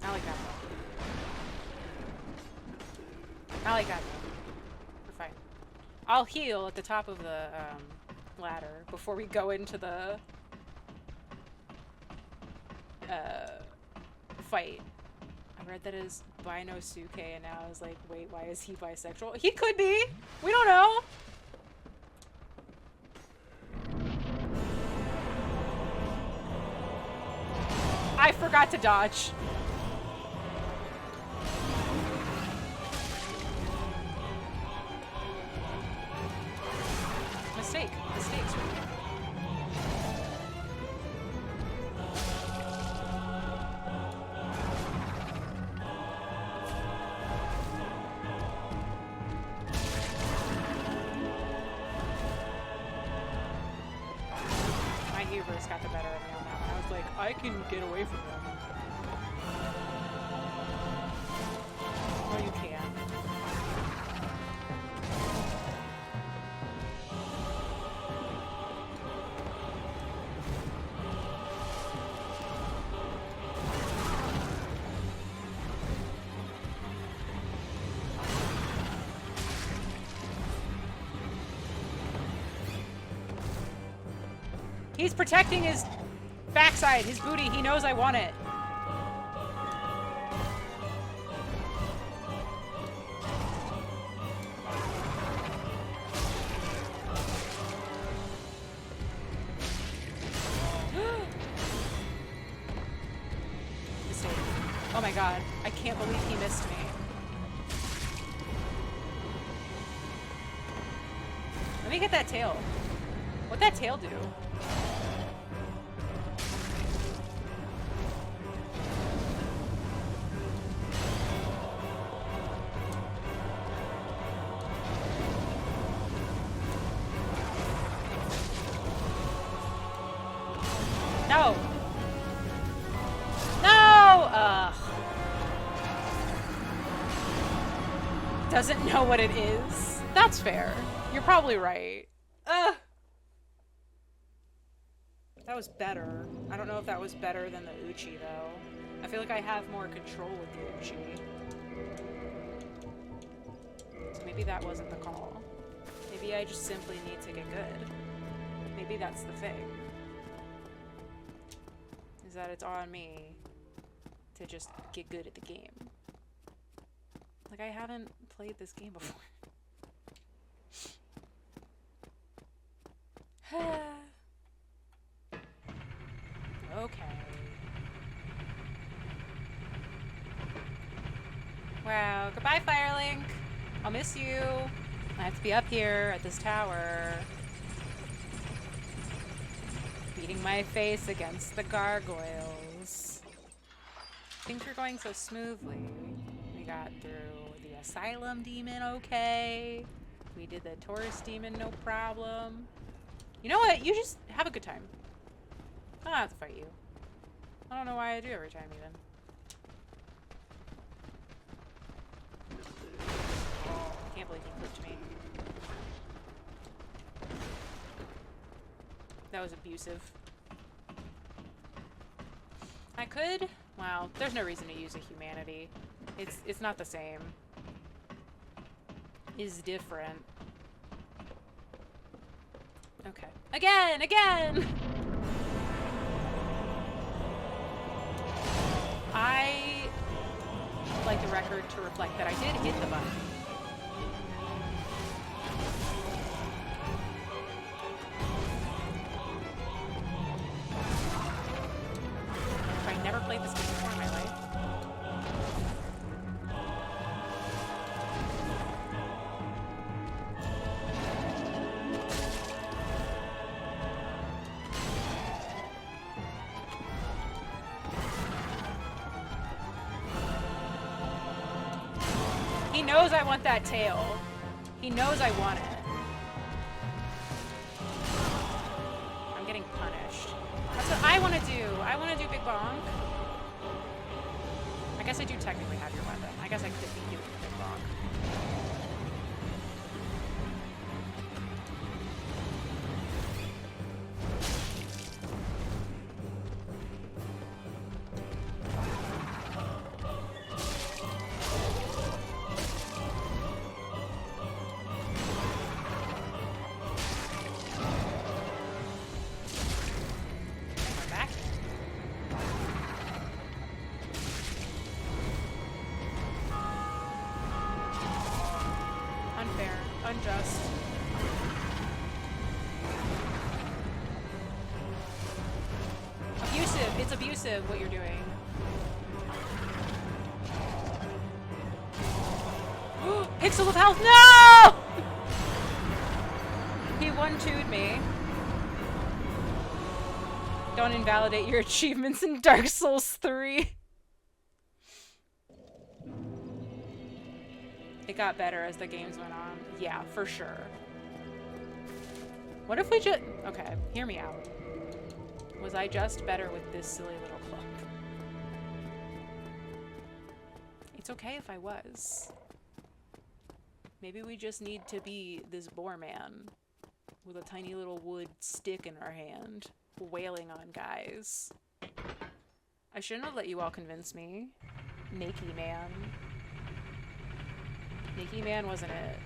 I like that one. I like that one. We're fine. I'll heal at the top of the ladder before we go into the fight. I read that as Binosuke and now I was like, wait, why is he bisexual? He could be! We don't know! I forgot to dodge. Mistakes. My hubris got the better of me on that one. I was like, I can get away from them. Oh, you can. He's protecting his backside, his booty. He knows I want it. Mistake. Oh my god. I can't believe he missed me. Let me get that tail. What'd that tail do? No! No! Ugh. Doesn't know what it is. That's fair. You're probably right. Ugh. That was better. I don't know if that was better than the Uchi, though. I feel like I have more control with the Uchi. So maybe that wasn't the call. Maybe I just simply need to get good. Maybe that's the thing. Is that it's on me to just get good at the game. Like, I haven't played this game before. Okay. Wow, goodbye, Firelink. I'll miss you. I have to be up here at this tower. Beating my face against the gargoyles. Things were going so smoothly. We got through the asylum demon okay. We did the tourist demon no problem. You know what? You just have a good time. I don't have to fight you. I don't know why I do every time, even. I can't believe he clipped me. That was abusive. I could... Well, there's no reason to use a humanity. It's not the same. It's different. Okay. Again! I would like the record to reflect that I did hit the button. I never played this game before in my life. He knows I want that tail. He knows I want it. I'm getting punished. That's what I want to do. I want to do Big Bonk. I guess I do technically have your weapon. I guess I could be doing Big Bonk. Unjust. Abusive. It's abusive what you're doing. Pixel of health. No! He 1-2'd me. Don't invalidate your achievements in Dark Souls 3. It got better as the games went on. Yeah, for sure. What if we just... Okay, hear me out. Was I just better with this silly little cloak? It's okay if I was. Maybe we just need to be this boar man with a tiny little wood stick in our hand, wailing on guys. I shouldn't have let you all convince me. Nakey man. Nakey man wasn't it.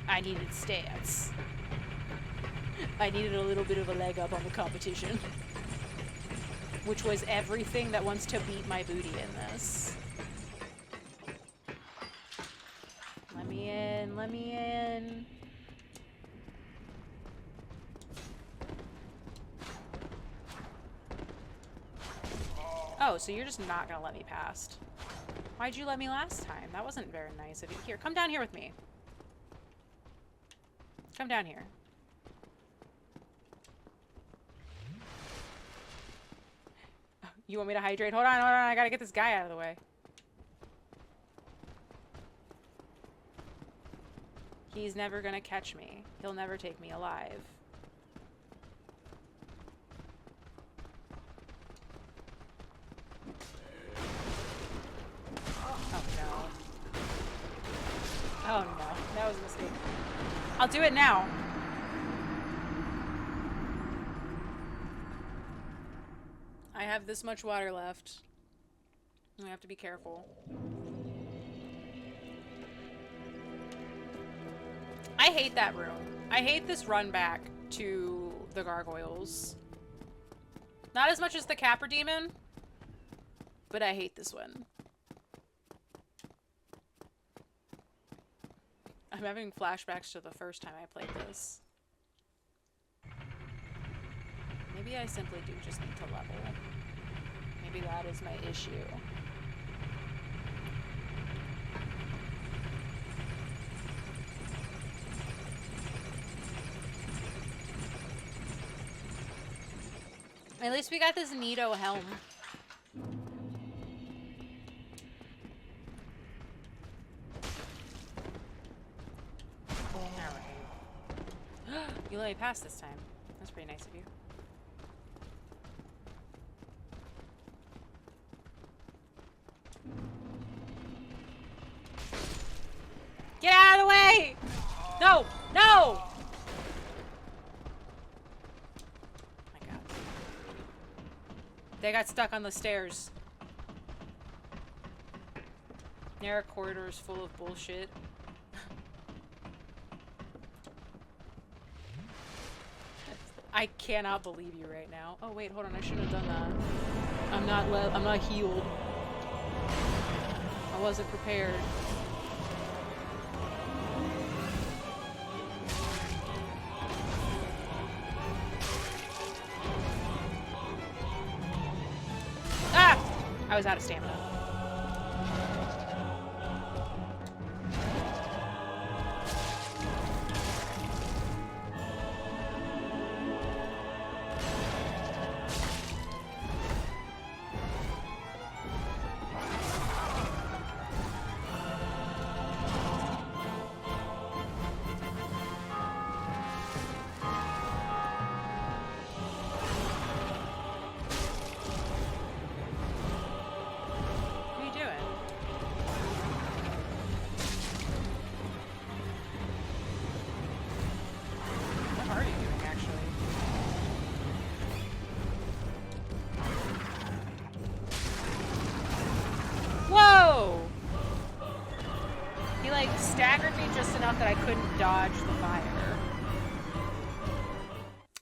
I needed stats. I needed a little bit of a leg up on the competition. Which was everything that wants to beat my booty in this. Let me in, let me in. Oh, so you're just not gonna let me past. Why'd you let me last time? That wasn't very nice of you. Here, come down here with me. Come down here. You want me to hydrate? Hold on, hold on. I gotta get this guy out of the way. He's never gonna catch me. He'll never take me alive. Oh no. I'll do it now. I have this much water left. I have to be careful. I hate that room. I hate this run back to the gargoyles. Not as much as the Capra Demon, but I hate this one. I'm having flashbacks to the first time I played this. Maybe I simply do just need to level. Maybe that is my issue. At least we got this neato helm. You let me pass this time. That's pretty nice of you. Get out of the way! No! No! My God. They got stuck on the stairs. Narrow corridors full of bullshit. I cannot believe you right now. Oh wait, hold on. I shouldn't have done that. I'm not healed. I wasn't prepared. Ah! I was out of stamina. Staggered me just enough that I couldn't dodge the fire.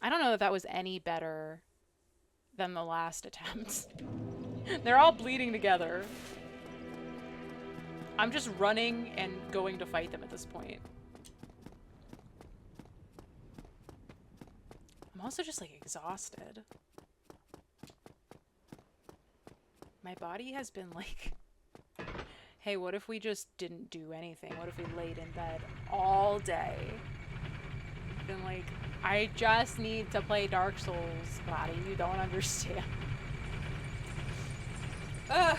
I don't know if that was any better than the last attempt. They're all bleeding together. I'm just running and going to fight them at this point. I'm also just like exhausted. My body has been like... Hey, what if we just didn't do anything? What if we laid in bed all day? Been like, I just need to play Dark Souls, body. You don't understand. Ugh.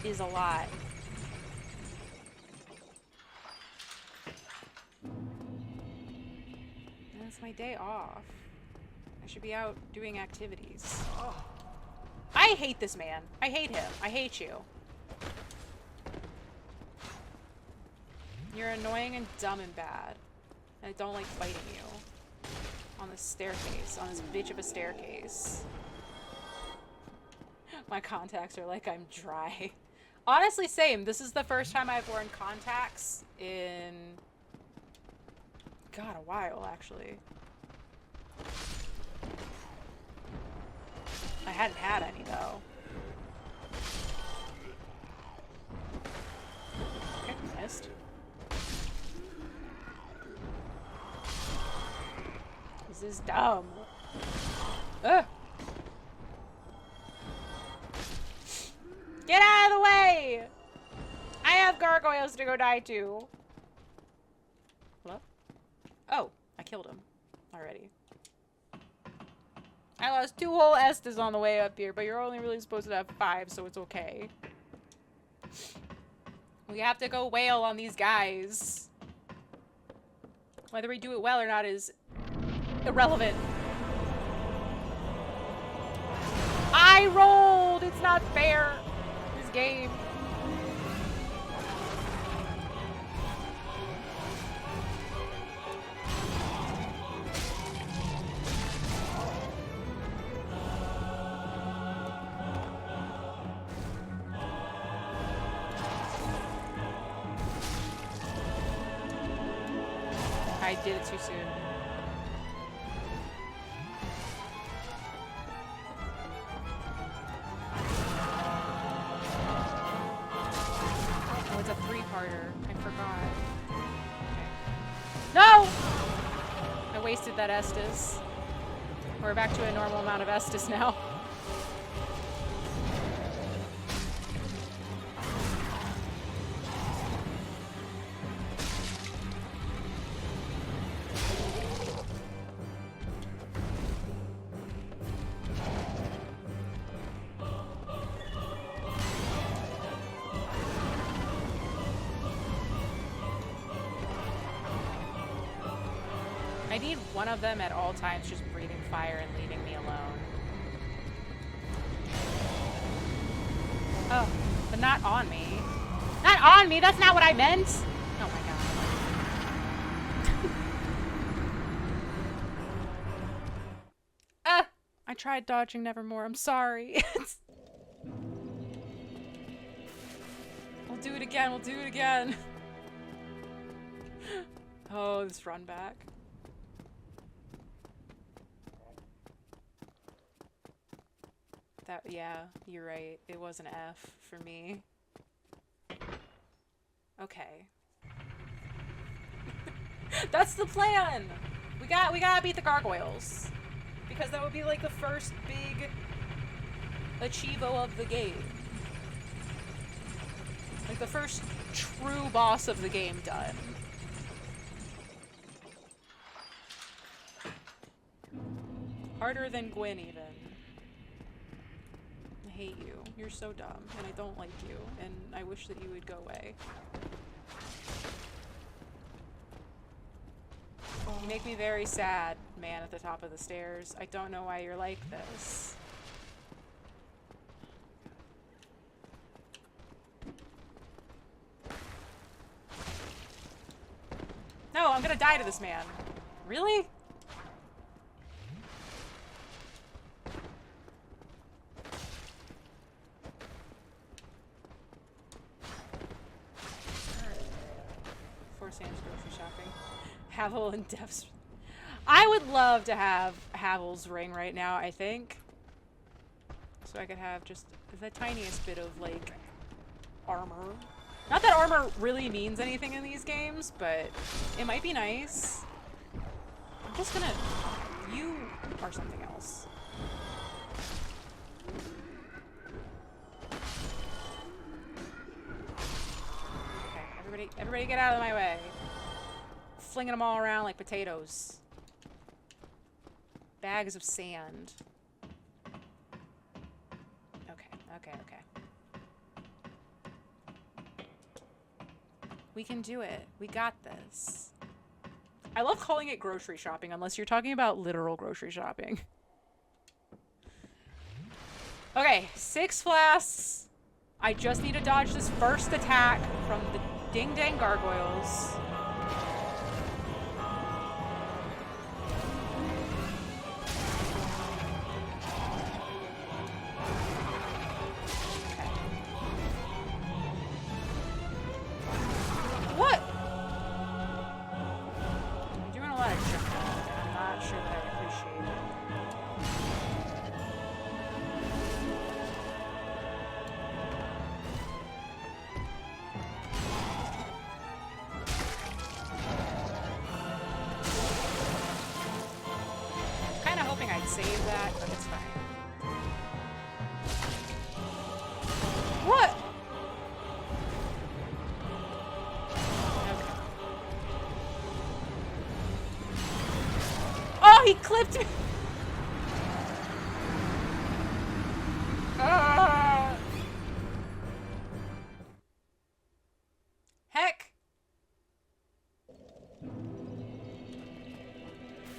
Is a lot. And it's my day off. I should be out doing activities. Oh. I hate this man. I hate him. I hate you. You're annoying and dumb and bad. I don't like fighting you. On this staircase. On this bitch of a staircase. My contacts are like I'm dry. Honestly, same. This is the first time I've worn contacts in... God, a while, actually. I hadn't had any, though. Okay, missed. This is dumb. Ugh. Get out of the way! I have gargoyles to go die to. Hello? Oh, I killed him already. I lost 2 whole Estes on the way up here, but you're only really supposed to have 5, so it's okay. We have to go wail on these guys. Whether we do it well or not is irrelevant. I rolled! It's not fair. This game. I did it too soon. Oh, it's a three-parter. I forgot. Okay. No! I wasted that Estus. We're back to a normal amount of Estus now. I need one of them at all times just breathing fire and leaving me alone. Oh, but not on me. Not on me! That's not what I meant! Oh my god. I tried dodging Nevermore. I'm sorry. We'll do it again. We'll do it again. Oh, this run back. That, yeah, you're right. It was an F for me. Okay. That's the plan! We gotta beat the gargoyles. Because that would be like the first big achievo of the game. Like the first true boss of the game done. Harder than Gwyn even. I hate you. You're so dumb, and I don't like you, and I wish that you would go away. You make me very sad, man at the top of the stairs. I don't know why you're like this. No, I'm gonna die to this man. Really? Sam's grocery shopping. Havel and Dev's. I would love to have Havel's ring right now, I think. So I could have just the tiniest bit of, like, armor. Not that armor really means anything in these games, but it might be nice. I'm just gonna... You are something else. Everybody get out of my way. Flinging them all around like potatoes. Bags of sand. Okay. We can do it. We got this. I love calling it grocery shopping, unless you're talking about literal grocery shopping. Okay, 6 flasks. I just need to dodge this first attack from the ding dang gargoyles. What? I'm doing a lot of jumping, and I'm not sure that I appreciate it. Save that, but it's fine. What? Okay. Oh, he clipped me! Heck!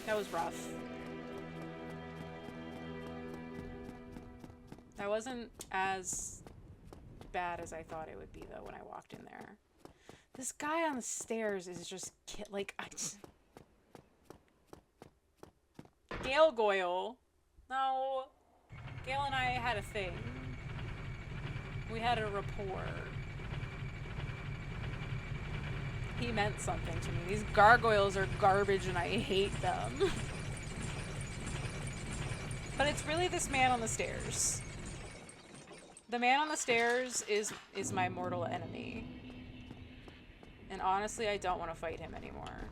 That was rough. That wasn't as bad as I thought it would be, though, when I walked in there. This guy on the stairs is just, like, Gale Goyle. No. Gale and I had a thing. We had a rapport. He meant something to me. These gargoyles are garbage and I hate them. But it's really this man on the stairs. The man on the stairs is my mortal enemy. And honestly, I don't want to fight him anymore.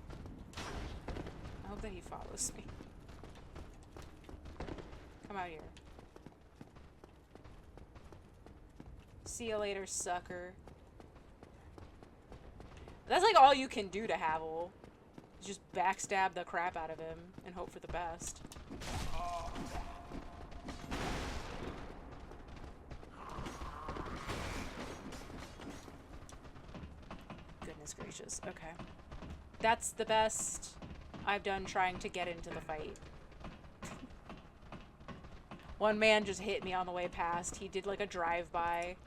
I hope that he follows me. Come out here. See you later, sucker. That's like all you can do to Havel. Just backstab the crap out of him and hope for the best. Goodness gracious. Okay. That's the best I've done trying to get into the fight. One man just hit me on the way past. He did like a drive-by.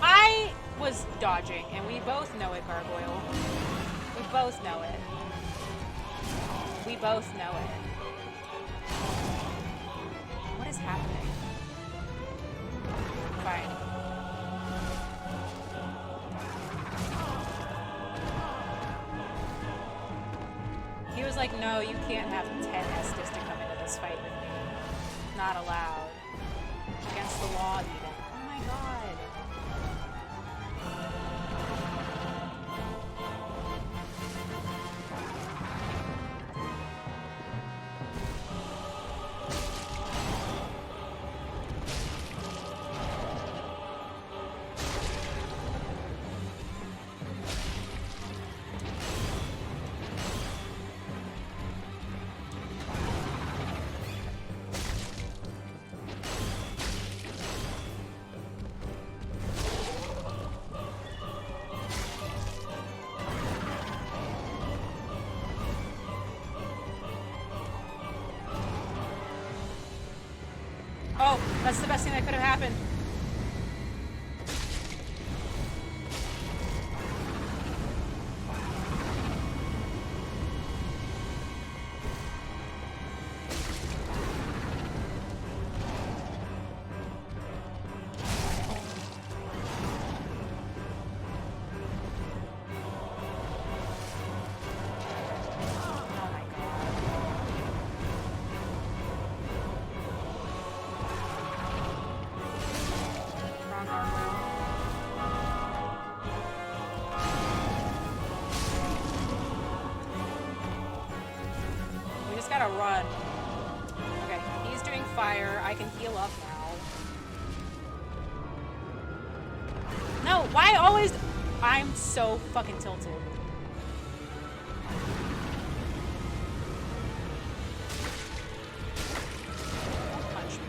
I was dodging, and we both know it, Gargoyle. We both know it. We both know it. What is happening? Fine. He was like, no, you can't have 10 Estus to come into this fight with me. Not allowed. Against the law, even. Oh my god. Oh, that's the best thing that could have happened. Run. Okay, he's doing fire. I can heal up now. No, why always? I'm so fucking tilted. Don't punch me.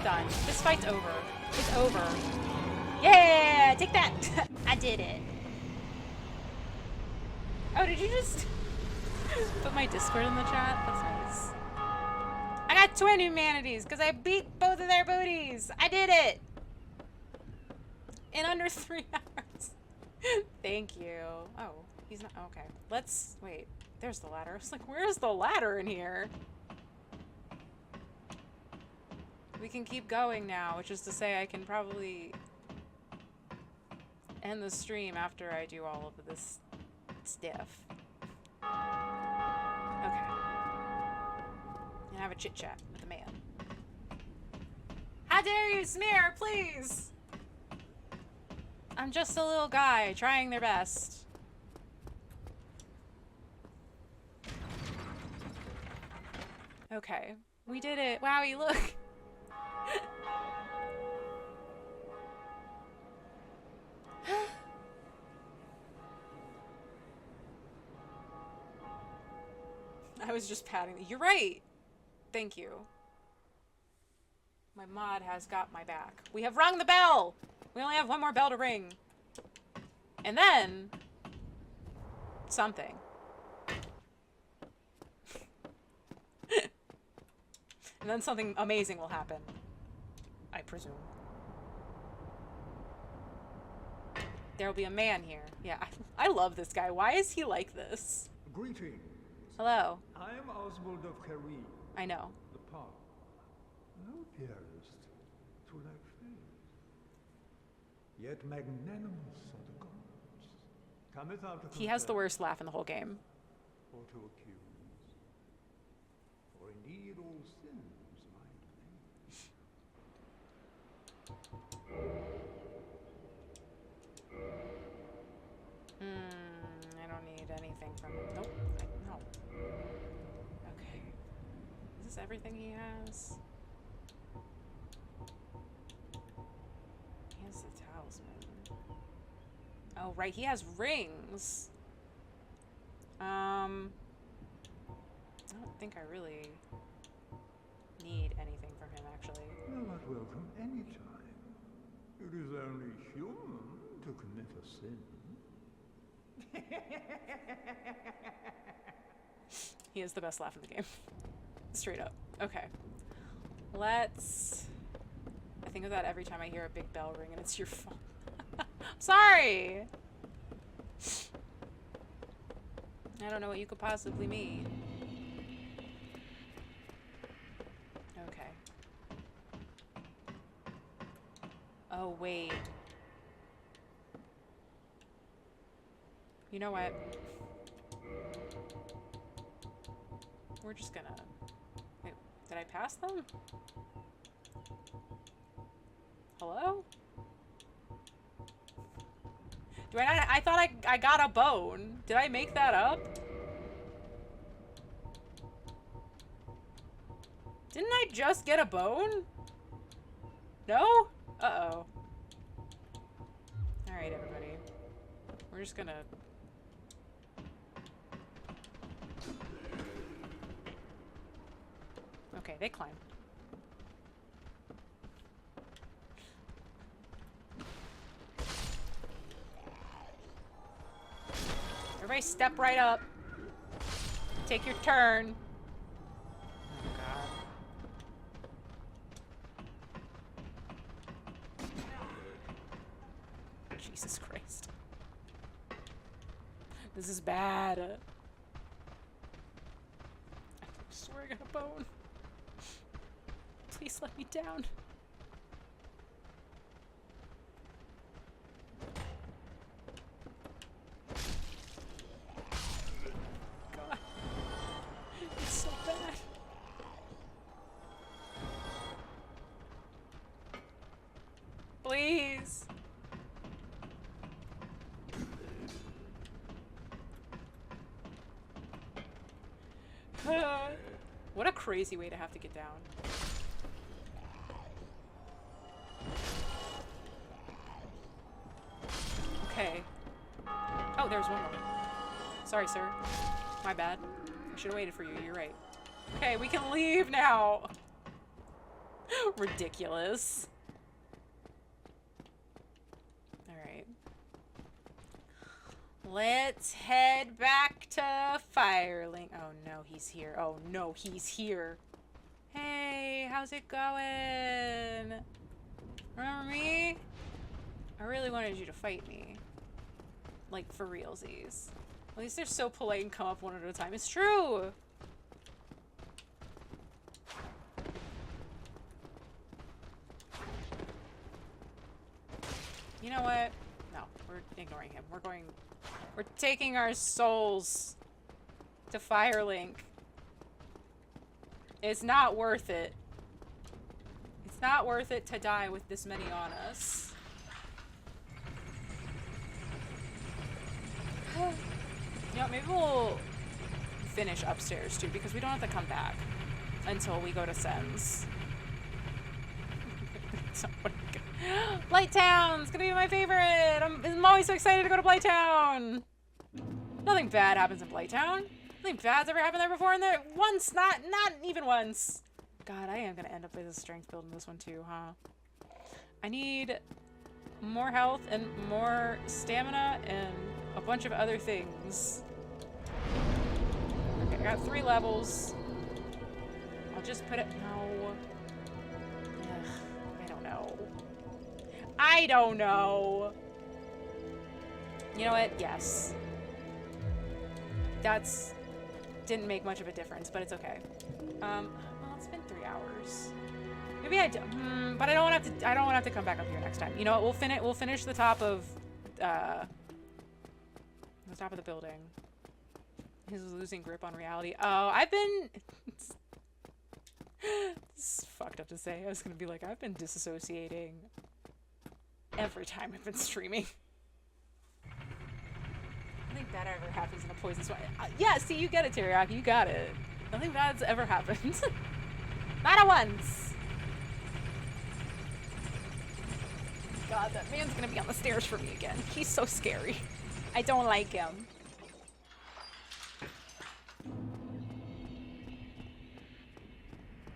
Done. This fight's over. It's over. Yeah! Take that! I did it. Oh, did you just put my Discord in the chat? That's nice. I got twin humanities because I beat both of their booties. I did it! In under 3 hours. Thank you. Oh, he's not. Okay. Let's. Wait. There's the ladder. I was like, where's the ladder in here? We can keep going now, which is to say I can probably end the stream after I do all of this stuff. Okay. And have a chit-chat with the man. How dare you smear, please! I'm just a little guy trying their best. Okay. We did it. Wowie, look! I was just patting. You're right. Thank you. My mod has got my back. We have rung the bell. We only have one more bell to ring. And then something. And then something amazing will happen. I presume. There'll be a man here. Yeah, I love this guy. Why is he like this? Greetings. Hello. I am Oswald of Kerry, I know. the Park. Thou appearest to lack faith, yet magnanimous are the gods. Cometh out to He has the confess, worst laugh in the whole game. or to accuse. For indeed all sins might be. I don't need anything from him. Nope. No. Okay. Is this everything he has? He has the talisman. Oh, right. He has rings. I don't think I really need anything from him, actually. Thou art welcome any time. It is only human to commit a sin. He has the best laugh in the game. Straight up. Okay. Let's... I think of that every time I hear a big bell ring and it's your phone. Sorry! I don't know what you could possibly mean. Okay. Oh, wait. You know what? We're just gonna... Wait, did I pass them? Hello? Do I not... I thought I got a bone. Did I make that up? Didn't I just get a bone? No? Uh-oh. Alright, everybody. We're just gonna... Okay, they climb. Everybody step right up. Take your turn. Oh, God. Jesus Christ. This is bad. I swear I got a bone. Please let me down. God. It's so bad. Please. What a crazy way to have to get down. Okay. Oh, there's one more. Sorry, sir. My bad. I should have waited for you. You're right. Okay, we can leave now. Ridiculous. Alright. Let's head back to Firelink. Oh no, he's here. Oh no, he's here. Hey, how's it going? Remember me? I really wanted you to fight me. Like, for realsies. At least they're so polite and come up one at a time. It's true! You know what? No, we're ignoring him. We're taking our souls to Firelink. It's not worth it. It's not worth it to die with this many on us. You know, maybe we'll finish upstairs too, because we don't have to come back until we go to Sen's. Blighttown's gonna be my favorite! I'm always so excited to go to Blighttown! Nothing bad happens in Blighttown. Nothing bad's ever happened there before, and there once, not even once. God, I am gonna end up with a strength build in this one too, huh? I need more health and more stamina and a bunch of other things. Okay, I got 3 levels. I'll just put it... No. Ugh, I don't know. I don't know. You know what? Yes. That's... didn't make much of a difference, but it's okay. Well, it's been 3 hours. Maybe I do, but I don't want to have to. I don't want to have to come back up here next time. You know what? We'll finish the top of the top of the building. He's losing grip on reality. Oh, I've been. It's fucked up to say. I was gonna be like, I've been disassociating every time I've been streaming. Nothing bad ever happens in a poison swine. Yeah, see, you get it, Teriyaki. You got it. Nothing bad's ever happened. Not a once. God, that man's gonna be on the stairs for me again. He's so scary. I don't like him.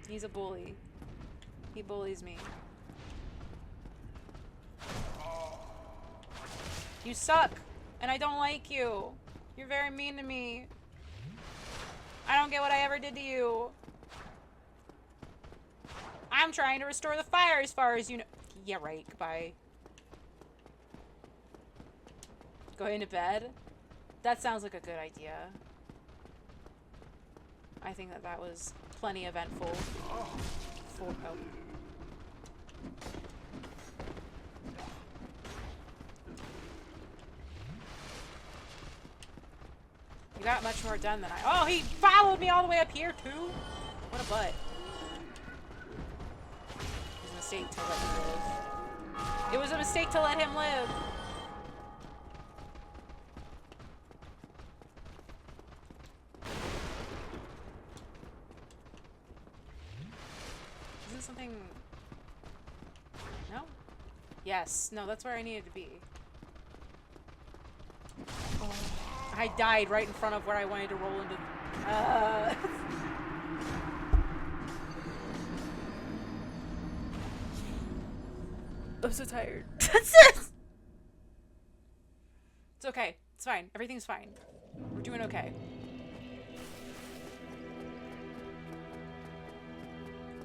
He's a bully. He bullies me. You suck, and I don't like you. You're very mean to me. I don't get what I ever did to you. I'm trying to restore the fire as far as you know. Yeah, right. Goodbye. Going to bed? That sounds like a good idea. I think that was plenty eventful. For, oh. You got much more done than I. Oh, he followed me all the way up here too. What a butt. It was a mistake to let him live. It was a mistake to let him live. Isn't something? No? Yes. No, that's where I needed to be. Oh. I died right in front of where I wanted to roll into. I'm so tired. That's it! It's okay. It's fine. Everything's fine. We're doing okay.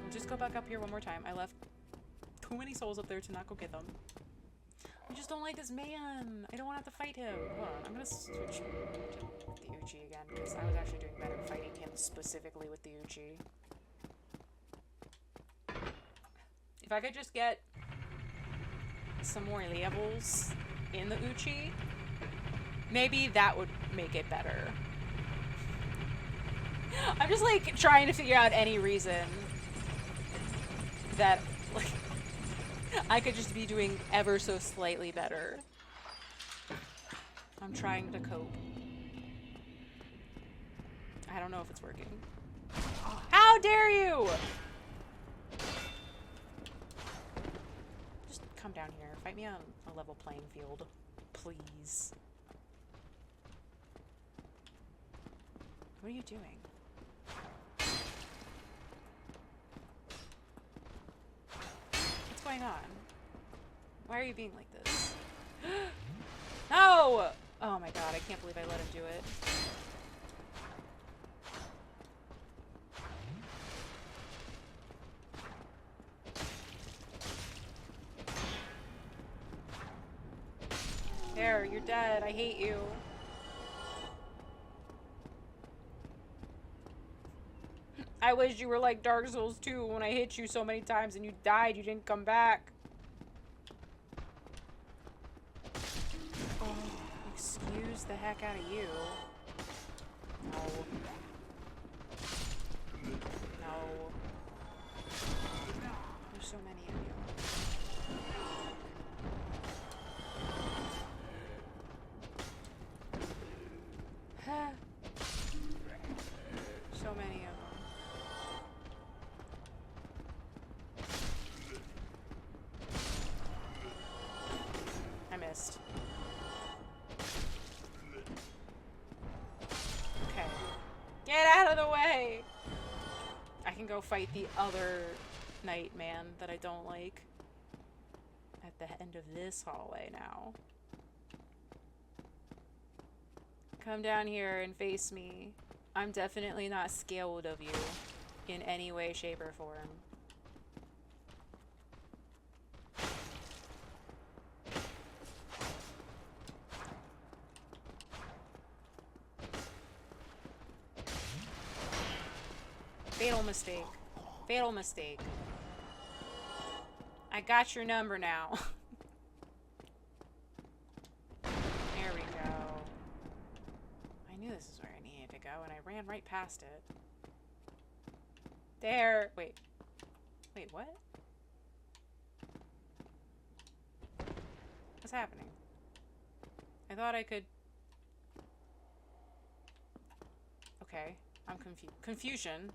We'll just go back up here one more time. I left too many souls up there to not go get them. I just don't like this man. I don't want to have to fight him. Hold on. I'm going to switch to the Uchi again because I was actually doing better fighting him specifically with the Uchi. If I could just get some more levels in the Uchi, maybe that would make it better. I'm just like trying to figure out any reason that like I could just be doing ever so slightly better. I'm trying to cope. I don't know if it's working. How dare you! Just come down here. Fight me on a level playing field. Please. What are you doing? What's going on? Why are you being like this? No! Oh my god, I can't believe I let him do it. There, you're dead. I hate you. I wish you were like Dark Souls 2 when I hit you so many times and you died, you didn't come back. Oh, excuse the heck out of you. No. No. There's so many of you. So many of them. I missed. Okay. Get out of the way! I can go fight the other Nightman that I don't like at the end of this hallway now. Come down here and face me. I'm definitely not scared of you in any way, shape, or form. Fatal mistake. Fatal mistake. I got your number now. There we go. I knew this is where I needed to go, and I ran right past it. There. Wait. Wait, what? What's happening? I thought I could... Okay. I'm confused. Confusion.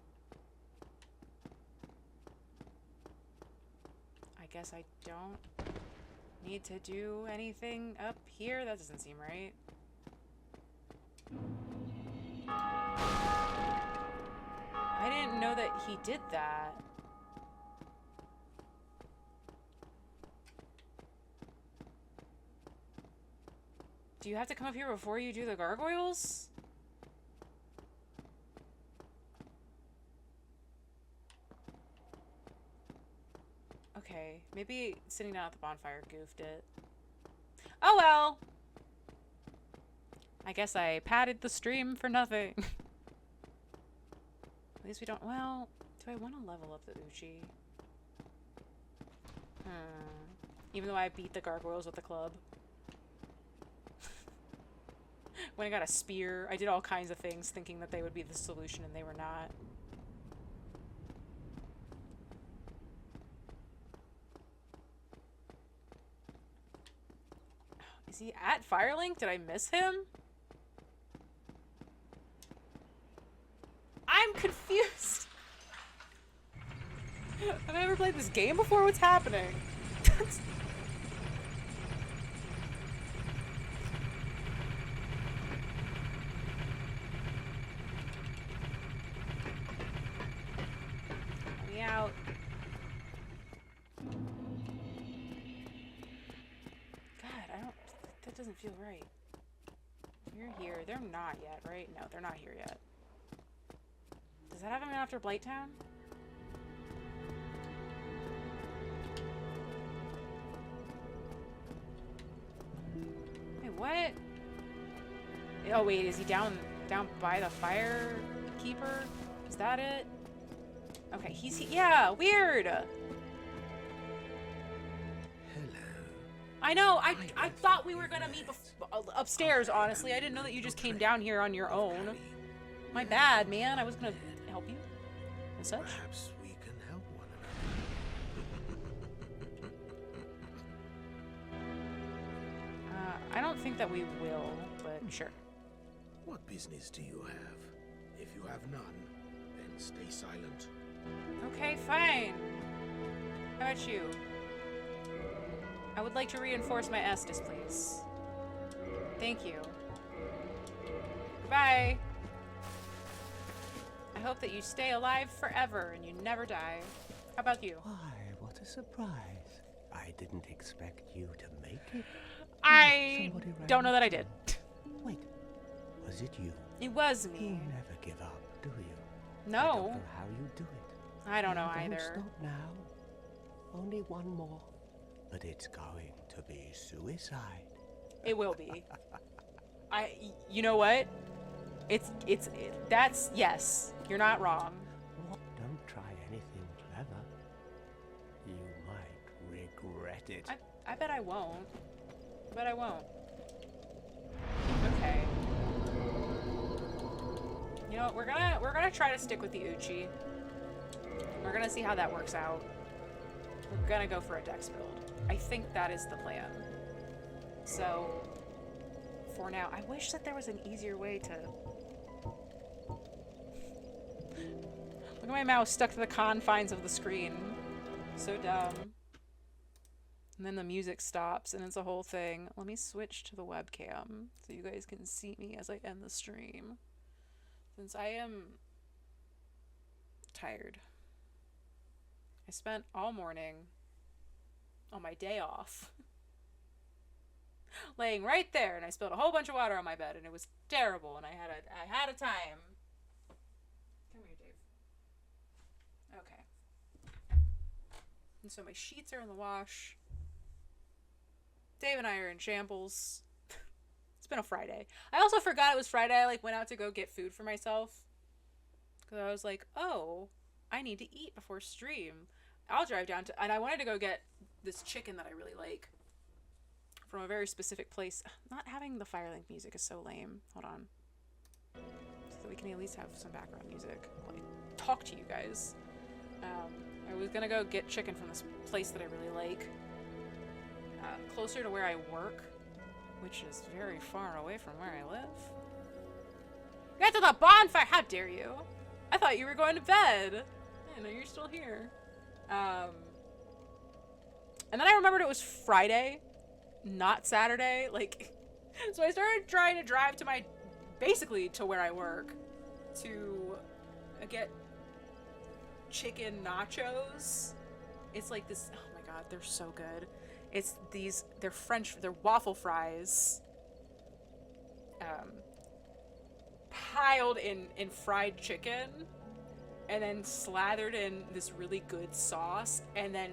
I guess I don't need to do anything up here? That doesn't seem right. I didn't know that he did that. Do you have to come up here before you do the gargoyles? Okay, maybe sitting down at the bonfire goofed it. Oh well! I guess I padded the stream for nothing. At least we don't... Well, do I want to level up the Uchi? Even though I beat the gargoyles with the club. When I got a spear, I did all kinds of things thinking that they would be the solution, and they were not. Is he at Firelink? Did I miss him? I'm confused. Have I ever played this game before? What's happening? Let me out. That doesn't feel right. You're here. They're not yet, right? No, they're not here yet. Does that have him after Blighttown? Wait, what? Oh wait, is he down by the fire keeper? Is that it? Okay, yeah, weird. I know, I thought we were gonna meet upstairs, honestly. I didn't know that you just came down here on your own. My bad, man. I was gonna help you and such. Perhaps we can help one another. I don't think that we will, but sure. What business do you have? If you have none, then stay silent. Okay, fine. How about you? I would like to reinforce my Estus, please. Thank you. Goodbye. I hope that you stay alive forever and you never die. How about you? Why, what a surprise. I didn't expect you to make it. I don't know that I did. Wait, was it you? It was me. You never give up, do you? No. I don't know how you do it. I don't know either. Don't stop now. Only one more. But it's going to be suicide. It will be. You know what? That's, yes, you're not wrong. Don't try anything clever. You might regret it. I bet I won't. I bet I won't. Okay. You know what, we're gonna try to stick with the Uchi. We're gonna see how that works out. We're gonna go for a dex build. I think that is the plan. So, for now, I wish that there was an easier way to... Look at my mouse stuck to the confines of the screen. So dumb. And then the music stops and it's a whole thing. Let me switch to the webcam so you guys can see me as I end the stream. Since I am tired. I spent all morning on my day off laying right there, and I spilled a whole bunch of water on my bed, and it was terrible, and I had a time. Come here, Dave. Okay. And so my sheets are in the wash. Dave and I are in shambles. It's been a Friday. I also forgot it was Friday. I went out to go get food for myself because I was like, oh, I need to eat before stream. I'll drive down to, and I wanted to go get this chicken that I really like from a very specific place. Not having the Firelink music is so lame. Hold on. So we can at least have some background music while I talk to you guys. I was gonna go get chicken from this place that I really like. Closer to where I work, which is very far away from where I live. Get to the bonfire! How dare you? I thought you were going to bed. I know you're still here. And then I remembered it was Friday, not Saturday. Like, so I started trying to drive to basically to where I work to get chicken nachos. It's like this, oh my god, they're so good. It's they're waffle fries, piled in fried chicken, and then slathered in this really good sauce, and then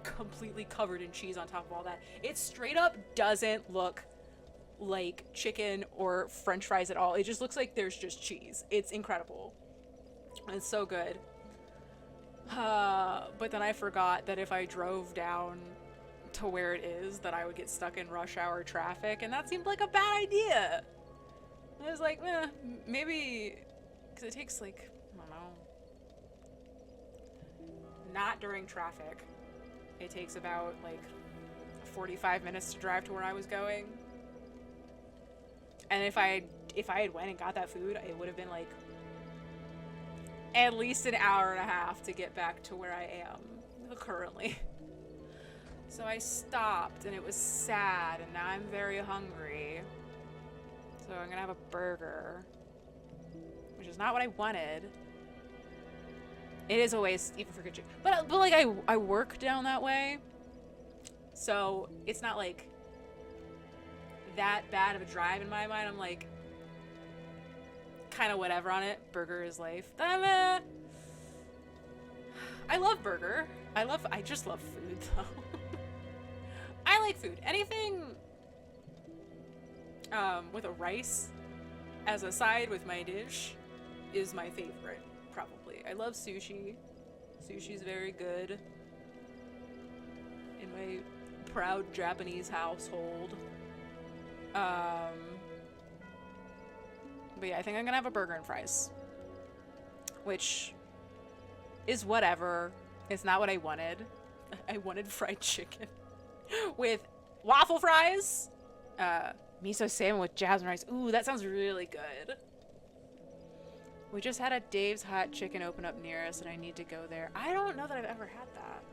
completely covered in cheese on top of all that. It straight up doesn't look like chicken or french fries at all. It just looks like there's just cheese. It's incredible. It's so good. But then I forgot that if I drove down to where it is, that I would get stuck in rush hour traffic, and that seemed like a bad idea. I was like, maybe, because it takes like, I don't know, not during traffic. It takes about like 45 minutes to drive to where I was going. And if I had went and got that food, it would have been like at least an hour and a half to get back to where I am currently. So I stopped, and it was sad, and now I'm very hungry. So I'm gonna have a burger, which is not what I wanted. It is a waste, even for good chicken. But like, I work down that way, so it's not like that bad of a drive in my mind. I'm like, kind of whatever on it. Burger is life. I love burger. I just love food, though. I like food. Anything with a rice as a side with my dish is my favorite, probably. I love sushi. Sushi's very good in my proud Japanese household. But yeah, I think I'm gonna have a burger and fries, which is whatever. It's not what I wanted. I wanted fried chicken with waffle fries, miso salmon with jasmine rice. Ooh, that sounds really good. We just had a Dave's Hot Chicken open up near us, and I need to go there. I don't know that I've ever had that.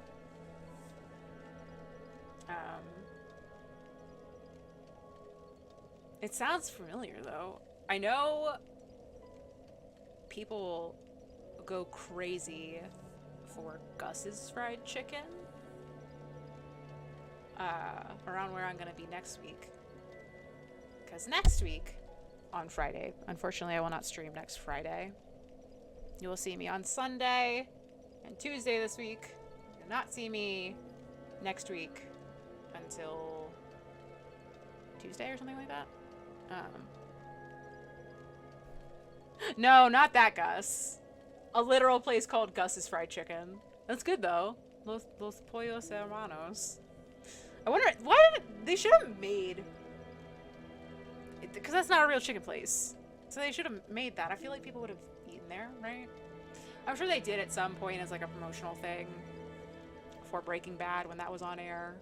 It sounds familiar, though. I know people go crazy for Gus's fried chicken. Around where I'm gonna be next week. Because next week, on Friday, unfortunately I will not stream next Friday. You will see me on Sunday and Tuesday this week. You will not see me next week until Tuesday or something like that. No, not that Gus. A literal place called Gus's Fried Chicken. That's good though. Los Pollos Hermanos. I wonder why they should have made, because that's not a real chicken place. So they should have made that. I feel like people would have eaten there, right? I'm sure they did at some point as like a promotional thing for Breaking Bad when that was on air.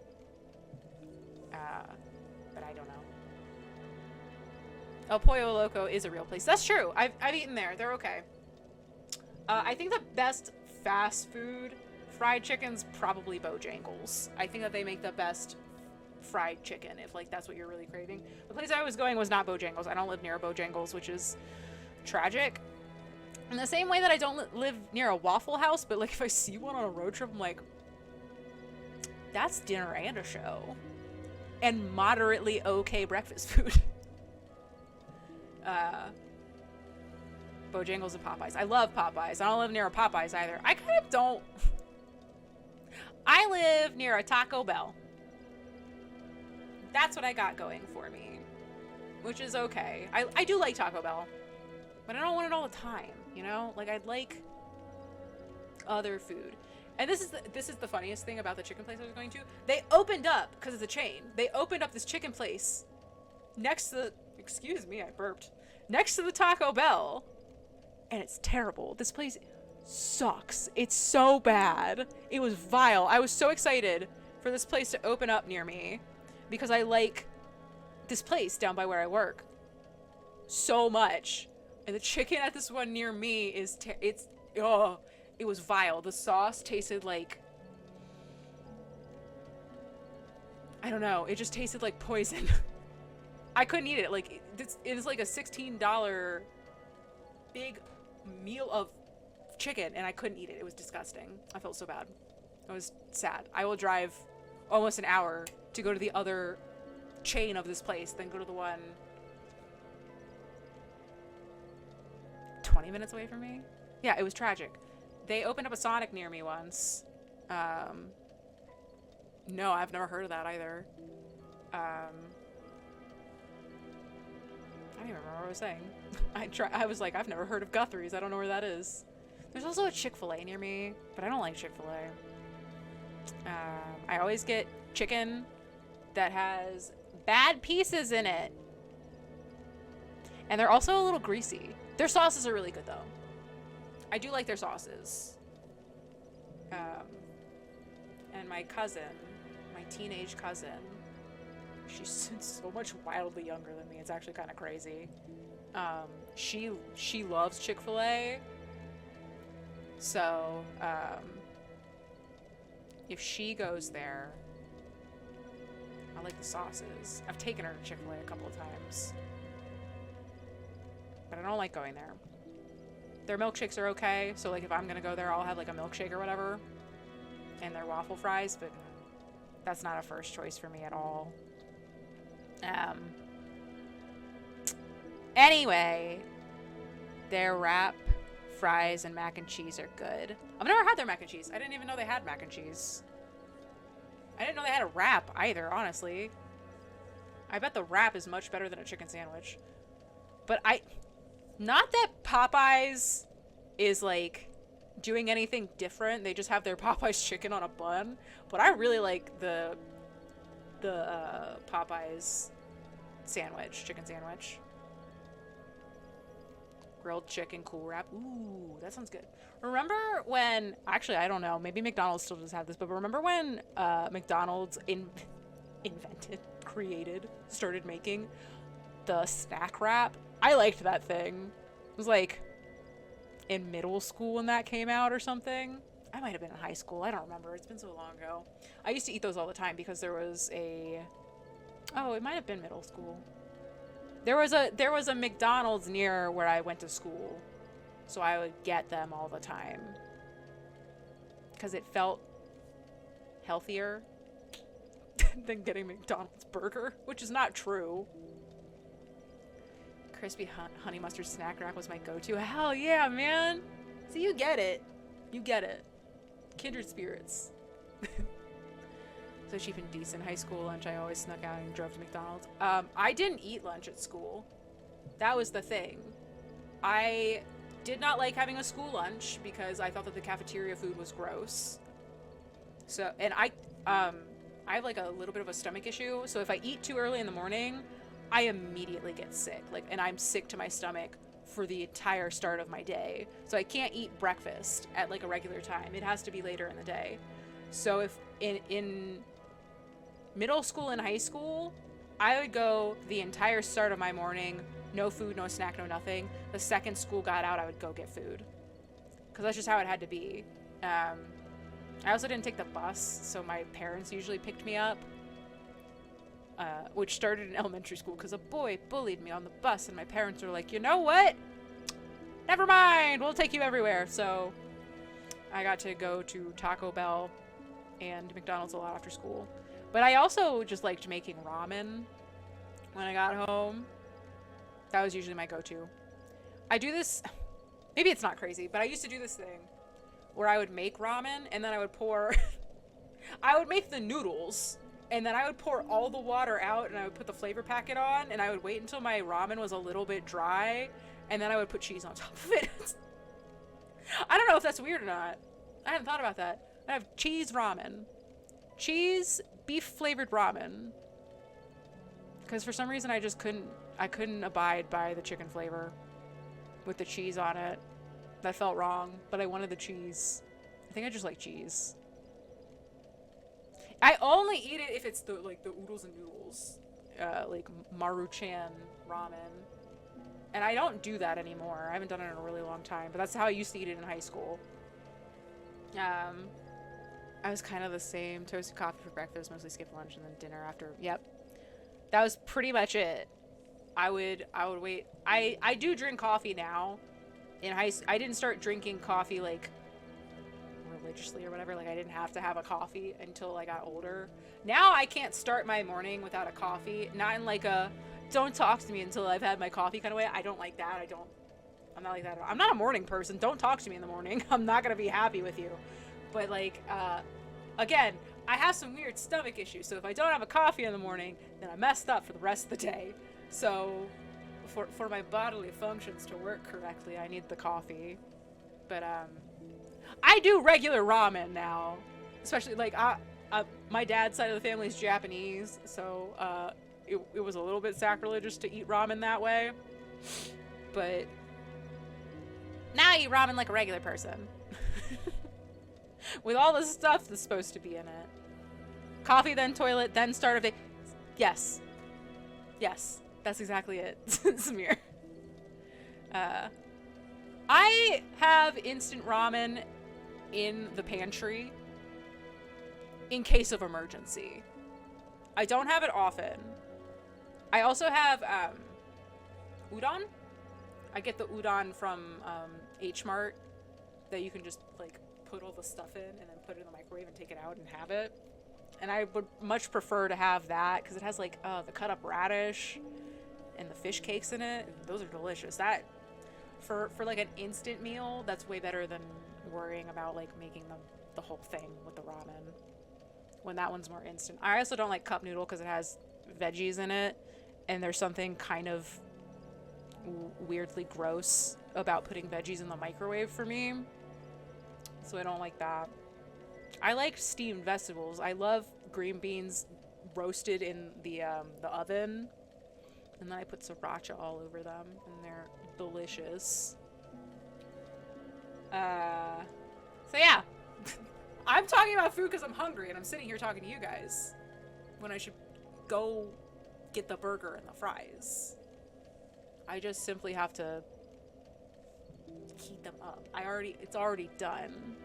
But I don't know. El Pollo Loco is a real place. That's true. I've eaten there. They're okay. I think the best fast food fried chicken's probably Bojangles. I think that they make the best fried chicken, if like that's what you're really craving. The place I was going was not Bojangles. I don't live near a Bojangles, which is tragic. In the same way that I don't live near a Waffle House, but like if I see one on a road trip, I'm like, that's dinner and a show. And moderately okay breakfast food. Bojangles and Popeyes. I love Popeyes. I don't live near a Popeyes either. I kind of don't. I live near a Taco Bell. That's what I got going for me, which is okay. I do like Taco Bell, but I don't want it all the time, you know? Like, I'd like other food. And this is the funniest thing about the chicken place I was going to. They opened up, because it's a chain, they opened up this chicken place next to the, excuse me, I burped, next to the Taco Bell. And it's terrible. This place sucks. It's so bad. It was vile. I was so excited for this place to open up near me because I like this place down by where I work so much. And the chicken at this one near me is, it was vile. The sauce tasted like, I don't know. It just tasted like poison. I couldn't eat it. Like, it was like a $16 big meal of chicken, and I couldn't eat it. It was disgusting. I felt so bad. I was sad. I will drive almost an hour to go to the other chain of this place, then go to the one 20 minutes away from me. Yeah, it was tragic. They opened up a Sonic near me once. No, I've never heard of that either. I don't even remember what I was saying. I was like, I've never heard of Guthrie's. I don't know where that is. There's also a Chick-fil-A near me, but I don't like Chick-fil-A. I always get chicken that has bad pieces in it. And they're also a little greasy. Their sauces are really good, though. I do like their sauces. And my cousin, my teenage cousin, she's so much wildly younger than me. It's actually kind of crazy. She loves Chick-fil-A. So, if she goes there, I like the sauces. I've taken her to Chick-fil-A a couple of times. But I don't like going there. Their milkshakes are okay. So, like, if I'm gonna go there, I'll have, like, a milkshake or whatever. And their waffle fries, but that's not a first choice for me at all. Anyway, their wrap, fries, and mac and cheese are good. I've never had their mac and cheese. I didn't even know they had mac and cheese. I didn't know they had a wrap either, honestly. I bet the wrap is much better than a chicken sandwich. But not that Popeyes is, like, doing anything different. They just have their Popeyes chicken on a bun. But I really like the Popeyes sandwich, chicken sandwich. Grilled chicken, cool wrap. Ooh, that sounds good. Remember when, actually, I don't know, maybe McDonald's still does have this, but remember when McDonald's started making the snack wrap? I liked that thing. It was like in middle school when that came out or something. I might have been in high school. I don't remember. It's been so long ago. I used to eat those all the time because there was a... Oh, it might have been middle school. There was a McDonald's near where I went to school. So I would get them all the time. Because it felt healthier than getting McDonald's burger, which is not true. Crispy honey mustard snack wrap was my go-to. Hell yeah, man! See, you get it. You get it. Kindred spirits. So cheap and decent. High school lunch, I always snuck out and drove to McDonald's. I didn't eat lunch at school. That was the thing. I did not like having a school lunch because I thought that the cafeteria food was gross. So, and I have like a little bit of a stomach issue. So if I eat too early in the morning, I immediately get sick. Like, and I'm sick to my stomach for the entire start of my day. So I can't eat breakfast at like a regular time. It has to be later in the day. So if in middle school and high school, I would go the entire start of my morning, no food, no snack, no nothing. The second school got out, I would go get food. Because that's just how it had to be. I also didn't take the bus, so my parents usually picked me up. Which started in elementary school because a boy bullied me on the bus, and my parents were like, you know what? Never mind, we'll take you everywhere. So I got to go to Taco Bell and McDonald's a lot after school. But I also just liked making ramen when I got home. That was usually my go-to. I do this, maybe it's not crazy, but I used to do this thing where I would make ramen and then I would pour, I would make the noodles and then I would pour all the water out and I would put the flavor packet on and I would wait until my ramen was a little bit dry and then I would put cheese on top of it. I don't know if that's weird or not. I hadn't thought about that. I have cheese ramen. Cheese, beef flavored ramen. Because for some reason I just couldn't abide by the chicken flavor with the cheese on it. That felt wrong, but I wanted the cheese. I think I just like cheese. I only eat it if it's the oodles and noodles. Like Maruchan ramen. And I don't do that anymore. I haven't done it in a really long time, but that's how I used to eat it in high school. I was kind of the same. Toasted coffee for breakfast, mostly skip lunch, and then dinner after. Yep. That was pretty much it. I would wait. I do drink coffee now. In high school, I didn't start drinking coffee like religiously or whatever. Like I didn't have to have a coffee until I got older. Now I can't start my morning without a coffee. Not in like a don't talk to me until I've had my coffee kind of way. I don't like that. I'm not like that at all. I'm not a morning person. Don't talk to me in the morning. I'm not gonna be happy with you. But like, again, I have some weird stomach issues. So if I don't have a coffee in the morning, then I'm messed up for the rest of the day. So for my bodily functions to work correctly, I need the coffee. But I do regular ramen now, especially like my dad's side of the family is Japanese, so it was a little bit sacrilegious to eat ramen that way. But now I eat ramen like a regular person. With all the stuff that's supposed to be in it. Coffee, then toilet, then start of day. Yes. Yes. That's exactly it, Samir. I have instant ramen in the pantry in case of emergency. I don't have it often. I also have udon. I get the udon from H Mart that you can just like put all the stuff in and then put it in the microwave and take it out and have it. And I would much prefer to have that because it has like the cut up radish and the fish cakes in it. Those are delicious. That for like an instant meal, that's way better than worrying about like making the whole thing with the ramen when that one's more instant. I also don't like cup noodle because it has veggies in it, and there's something kind of weirdly gross about putting veggies in the microwave for me. So I don't like that. I like steamed vegetables. I love green beans roasted in the oven. And then I put sriracha all over them. And they're delicious. So yeah. I'm talking about food because I'm hungry. And I'm sitting here talking to you guys. When I should go get the burger and the fries. I just simply have to heat them up. It's already done.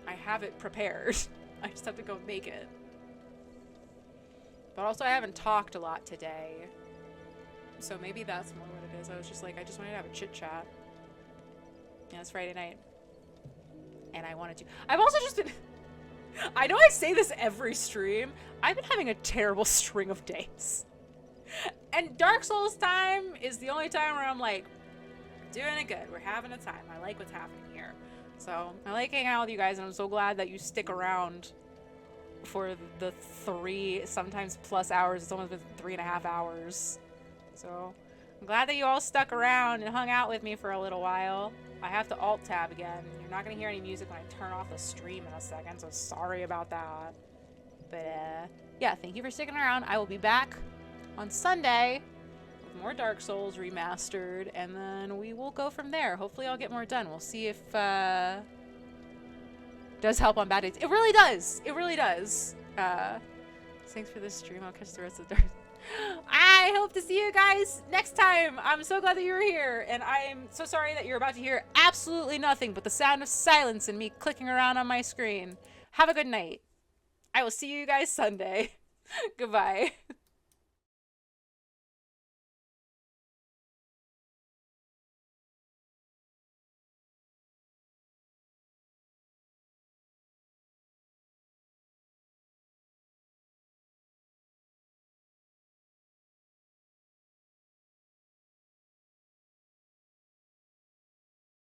I have it prepared. I just have to go make it. But also I haven't talked a lot today. So maybe that's more what it is. I was just like, I just wanted to have a chit chat. Yeah, it's Friday night. And I wanted to. I've also just been... I know I say this every stream. I've been having a terrible string of days. And Dark Souls time is the only time where I'm like, doing it good. We're having a time. I like what's happening here. So I like hanging out with you guys, and I'm so glad that you stick around for the 3, sometimes plus hours. It's almost been 3.5 hours. So I'm glad that you all stuck around and hung out with me for a little while. I have to alt tab again. You're not going to hear any music when I turn off the stream in a second, so sorry about that. But yeah, thank you for sticking around. I will be back on Sunday with more Dark Souls remastered, and then we will go from there. Hopefully I'll get more done. We'll see if does help on bad days. It really does. It really does. Thanks for this stream. I'll catch the rest of the Dark. I hope to see you guys next time. I'm so glad that you're here, and I'm so sorry that you're about to hear absolutely nothing but the sound of silence and me clicking around on my screen. Have a good night. I will see you guys Sunday. Goodbye.